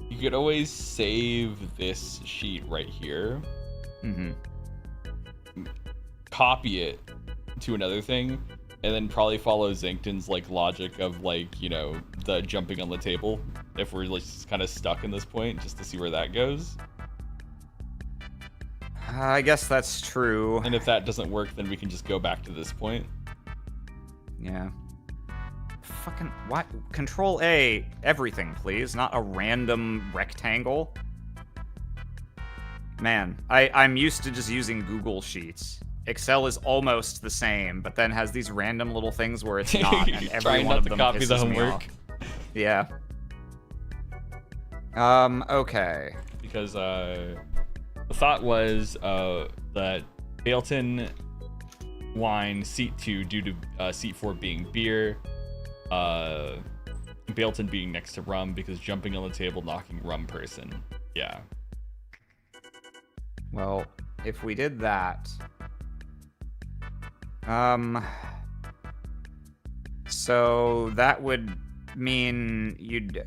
you could always save this sheet right here.
Mm-hmm.
Copy it to another thing, and then probably follow Zinkton's like logic of like, you know, the jumping on the table if we're like kind of stuck in this point, just to see where that goes.
I guess that's true.
And if that doesn't work, then we can just go back to this point.
Yeah. Fucking what? Control A, everything, please, not a random rectangle. Man, I'm used to just using Google Sheets. Excel is almost the same, but then has these random little things where it's not, and every
Trying
one
not
of
to
them
copy the
pisses me
homework.
off. Yeah. Okay.
Because the thought was that Bailton wine seat 2 due to seat 4 being beer, Bailton being next to rum because jumping on the table knocking rum person. Yeah.
Well, if we did that, so that would mean you'd,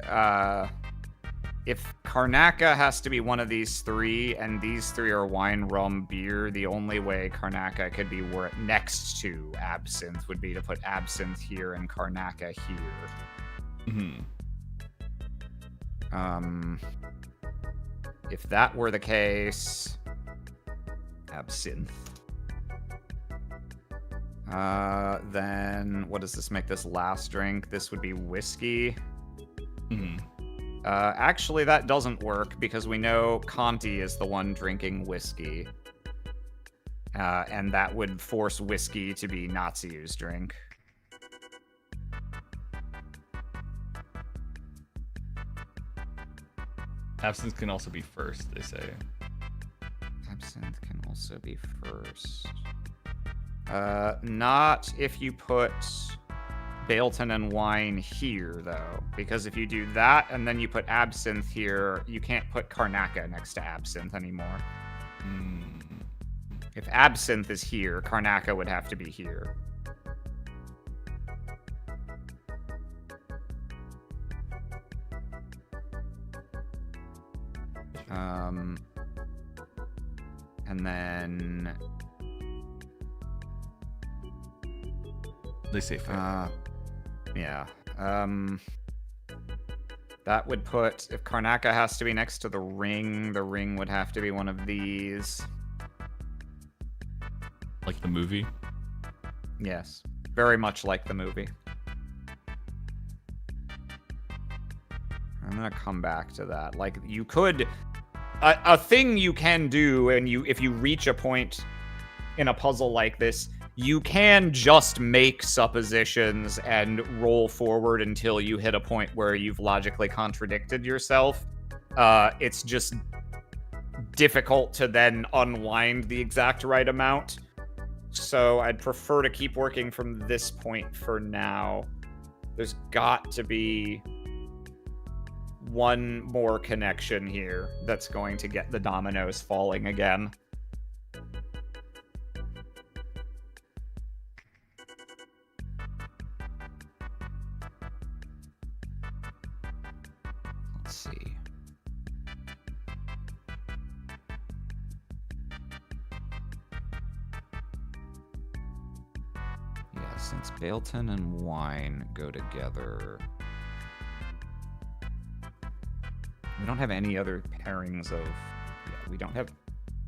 if Karnaka has to be one of these three, and these three are wine, rum, beer, the only way Karnaka could be next to absinthe would be to put absinthe here and Karnaka here.
Mm-hmm.
If that were the case, absinthe. Then what does this make this last drink? This would be whiskey.
Mm-hmm.
Actually, that doesn't work because we know Conti is the one drinking whiskey. And that would force whiskey to be Natsu's drink.
Absinthe can also be first, they say.
Absinthe can also be first. Not if you put Bailton and wine here, though. Because if you do that and then you put absinthe here, you can't put Karnaka next to absinthe anymore. If absinthe is here, Karnaka would have to be here. And then
They say fair.
yeah. That would put, if Karnaka has to be next to the ring would have to be one of these.
Like the movie.
Yes. Very much like the movie. I'm gonna come back to that. Like, you could... A thing you can do, and if you reach a point in a puzzle like this, you can just make suppositions and roll forward until you hit a point where you've logically contradicted yourself. It's just difficult to then unwind the exact right amount. So I'd prefer to keep working from this point for now. There's got to be one more connection here that's going to get the dominoes falling again. Let's see. Yeah, since Bailton and wine go together, we don't have any other pairings of... Yeah, we don't have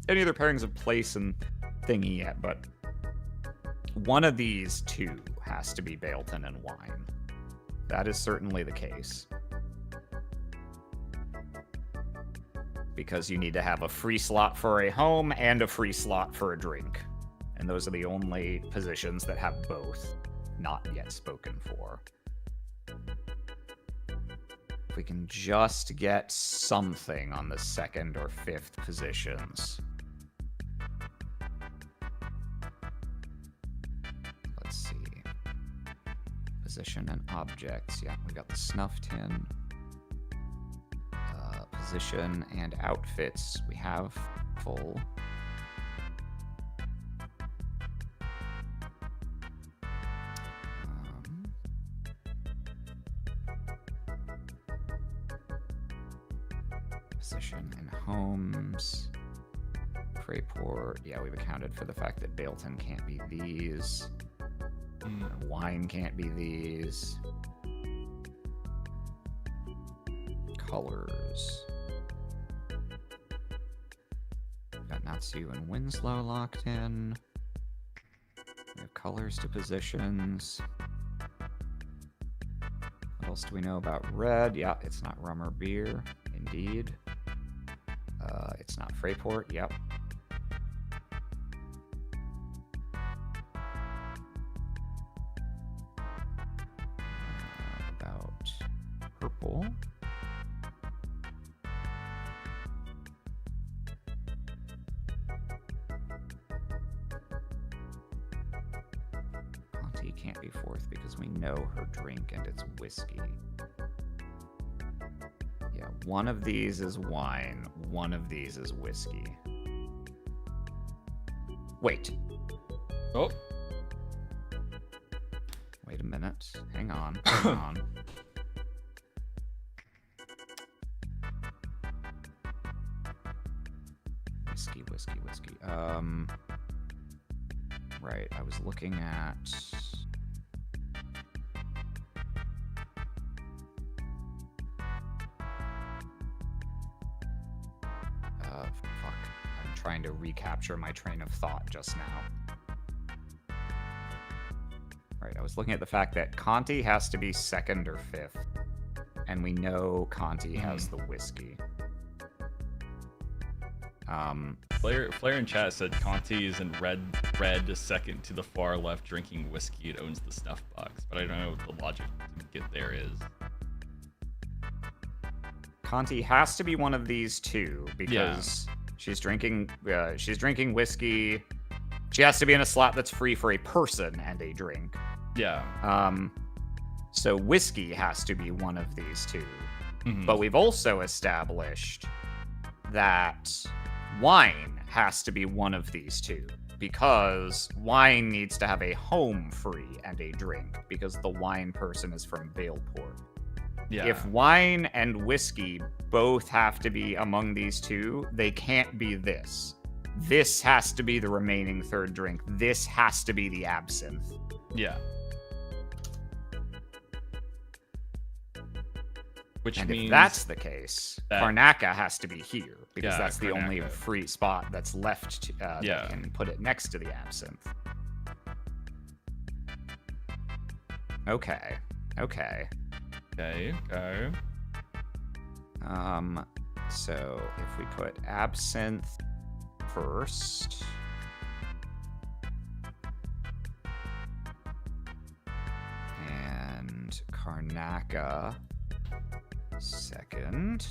any other pairings of place and thingy yet, but one of these two has to be Bailton and wine. That is certainly the case. Because you need to have a free slot for a home and a free slot for a drink. And those are the only positions that have both not yet spoken for. If we can just get something on the second or fifth positions. Let's see. Position and objects. Yeah, we got the snuff tin. Position and outfits. We have full. Position and homes. Freyport. Yeah, we've accounted for the fact that Bailton can't be these. Wine can't be these. Colors. Got Natsu and Winslow locked in. We have colors to positions. What else do we know about red? Yeah, it's not rum or beer. Indeed. It's not Freyport. Yep. About purple. Conti can't be fourth because we know her drink and it's whiskey. Yeah, one of these is wine, one of these is whiskey. Wait.
Oh.
Wait a minute. Hang on. Hang on. Whiskey, whiskey, whiskey. Right, I was looking at... fuck. I'm trying to recapture my train of thought just now. Right, I was looking at the fact that Conti has to be second or fifth. And we know Conti has the whiskey.
Flair in chat said Conti is in red second to the far left drinking whiskey. It owns the snuff box, but I don't know what the logic to get there is.
Conti has to be one of these two because she's drinking whiskey. She has to be in a slot that's free for a person and a drink.
Yeah.
So whiskey has to be one of these two.
Mm-hmm.
But we've also established that wine has to be one of these two because wine needs to have a home free and a drink because the wine person is from Valeport.
Yeah.
If wine and whiskey both have to be among these two, they can't be this. This has to be the remaining third drink. This has to be the absinthe.
Yeah. Which
And
means
if that's the case,
that-
Karnaka has to be here because
Yeah,
that's the only
Karnaka.
free spot that's left that can put it next to the absinthe. Okay.
Okay.
So if we put absinthe first. And Karnaka second.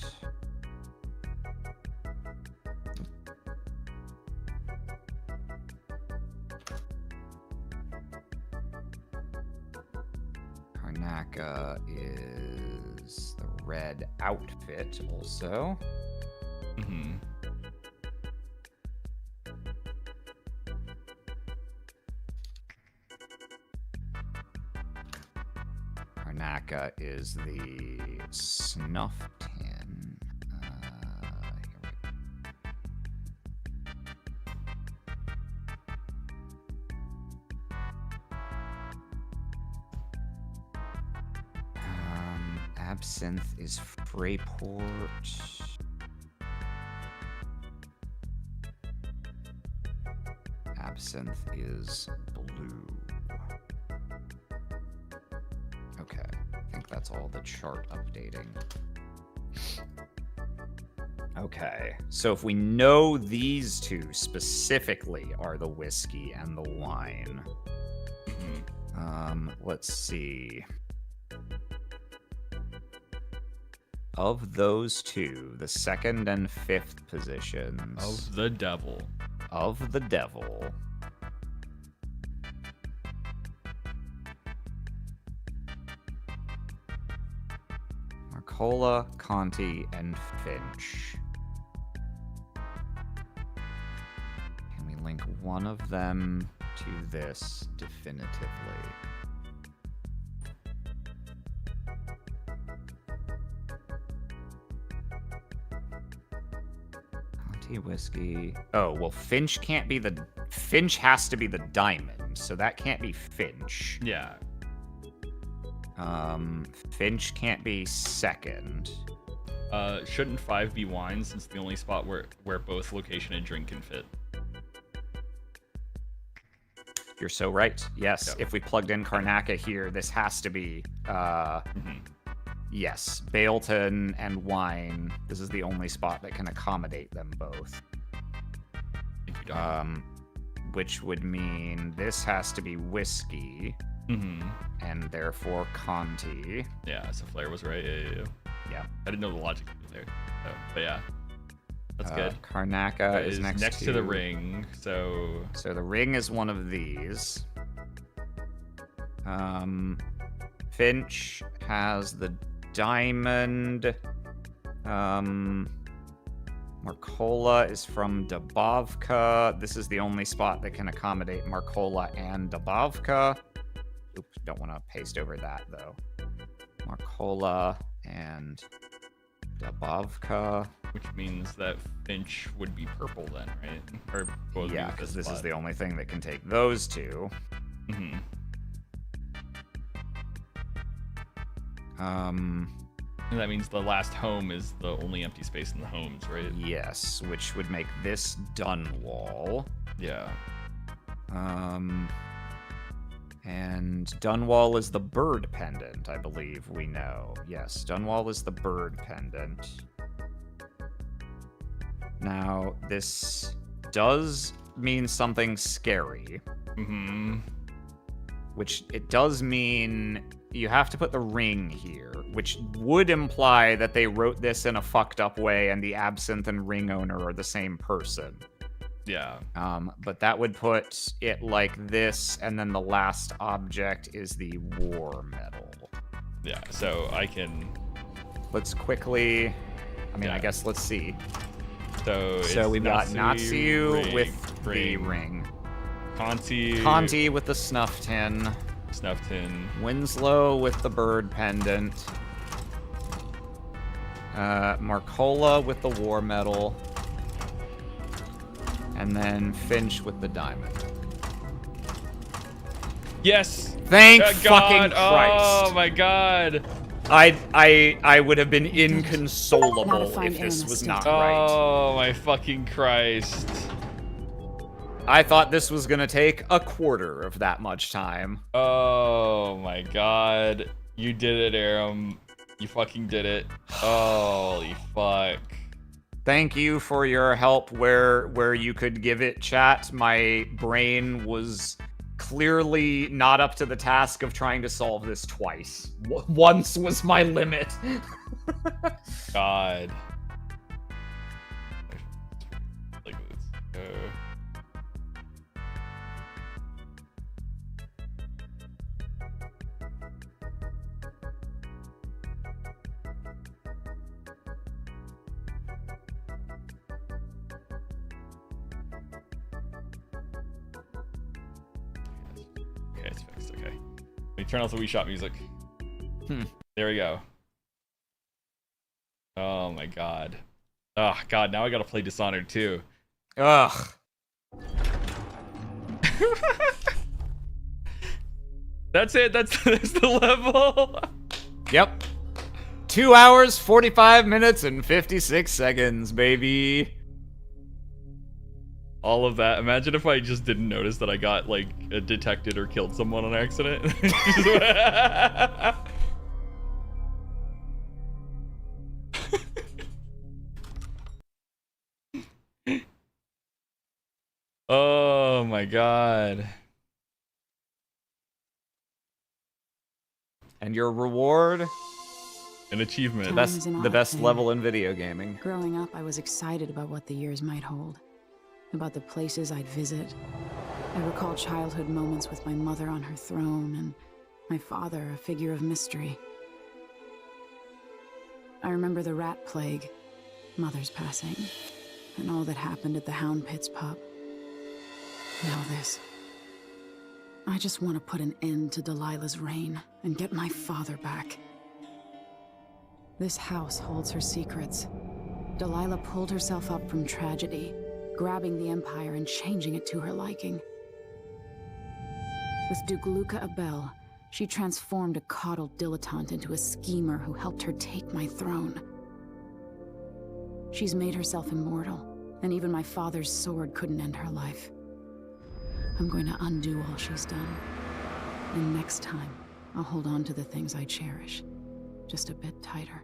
Karnaka is the red outfit also.
Mm-hmm.
Karnaka is the snuff tin. Here we Absinthe is Freyport. Absinthe is blue. Okay, I think that's all the chart updating. Okay, so if we know these two specifically are the whiskey and the wine, let's see. Of those two, the second and fifth positions
Of the devil.
of the devil. Marcola, Conti, and Finch. Can we link one of them to this definitively? Conti whiskey. Oh, well, Finch can't be the... Finch has to be the diamond, so that can't be Finch.
Yeah.
Finch can't be second.
Shouldn't 5 be wine since the only spot where both location and drink can fit?
You're so right. Yes,
Yep.
if we plugged in Karnaka here, this has to be, yes, Baleton and wine. This is the only spot that can accommodate them both.
Thank you, Don.
Which would mean this has to be whiskey, and therefore Conti.
Yeah, so Flair was right.
Yeah.
I didn't know the logic there. So, but yeah. That's good.
Karnaka
That
is next
to the ring, so...
So the ring is one of these. Finch has the diamond. Marcola is from Dubovka. This is the only spot that can accommodate Marcola and Dubovka. Oops, don't want to paste over that, though. Marcola and Dubovka.
Which means that Finch would be purple then, right? Or both
Yeah, because this is the only thing that can take those two.
And that means the last home is the only empty space in the homes, right?
Yes, which would make this Dunwall.
Yeah.
And Dunwall is the bird pendant, I believe we know. Yes, Dunwall is the bird pendant. Now, this does mean something scary. Which it does mean you have to put the ring here, which would imply that they wrote this in a fucked up way and the absinthe and ring owner are the same person.
Yeah.
But that would put it like this, and then the last object is the war medal.
Yeah, so I can...
Let's quickly... I mean, I
Yeah.
guess let's see.
So
we've got Natsu
ring,
with the ring.
Conti
with the snuff tin.
Snuff tin.
Winslow with the bird pendant. Marcola with the war medal. And then Finch with the diamond.
Yes.
Thank
God.
fucking Christ.
Oh my God.
I would have been inconsolable
find
if this
Arim
was
is
not
still-
right.
Oh my fucking Christ.
I thought this was gonna take a quarter of that much time.
Oh my God. You did it, Arim. You fucking did it. Holy fuck.
Thank you for your help where you could give it, chat. My brain was clearly not up to the task of trying to solve this twice. Once was my limit.
God. Like this. Okay, it's fixed. Okay. Let me turn off the Wii Shop music. There we go. Oh my God. Oh God, now I gotta play Dishonored too.
Ugh.
That's it. That's the level.
Yep. 2 hours, 45 minutes, and 56 seconds, baby.
All of that. Imagine if I just didn't notice that I got like detected or killed someone on accident. Oh my God.
And your reward?
An achievement.
Time is an
The
odd
best
thing.
level in video gaming.
Growing up, I was excited about what the years might hold, about the places I'd visit. I recall childhood moments with my mother on her throne and my father, a figure of mystery. I remember the rat plague, Mother's passing, and all that happened at the Hound Pits pub. Now this. I just want to put an end to Delilah's reign and get my father back. This house holds her secrets. Delilah pulled herself up from tragedy, grabbing the Empire and changing it to her liking. With Duke Luca Abel, she transformed a coddled dilettante into a schemer who helped her take my throne. She's made herself immortal, and even my father's sword couldn't end her life. I'm going to undo all she's done. And next time, I'll hold on to the things I cherish, just a bit tighter.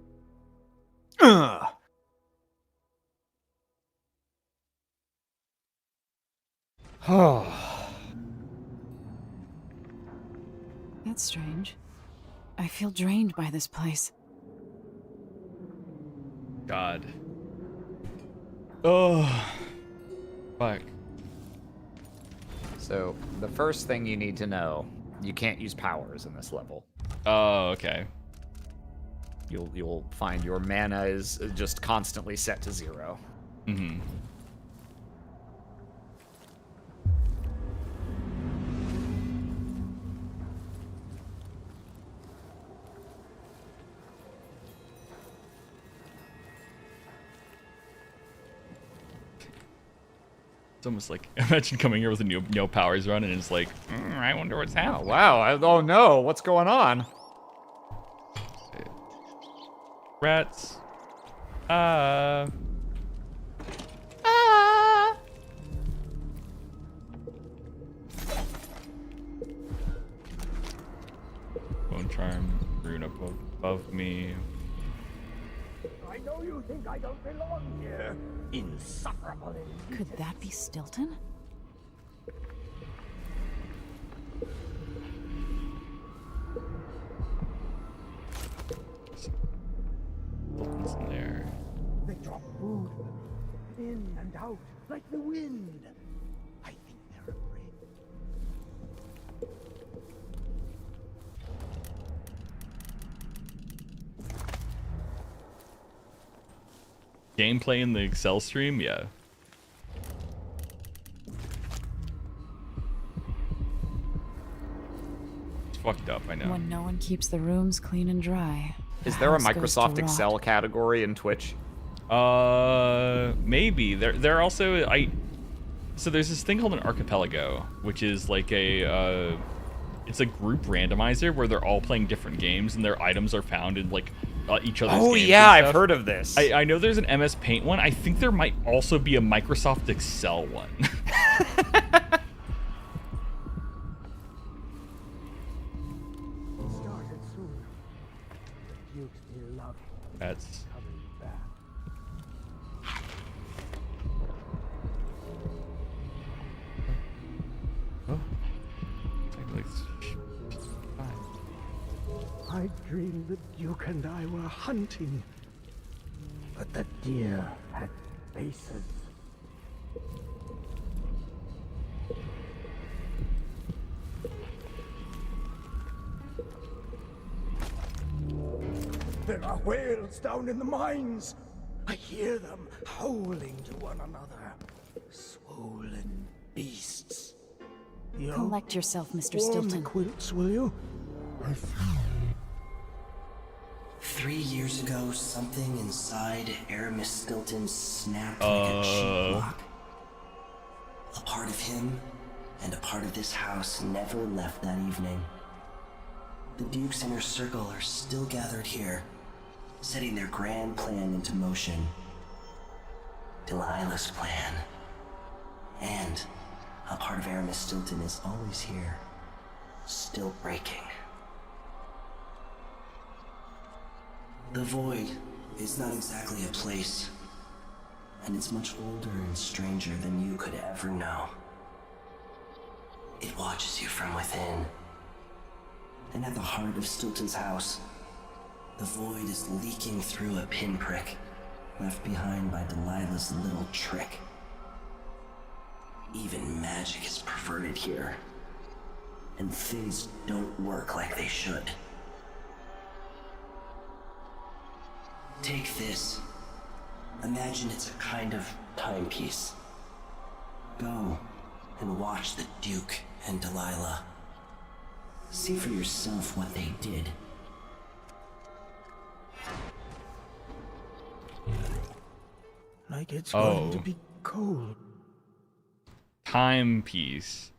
That's strange. I feel drained by this place.
God. Oh. Fuck.
So, the first thing you need to know, you can't use powers in this level.
Oh, okay.
You'll find your mana is just constantly set to 0.
Mm-hmm. It's almost like, imagine coming here with a no powers run and it's like, I wonder what's
Oh,
happening.
wow. Oh, no. What's going on?
Rats. Bone charm, rune up above me.
I know you think I don't belong here. Insufferable.
Could that be Stilton?
Stilton's in there.
They drop food in and out like the wind. I think they're afraid.
Gameplay in the Excel stream? Yeah. It's fucked up, I know.
When no one keeps the rooms clean and dry,
Is there a
house goes to
Microsoft
rot.
Excel category in Twitch?
Maybe. There also so there's this thing called an archipelago, which is like a it's a group randomizer where they're all playing different games and their items are found in like each other's
Oh
games
yeah,
and
I've
stuff.
heard of this.
I know there's an MS Paint one. I think there might also be a Microsoft Excel one.
Started soon. The Duke's beloved
That's
coming back. I dreamed the Duke and I were hunting, but the deer had faces. There are whales down in the mines. I hear them howling to one another. Swollen beasts.
Collect yourself, Mr.
Warm the
Stilton.
quilts, will you?
3 years ago, something inside Aramis Stilton snapped like a cheap lock. A part of him and a part of this house never left that evening. The Duke's inner circle are still gathered here, setting their grand plan into motion. Delilah's plan. And a part of Aramis Stilton is always here, still breaking. The Void is not exactly a place, and it's much older and stranger than you could ever know. It watches you from within. And at the heart of Stilton's house, the Void is leaking through a pinprick left behind by Delilah's little trick. Even magic is perverted here, and things don't work like they should. Take this. Imagine it's a kind of timepiece. Go and watch the Duke and Delilah. See for yourself what they did.
Like it's going to be cold.
Timepiece.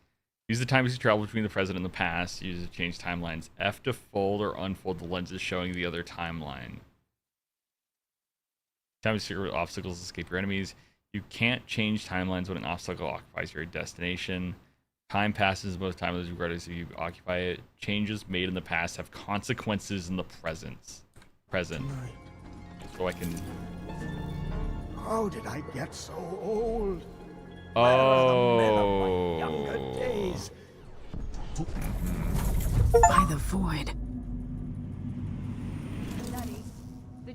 Use the timepiece to travel between the present and the past. Use it to change timelines. F to fold or unfold the lenses showing the other timeline. Timepiece to secret obstacles, escape your enemies. You can't change timelines when an obstacle occupies your destination. Time passes both timelines regardless if you occupy it. Changes made in the past have consequences in the present. So I can...
How did I get so old?
Oh.
Where are the men of my younger days?
By the Void.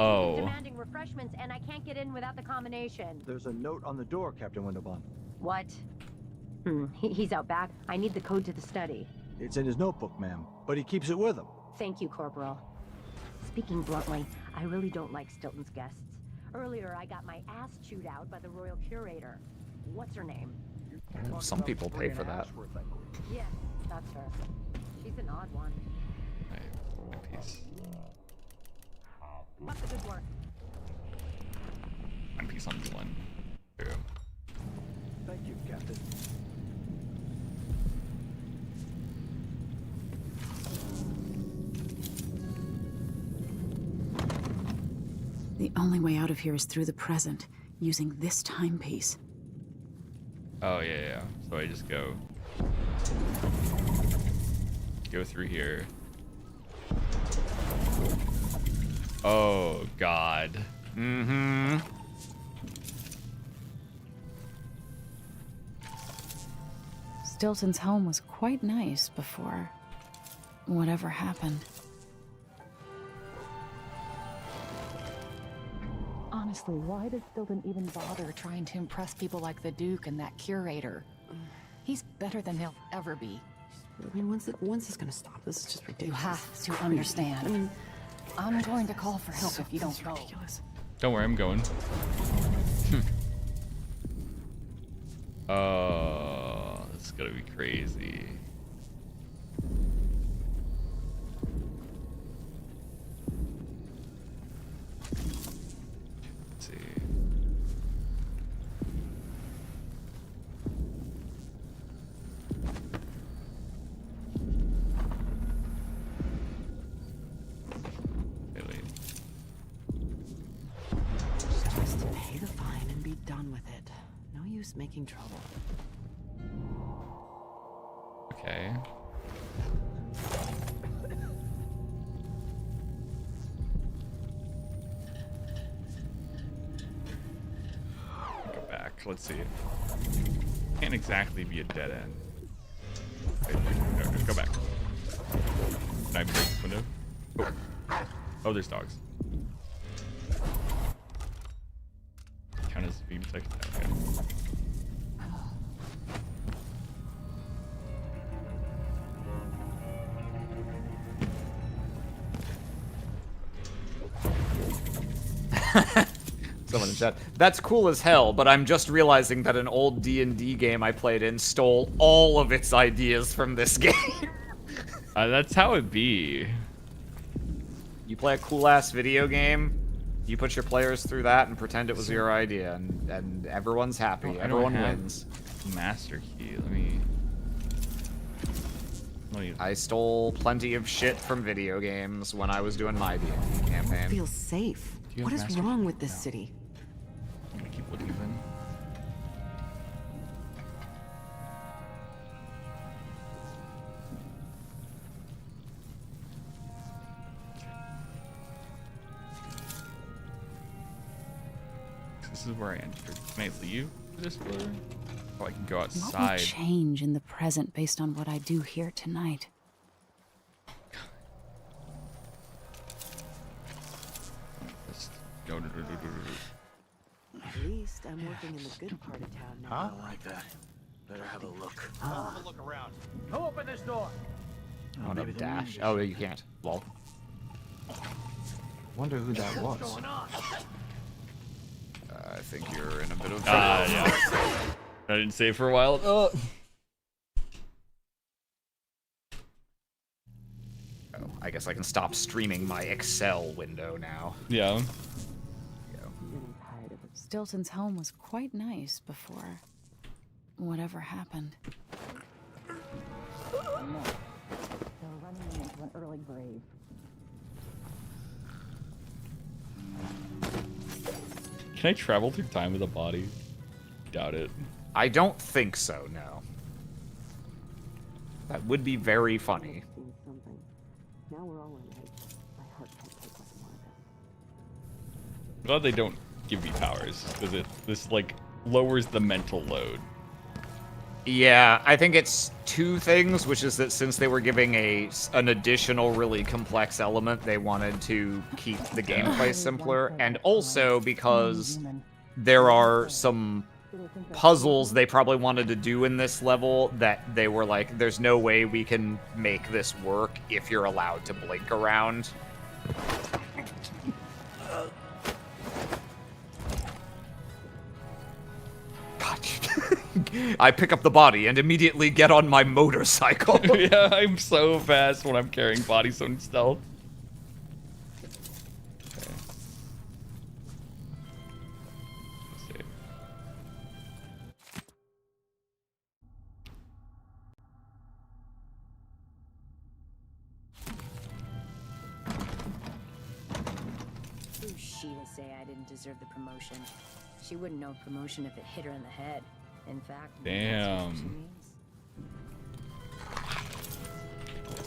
Oh.
Demanding refreshments, and I can't get in without the combination.
There's a note on the door, Captain Windelbaum.
What? He's out back. I need the code to the study.
It's in his notebook, ma'am, but he keeps it with him.
Thank you, Corporal. Speaking bluntly, I really don't like Stilton's guests. Earlier, I got my ass chewed out by the Royal Curator. What's her name?
Some people pay for that.
Yes, that's her. She's an odd one.
Timepiece.
What's the good work?
Timepiece on this one. There we go.
Thank you, Captain.
The only way out of here is through the present, using this timepiece.
Oh, yeah. So I just go through here. Oh, God.
Mm-hmm.
Stilton's home was quite nice before whatever happened.
Honestly, why does Stilton even bother trying to impress people like the Duke and that curator? He's better than he'll ever be.
I mean, when's this gonna stop? This is just ridiculous.
You have to understand.
I mean,
I'm going to call for help if you don't go.
ridiculous.
Don't worry, I'm going. Oh, this is gonna be crazy.
making trouble.
Okay. Go back. Let's see. Can't exactly be a dead end. Wait, no, go back. Can I break this window? Oh, oh, there's dogs. Count as beam protection. Okay.
Someone in chat. That's cool as hell, but I'm just realizing that an old D&D game I played in stole all of its ideas from this game.
That's how it be.
You play a cool-ass video game, you put your players through that and pretend it was your idea, and everyone's happy. Everyone wins.
Master key. Let me...
I stole plenty of shit from video games when I was doing my D&D campaign.
It feels safe. What is wrong with this city?
I'm gonna keep looking then. This is where I entered. Can I leave this floor? Oh, I can go
What will
outside.
change in the present based on what I do here tonight?
At least I'm working in the good part of town now.
I don't like that. Better have a look.
Have a look around. Who opened this door?
Oh, no, dash. Oh, you can't. Lol.
Wonder who that was.
What's going on?
I think you're in a bit of trouble.
Yeah. I didn't save for a while. Oh,
I guess I can stop streaming my Excel window now.
yeah.
Stilton's home was quite nice before whatever happened.
They're running me into an early grave.
Can I travel through time with a body? Doubt it.
I don't think so, no. That would be very funny.
Now we're all on edge. My heart can't take much more of this.
I'm glad they don't give me powers, because this like lowers the mental load.
Yeah, I think it's two things, which is that since they were giving an additional really complex element, they wanted to keep the gameplay simpler, and also because there are some puzzles they probably wanted to do in this level that they were like, there's no way we can make this work if you're allowed to blink around. I pick up the body and immediately get on my motorcycle.
Yeah, I'm so fast when I'm carrying bodies on stealth. Okay. Let's see.
Who's she to say I didn't deserve the promotion? She wouldn't know promotion if it hit her in the head. In fact, that's what she
Damn.
means.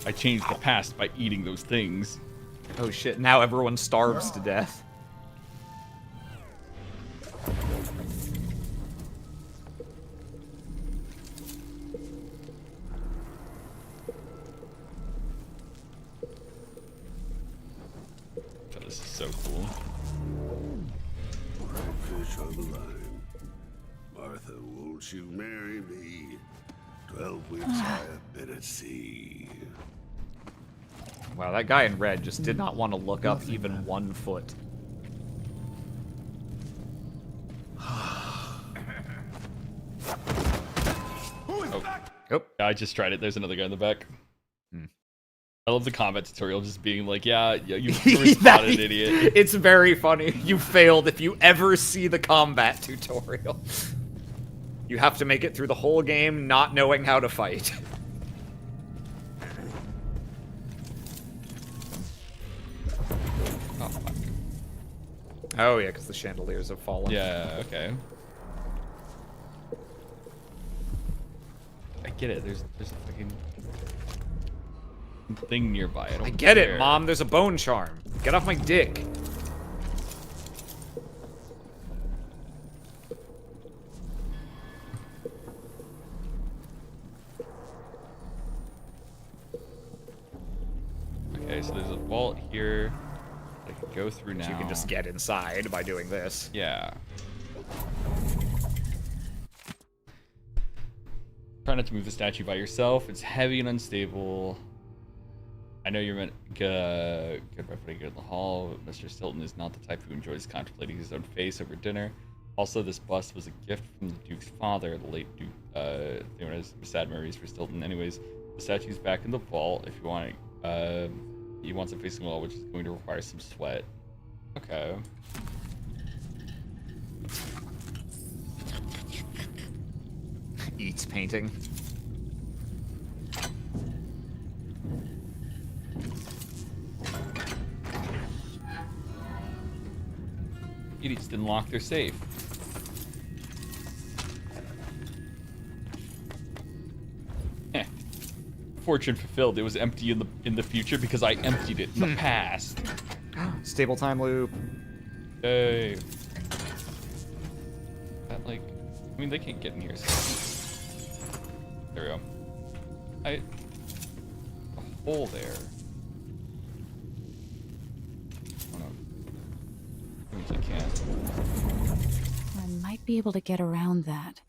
I changed the past by eating those things.
Oh shit, now everyone starves to death.
Oh, this is so cool.
Fish on the line. Martha, won't you marry me? 12 weeks I have been at sea.
Wow, that guy in red just did not want to look up even 1 foot.
Oh, I just tried it. There's another guy in the back. I love the combat tutorial just being like, yeah, you spotted an idiot.
It's very funny. You failed if you ever see the combat tutorial. You have to make it through the whole game not knowing how to fight. Oh, fuck. Oh yeah, because the chandeliers have fallen.
Yeah, okay. get it. There's a fucking thing nearby. I
get
care.
it, Mom. There's a bone charm. Get off my dick.
Okay, so there's a vault here that I can go through now.
You can just get inside by doing this.
Yeah. Try not to move the statue by yourself. It's heavy and unstable. I know you're meant good by putting it in the hall. Mr. Stilton is not the type who enjoys contemplating his own face over dinner. Also, this bust was a gift from the Duke's father, the late Duke. Known as sad memories for Stilton. Anyways, the statue's back in the vault. If you want it, he wants it facing the wall, which is going to require some sweat. Okay.
Eats painting.
Idiots didn't lock their safe. Fortune fulfilled. It was empty in the future because I emptied it in the past.
Stable time loop.
Hey. That I mean they can't get in here. So. There we go. A hole there. Oh no. That means I can't.
I might be able to get around that,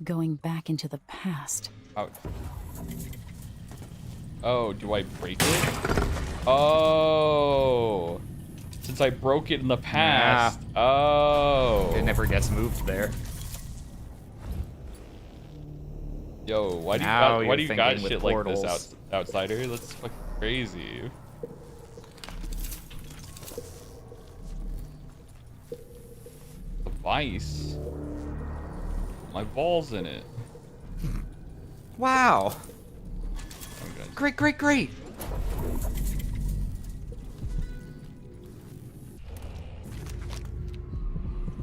going back into the past.
Oh, do I break it? Oh. Since I broke it in the past.
Nah.
Oh.
It never gets moved there.
Yo, why do you got shit like this, outsider? That's fucking crazy. The vice. My ball's in it.
Wow. Great, great, great.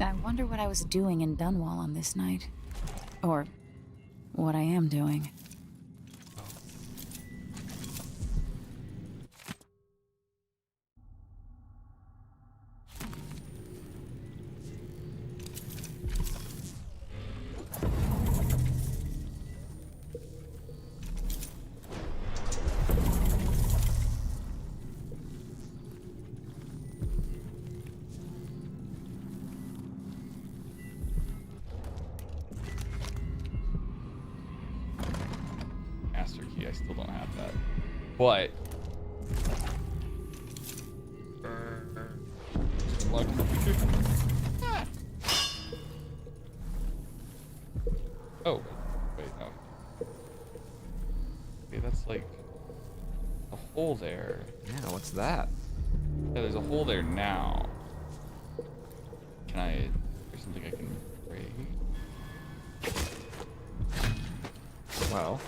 I wonder what I was doing in Dunwall on this night. Or what I am doing.
I still don't have that. But luck in the future. Oh, wait, no. Okay, that's like a hole there.
Yeah, what's that?
Yeah, there's a hole there now. Can I? There's something I can break.
Well,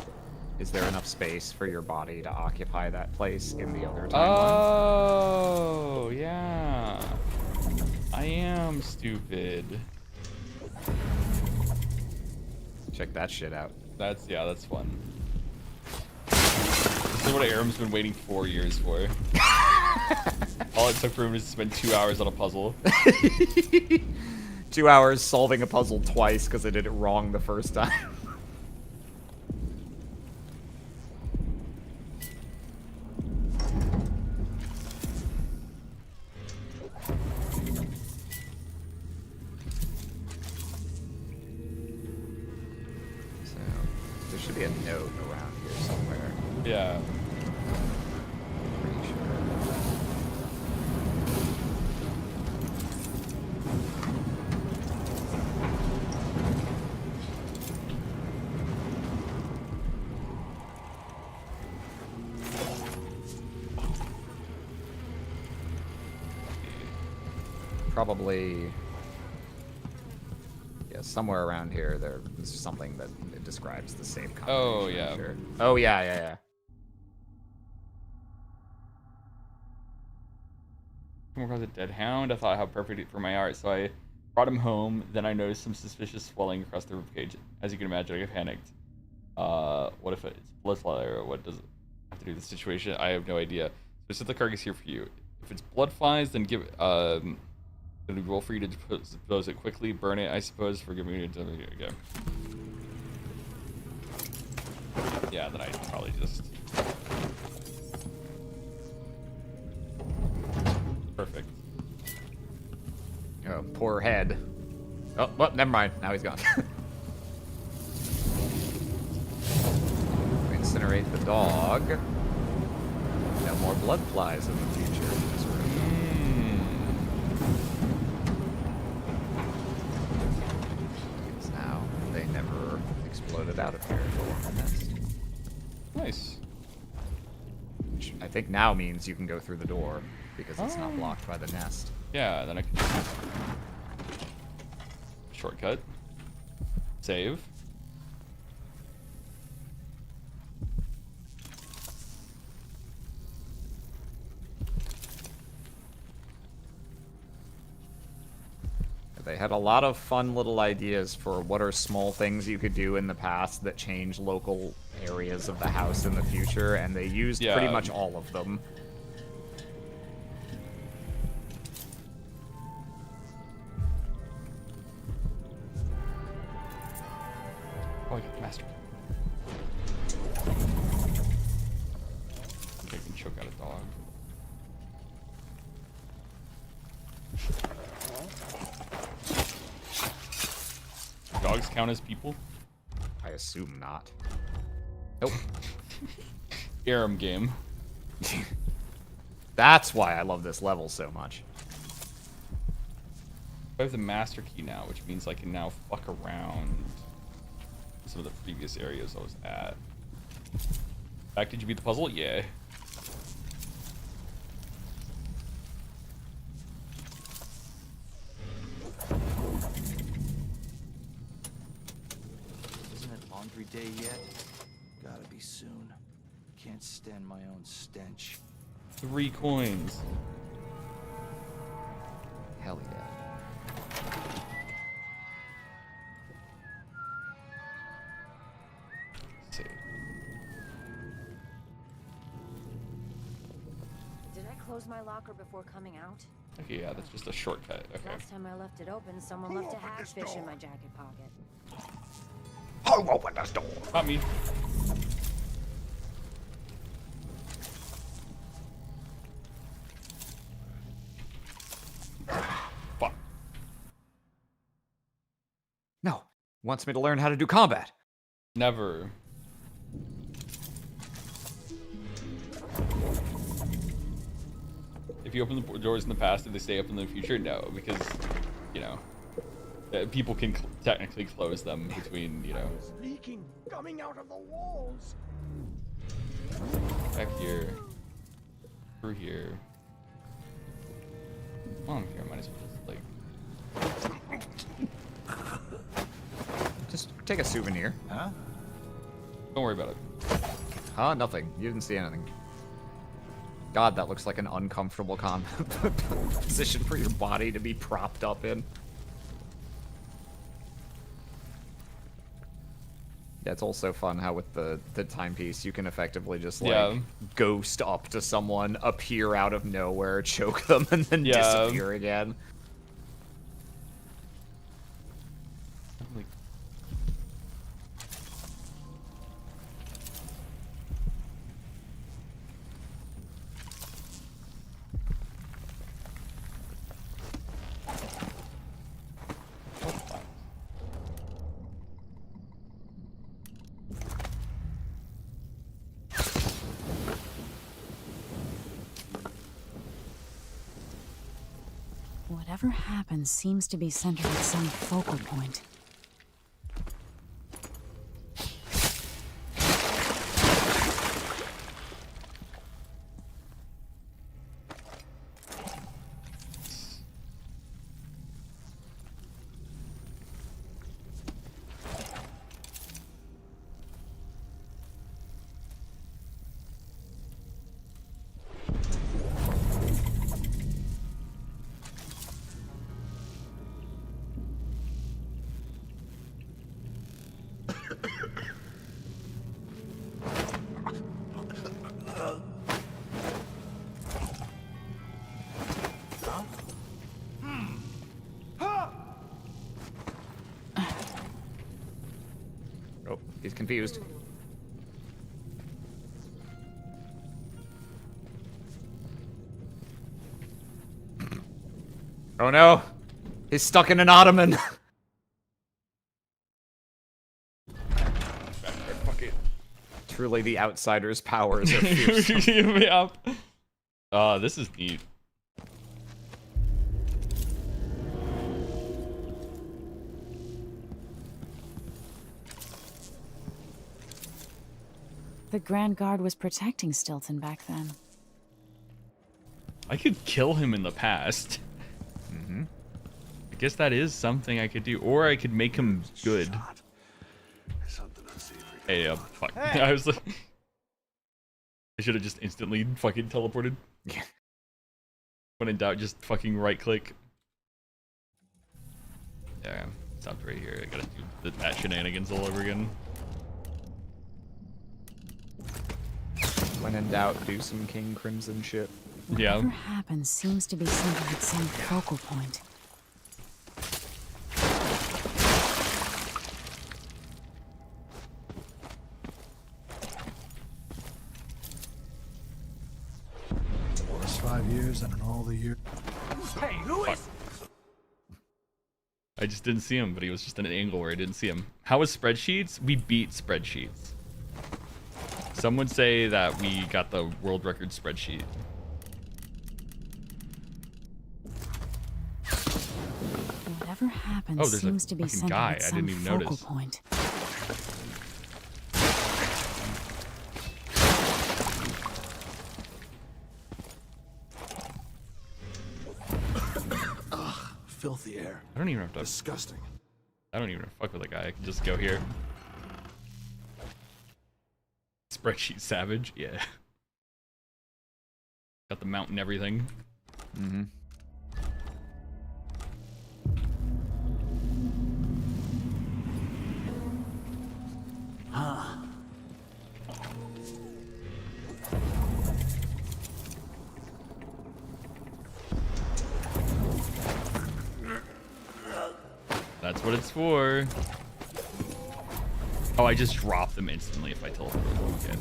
is there enough space for your body to occupy that place in the other timeline?
Oh, yeah. I am stupid.
Check that shit out.
That's fun. This is what Arim's been waiting 4 years for. All it took for him was to spend 2 hours on a puzzle.
2 hours solving a puzzle twice because I did it wrong the first time. A note around here somewhere.
Yeah.
Pretty sure. Probably. Yeah, somewhere around here there's something that describes the same combination.
Oh, yeah.
Sure. Oh, yeah.
Come across a dead hound. I thought how perfect for my art, so I brought him home. Then I noticed some suspicious swelling across the ribcage. As you can imagine, I panicked. What if it's blood fly? What does it have to do with the situation? I have no idea. Specific carcass here for you. If it's blood flies, then give it'll roll for you to dispose it quickly. Burn it, I suppose, for giving it to me again. Yeah, then I probably just perfect.
Oh, poor head. Oh, well, never mind. Now he's gone. Incinerate the dog. No more blood flies in the future. Because now they never exploded out of here in the nest.
Nice.
Which I think now means you can go through the door because it's not blocked by the nest.
Yeah, then I can shortcut. Save.
They had a lot of fun little ideas for what are small things you could do in the past that change local areas of the house in the future, and they used pretty much all of them.
Oh, I got the master. I think I can choke out a dog. Dogs count as people?
I assume not. Nope.
Arim game.
That's why I love this level so much.
I have the master key now, which means I can now fuck around some of the previous areas I was at. Back, did you beat the puzzle? Yeah.
Isn't it laundry day yet? Gotta be soon. Can't stand my own stench.
3 coins.
Hell yeah.
Save.
Did I close my locker before coming out?
Okay, yeah, that's just a shortcut. Okay.
Last time I left it open, someone left a hagfish in my jacket pocket.
Who opened this door?
Not me. Fuck.
No. Wants me to learn how to do combat.
Never. If you open the doors in the past, do they stay open in the future? No, because, you know, people can technically close them between, you know.
It's leaking, coming out of the walls.
Back here. Through here. Oh, here, I might as well just, like...
Just take a souvenir.
Huh?
Don't worry about it.
Huh? Nothing. You didn't see anything. God, that looks like an uncomfortable position for your body to be propped up in. Yeah, it's also fun how with the timepiece you can effectively just like ghost up to someone, appear out of nowhere, choke them, and then disappear again.
Whatever happens seems to be centered at some focal point.
confused. Oh no! He's stuck in an ottoman!
Fuck it.
Truly the outsider's powers are fierce.
Yep. This is neat.
The Grand Guard was protecting Stilton back then.
I could kill him in the past.
Mm-hmm.
I guess that is something I could do. Or I could make him good. Hey, fuck.
Hey.
I was like... I should have just instantly fucking teleported.
Yeah.
When in doubt, just fucking right click. Yeah, stopped right here. I gotta do that shenanigans all over again.
When in doubt, do some King Crimson shit.
Yeah.
Whatever happens seems to be centered at some focal point.
Worst 5 years and in all the years.
Hey, who is?
I just didn't see him, but he was just in an angle where I didn't see him. How was spreadsheets? We beat spreadsheets. Some would say that we got the world record spreadsheet.
Whatever happens
Oh, there's
seems
a
to be
fucking
centered
guy.
at
I
some
didn't even
focal
notice.
point.
Ugh, filthy air.
I don't even have to.
Disgusting.
I don't even fuck with a guy. I can just go here. Spreadsheet savage, yeah. Got the mount and everything.
Mm-hmm.
Huh.
That's what it's for. Oh, I just drop them instantly if I teleport. Okay.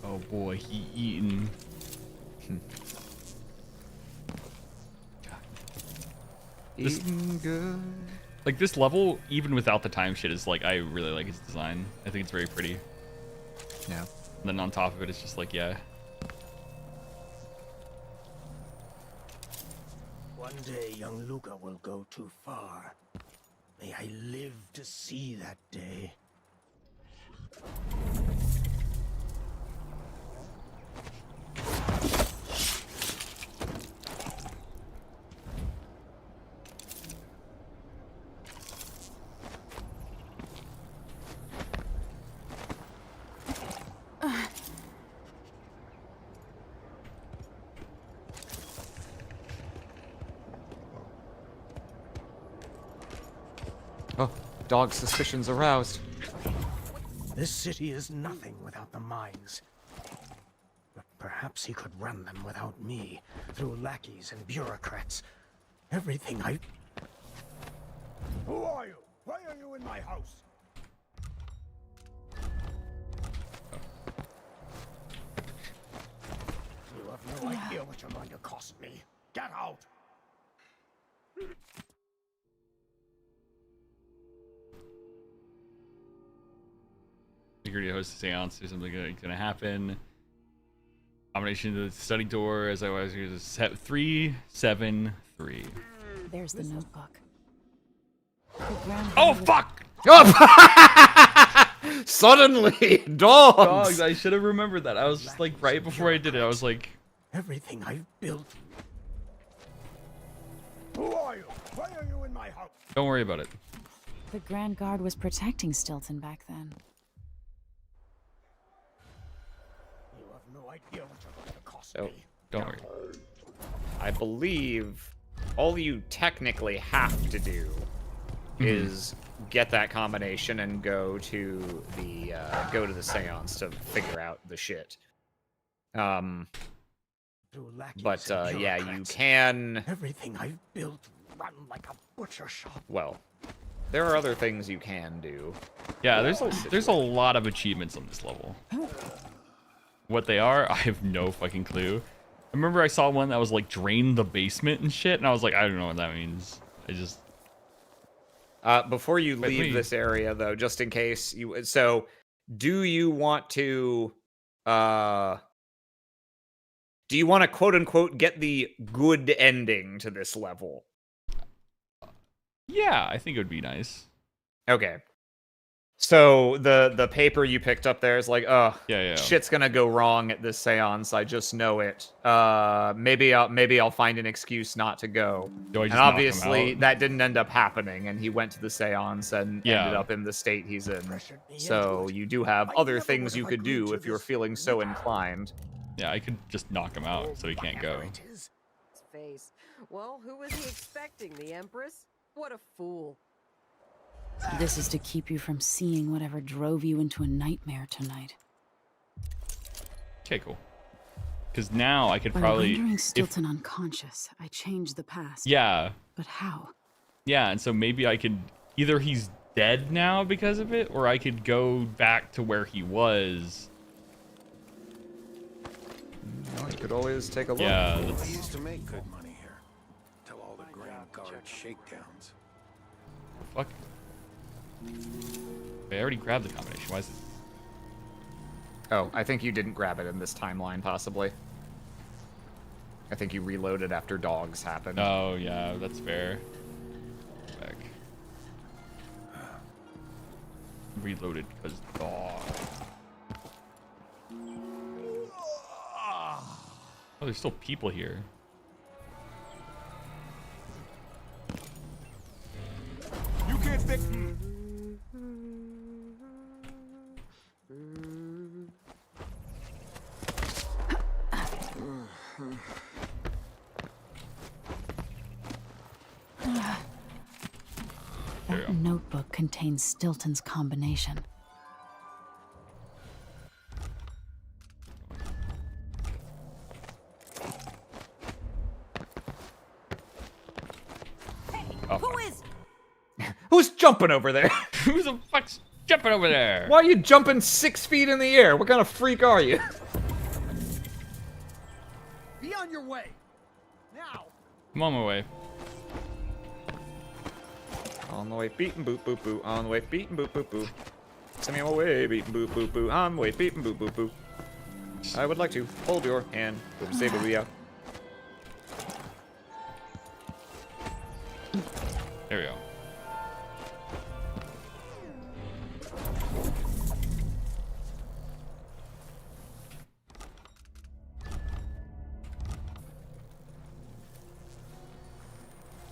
Oh boy, he eating.
Eating good.
Like this level, even without the time shit, is like I really like its design. I think it's very pretty.
Yeah.
And then on top of it, it's just like yeah.
One day, young Luca will go too far. May I live to see that day.
Oh, dog suspicions aroused.
This city is nothing without the mines. But perhaps he could run them without me, through lackeys and bureaucrats. Everything I... Who are you? Why are you in my house? You have no idea what you're going to cost me. Get out!
Security host a seance or something gonna happen. Combination of the study door as I was here is 373.
There's the notebook.
Oh fuck!
Oh! Suddenly, dogs!
I should have remembered that. I was just like right before I did it, I was like,
Everything I've built. Who are you? Why are you in my house?
Don't worry about it.
The Grand Guard was protecting Stilton back then.
You have no idea what you're going to cost
So,
me.
Don't worry.
I believe all you technically have to do is get that combination and go to the seance to figure out the shit. But yeah, you can.
Everything I've built run like a butcher shop.
Well, there are other things you can do.
Yeah, there's a lot of achievements on this level. What they are, I have no fucking clue. I remember I saw one that was like drain the basement and shit, and I was like, I don't know what that means. I just.
Before you leave this area, though, just in case you, so do you want to quote unquote get the good ending to this level?
Yeah, I think it would be nice.
Okay. So the paper you picked up there is like, oh,
yeah.
Shit's gonna go wrong at this seance. I just know it. Maybe I'll find an excuse not to go. And obviously that didn't end up happening, and he went to the seance and ended up in the state he's in. So you do have other things you could do if you're feeling so inclined.
Yeah, I could just knock him out so he can't go.
His face. Well, who was he expecting? The Empress? What a fool.
This is to keep you from seeing whatever drove you into a nightmare tonight.
Okay, cool. Because now I could
By
probably.
rendering Stilton unconscious, I changed the past.
Yeah.
But how?
Yeah, and so maybe I could. Either he's dead now because of it, or I could go back to where he was.
Well, you could always take a look.
Yeah,
I used to make good money here. Till all the Grand Guard shakedowns.
Fuck. Wait, I already grabbed the combination. Why is it?
Oh, I think you didn't grab it in this timeline, possibly. I think you reloaded after dogs happened.
Oh, yeah, that's fair. Back. Reloaded because dog. Oh, there's still people here.
You can't fix.
That notebook contains Stilton's combination.
Who's jumping over there?
Who the fuck's jumping over there?
Why are you jumping 6 feet in the air? What kind of freak are you?
Be on your way. Now.
I'm on my way.
On the way, beatin' boop boop boo. On the way, beatin' boop boop boo. Send me away, beatin' boop boop boo. On the way, beatin' boop boop boo. I would like to hold your hand. Say booyah.
There we go.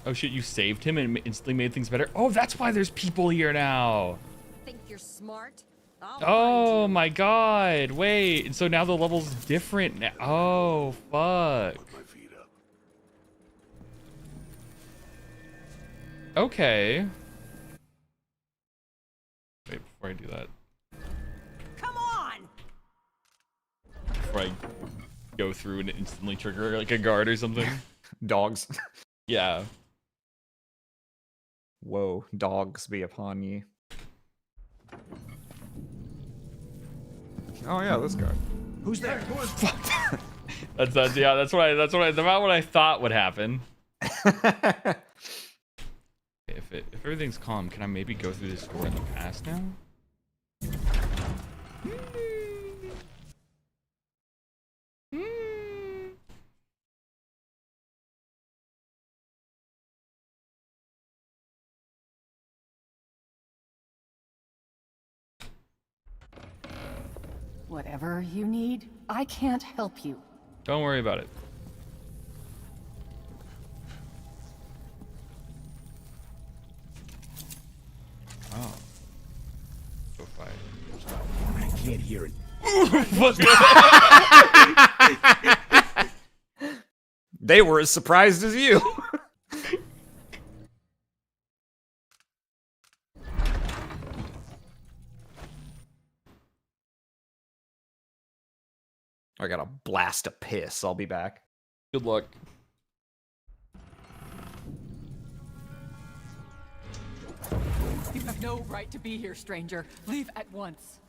Oh shit, you saved him and instantly made things better? Oh, that's why there's people here now.
Think you're smart?
Oh my god, wait. And so now the level's different now. Oh, fuck. Okay. Wait, before I do that.
Come on!
Before I go through and instantly trigger like a guard or something.
Dogs.
Yeah.
Whoa, dogs be upon ye. Oh yeah, this guy.
Who's there?
That's yeah, that's about what I thought would happen. If everything's calm, can I maybe go through this door in the past now?
Whatever you need, I can't help you.
Don't worry about it. Oh. Go fight.
I can't hear it.
They were as surprised as you. I got a blast of piss. I'll be back.
Good luck.
You have no right to be here, stranger. Leave at once.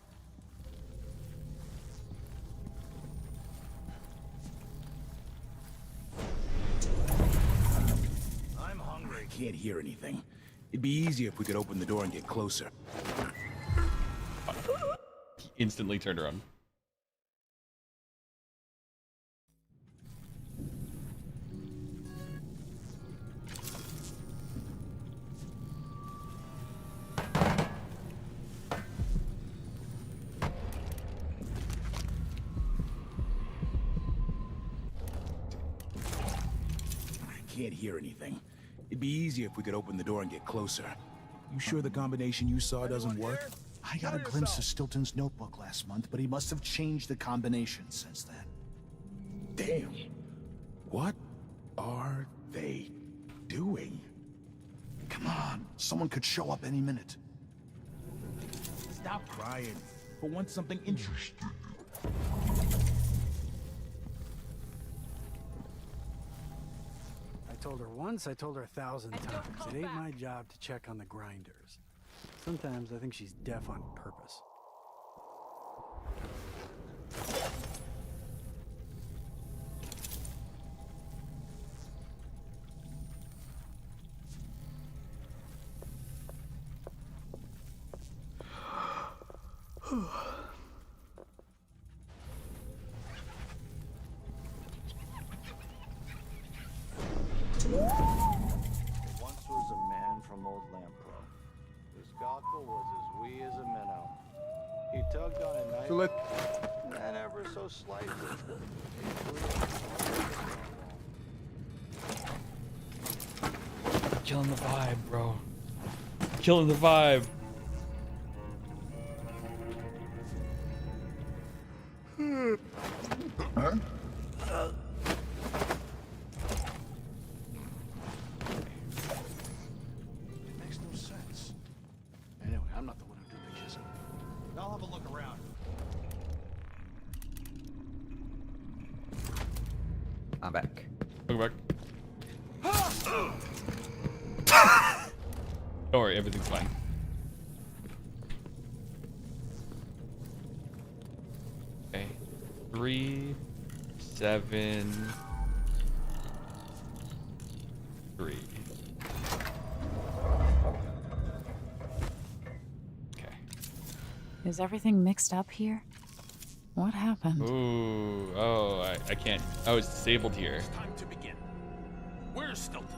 I'm hungry. I can't hear anything. It'd be easier if we could open the door and get closer.
He instantly turned around.
Can't hear anything. It'd be easier if we could open the door and get closer. You sure the combination you saw doesn't work?
I got a glimpse of Stilton's notebook last month, but he must have changed the combination since then.
Damn. What are they doing?
Come on, someone could show up any minute.
Stop crying. For once, something interesting.
I told her once, I told her 1,000 times. It ain't my job to check on the grinders. Sometimes I think she's deaf on purpose.
Once was a man from Old Lampro. His cockle was as wee as a minnow. He tugged on a knife, and ever so slightly.
Killing the vibe, bro. Killing the vibe.
Huh?
It makes no sense. Anyway, I'm not the one who did the kissing. I'll have a look around.
I'm back.
Welcome back. Don't worry, everything's fine. Okay. 3, 7, 3. Okay.
Is everything mixed up here? What happened?
Ooh, oh, I can't. Oh, it's disabled here.
It's time to begin. Where's Stilton?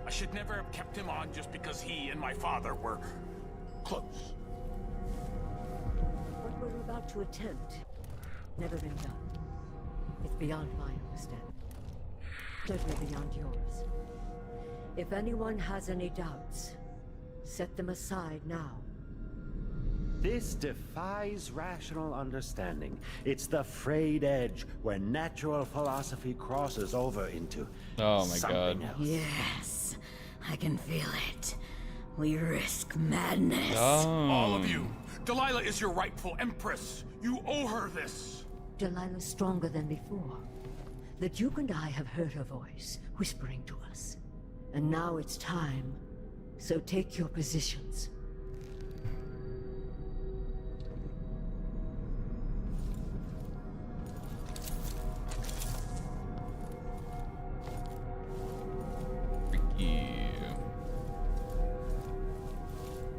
I should never have kept him on just because he and my father were close.
What we're about to attempt, never been done. It's beyond my understanding. Certainly beyond yours. If anyone has any doubts, set them aside now.
This defies rational understanding. It's the frayed edge where natural philosophy crosses over into
Oh my
something
god.
else.
Yes, I can feel it. We risk madness.
All of you. Delilah is your rightful empress. You owe her this.
Delilah's stronger than before. The Duke and I have heard her voice, whispering to us. And now it's time. So take your positions.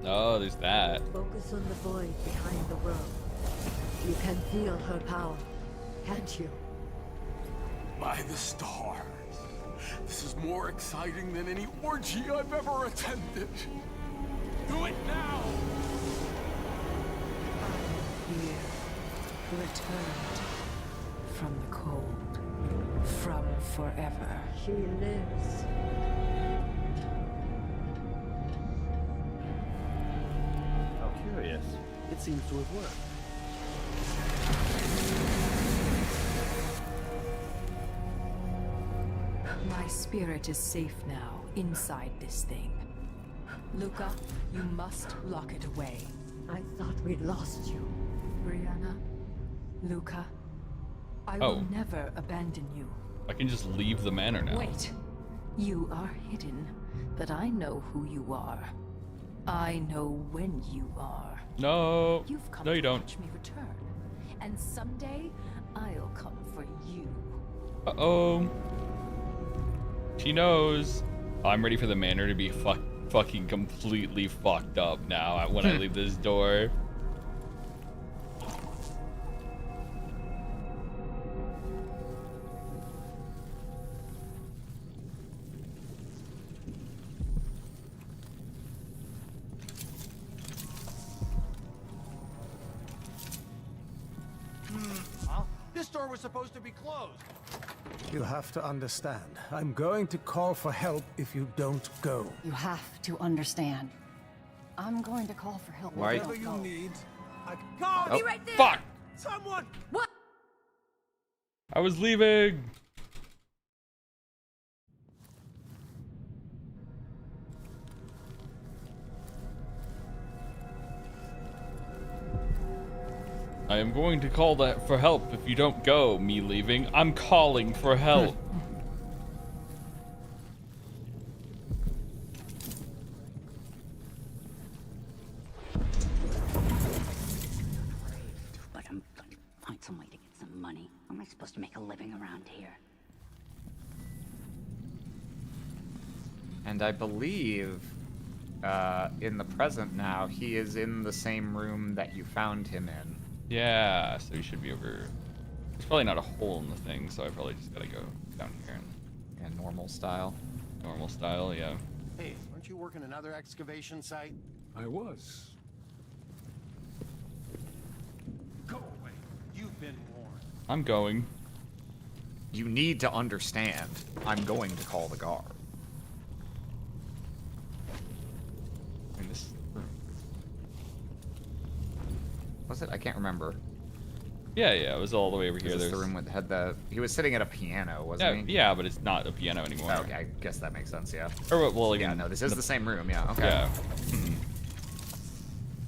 Oh, there's that.
Focus on the void behind the world. You can feel her power, can't you?
By the stars. This is more exciting than any orgy I've ever attended. Do it now!
Here, returned from the cold.
from forever.
She lives.
How curious. It seems to have worked.
My spirit is safe now, inside this thing. Luca, you must lock it away.
I thought we'd lost you.
Brianna, Luca, I
Oh.
will never abandon you.
I can just leave the manor now.
Wait, you are hidden, but I know who you are. I know when you are.
No.
You've come
No, you
to
don't.
watch me return, and someday I'll come for you.
Uh-oh. She knows. I'm ready for the manor to be fucking completely fucked up now when I leave this door.
This door was supposed to be closed. You have to understand. I'm going to call for help if you don't go.
You have to understand. I'm going to call for help.
Right.
Whatever you need, I can't.
Oh, fuck!
Someone!
What?
I was leaving. I am going to call that for help if you don't go, me leaving. I'm calling for help.
But I'm gonna find some way to get some money. How am I supposed to make a living around here?
And I believe, in the present now, he is in the same room that you found him in.
Yeah, so you should be over. There's probably not a hole in the thing, so I probably just gotta go down here and.
Yeah, normal style.
Normal style, yeah.
Hey, aren't you working another excavation site?
I was.
Go away. You've been warned.
I'm going.
You need to understand. I'm going to call the guard.
In this room.
Was it? I can't remember.
Yeah, it was all the way over here.
Is this
There's
the room with had the. He was sitting at a piano, wasn't he?
Yeah, but it's not a piano anymore.
Oh, okay, I guess that makes sense. Yeah.
Or well,
Yeah.
even
No, this is the same room. Yeah. Okay.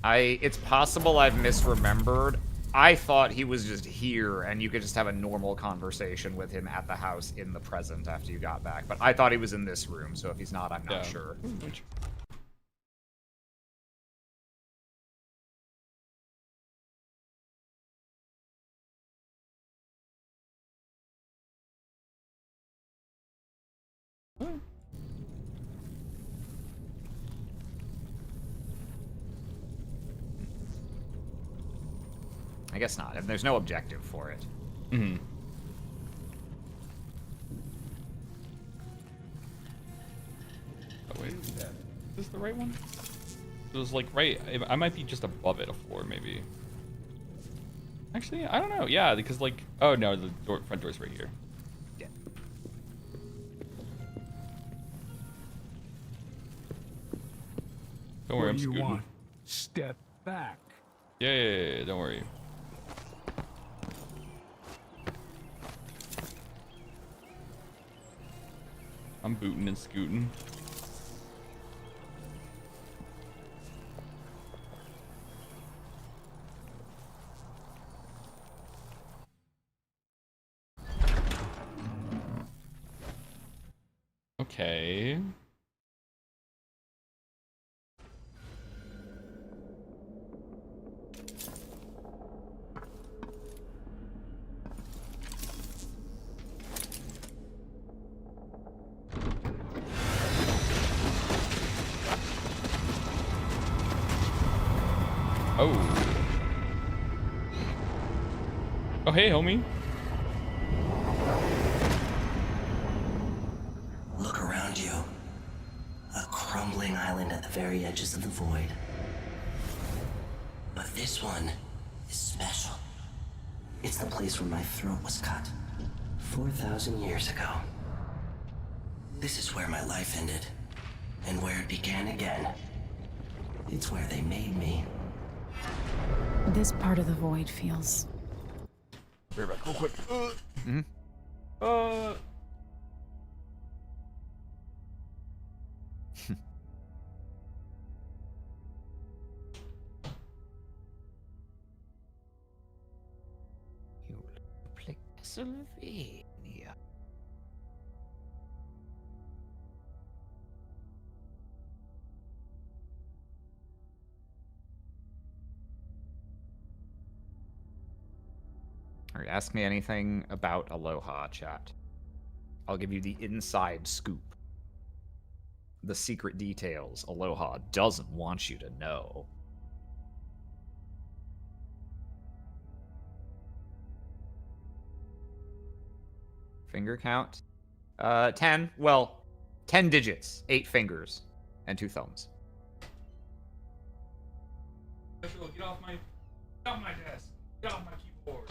Yeah.
It's possible I've misremembered. I thought he was just here, and you could just have a normal conversation with him at the house in the present after you got back. But I thought he was in this room, so if he's not, I'm not sure. I guess not. And there's no objective for it.
Mm-hmm. Oh wait, is this the right one? It was like right. I might be just above it, a floor maybe. Actually, I don't know. Yeah, because like, oh no, the front door's right here.
Yeah.
Don't worry,
What
I'm
do you
scooting.
want? Step back.
Yeah, don't worry. I'm booting and scooting. Okay. Oh. Oh, hey, homie.
Look around you. A crumbling island at the very edges of the void. But this one is special. It's the place where my throat was cut. 4,000 years ago. This is where my life ended, and where it began again. It's where they made me.
This part of the void feels...
Be right back real quick.
You look like Sylvania. Alright, ask me anything about Aloha, chat. I'll give you the inside scoop. The secret details Aloha doesn't want you to know. Finger count? 10. Well, 10 digits. 8 fingers. And 2 thumbs.
Get off my desk. Get off my keyboard.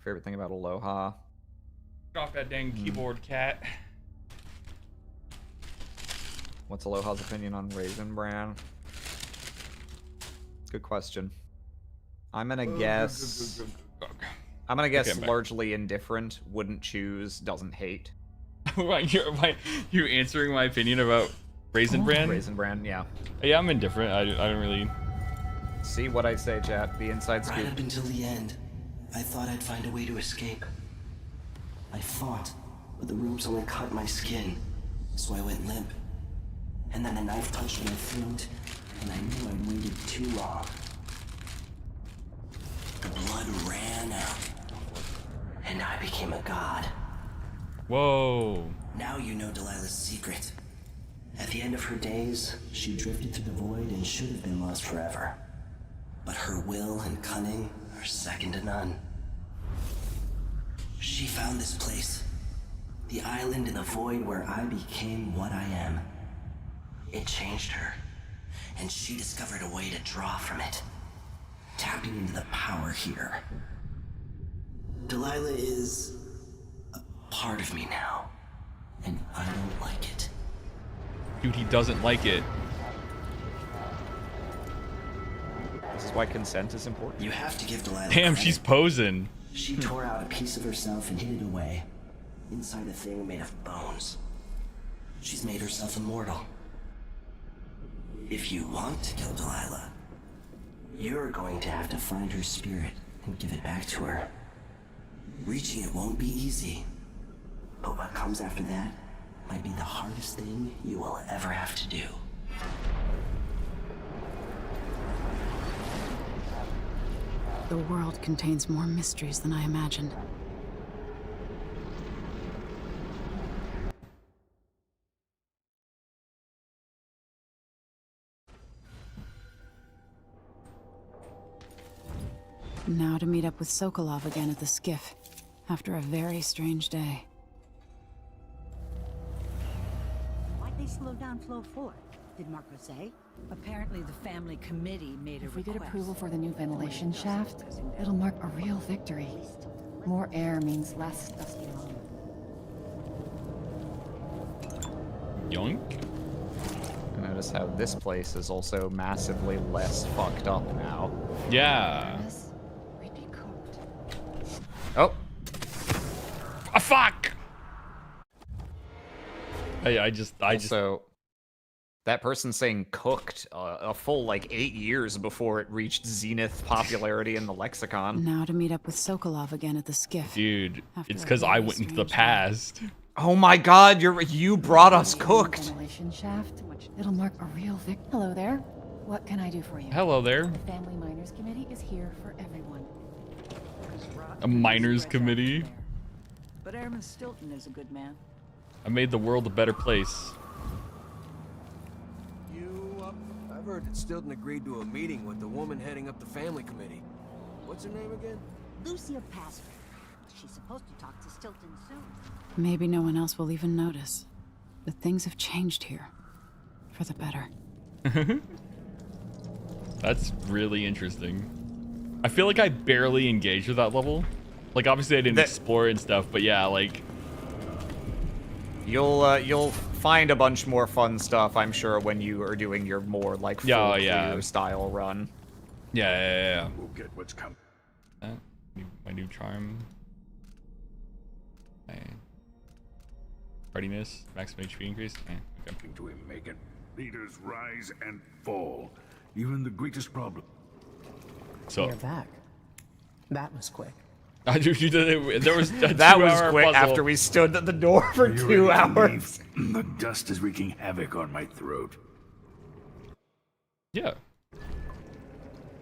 Favorite thing about Aloha?
Get off that dang keyboard, cat.
What's Aloha's opinion on Raisin Bran? Good question. I'm gonna guess... I'm gonna guess
Okay,
largely indifferent, wouldn't choose, doesn't hate.
You answering my opinion about Raisin Bran?
Raisin Bran, yeah.
Yeah, I'm indifferent. I don't really...
See what I say, chat. The inside scoop.
Right up until the end, I thought I'd find a way to escape. I fought, but the rooms only cut my skin, so I went limp. And then the knife touched my throat, and I knew I'd waited too long. The blood ran out, and I became a god.
Whoa.
Now you know Delilah's secret. At the end of her days, she drifted through the void and should have been lost forever. But her will and cunning are second to none. She found this place, the island in the void where I became what I am. It changed her, and she discovered a way to draw from it, tapping into the power here. Delilah is a part of me now, and I don't like it.
Dude, he doesn't like it.
This is why consent is important.
You have to give Delilah
Damn,
credit.
she's posing.
She tore out a piece of herself and hid it away, inside a thing made of bones. She's made herself immortal. If you want to kill Delilah, you're going to have to find her spirit and give it back to her. Reaching it won't be easy, but what comes after that might be the hardest thing you will ever have to do.
The world contains more mysteries than I imagined. Now to meet up with Sokolov again at the skiff, after a very strange day.
Why'd they slow down flow 4? Did Marco say? Apparently the family committee made a
If we
request.
get approval for the new ventilation shaft, it'll mark a real victory. More air means less dusty lung.
Yoink.
Notice how this place is also massively less fucked up now.
Yeah.
We'd be cooked.
Oh.
Ah, fuck! I just...
Also, that person saying cooked a full, like, 8 years before it reached zenith popularity in the lexicon.
Now to meet up with Sokolov again at the skiff.
Dude,
After
it's
a
because I
very
went into the
strange day.
past.
Oh my god, you brought us cooked!
Ventilation shaft, it'll mark a real victory. Hello there. What can I do for you?
Hello there.
The Family Miners Committee is here for everyone.
A miners committee.
But Airman Stilton is a good man.
I made the world a better place.
I've heard that Stilton agreed to a meeting with the woman heading up the family committee. What's her name again?
Lucia Passer. She's supposed to talk to Stilton soon.
Maybe no one else will even notice. But things have changed here. For the better.
That's really interesting. I feel like I barely engaged with that level. Like, obviously I didn't explore and stuff, but yeah, like...
You'll find a bunch more fun stuff, I'm sure, when you are doing your more, like, full clear style run.
Yeah.
We'll get what's coming.
My new charm. Okay. Hardiness, maximum HP increase. Okay.
To him, Megan. Leaders rise and fall. Even the greatest problem.
So
You're back. That was quick.
You did it. There was a
that was
2-hour
quick
puzzle.
after we stood at the door for 2 hours.
The dust is wreaking havoc on my throat.
Yeah.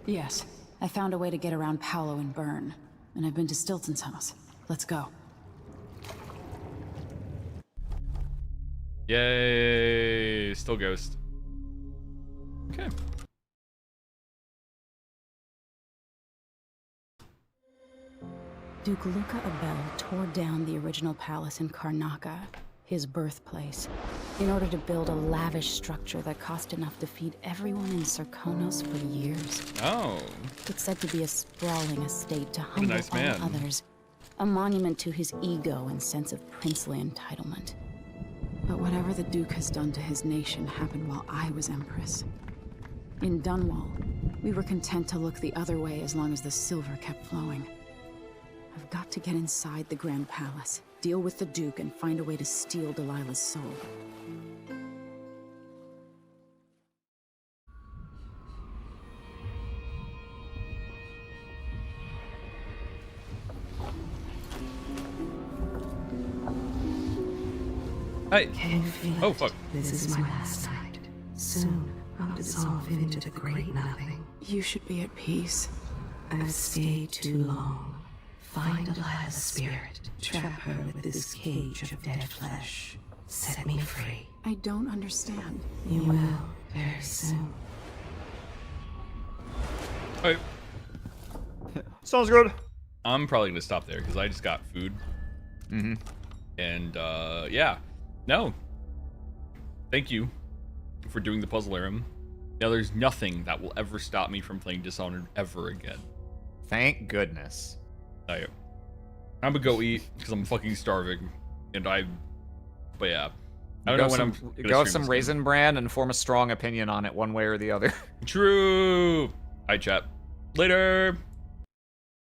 Yes, I found a way to get around Paolo and Byrne, and I've been to Stilton's house. Let's go.
Yay! Still ghost. Okay.
Duke Luca Abel tore down the original palace in Karnaca, his birthplace, in order to build a lavish structure that cost enough to feed everyone in Sarkonos for years.
Oh.
It's said to be a sprawling estate to
What a
humble
nice
all
man.
others, a monument to his ego and sense of princely entitlement. But whatever the Duke has done to his nation happened while I was Empress. In Dunwall, we were content to look the other way as long as the silver kept flowing. I've got to get inside the Grand Palace, deal with the Duke, and find a way to steal Delilah's soul.
Hey.
Can you feel
Oh,
it?
fuck.
This is my last night. Soon, I'll dissolve into the great nothing.
You should be at peace.
I've stayed too long. Find Delilah's spirit. Trap her with this cage of dead flesh. Set me free.
I don't understand.
You will, very soon.
Hey.
Sounds good.
I'm probably gonna stop there because I just got food.
Mm-hmm.
And yeah. No. Thank you for doing the puzzle, Arim. Now there's nothing that will ever stop me from playing Dishonored ever again.
Thank goodness.
I'm gonna go eat because I'm fucking starving, but yeah, I don't know when I'm gonna
go have
stream
some
this
Raisin Bran and form a strong opinion on it one way or the other.
game. True. Hi, chat. Later.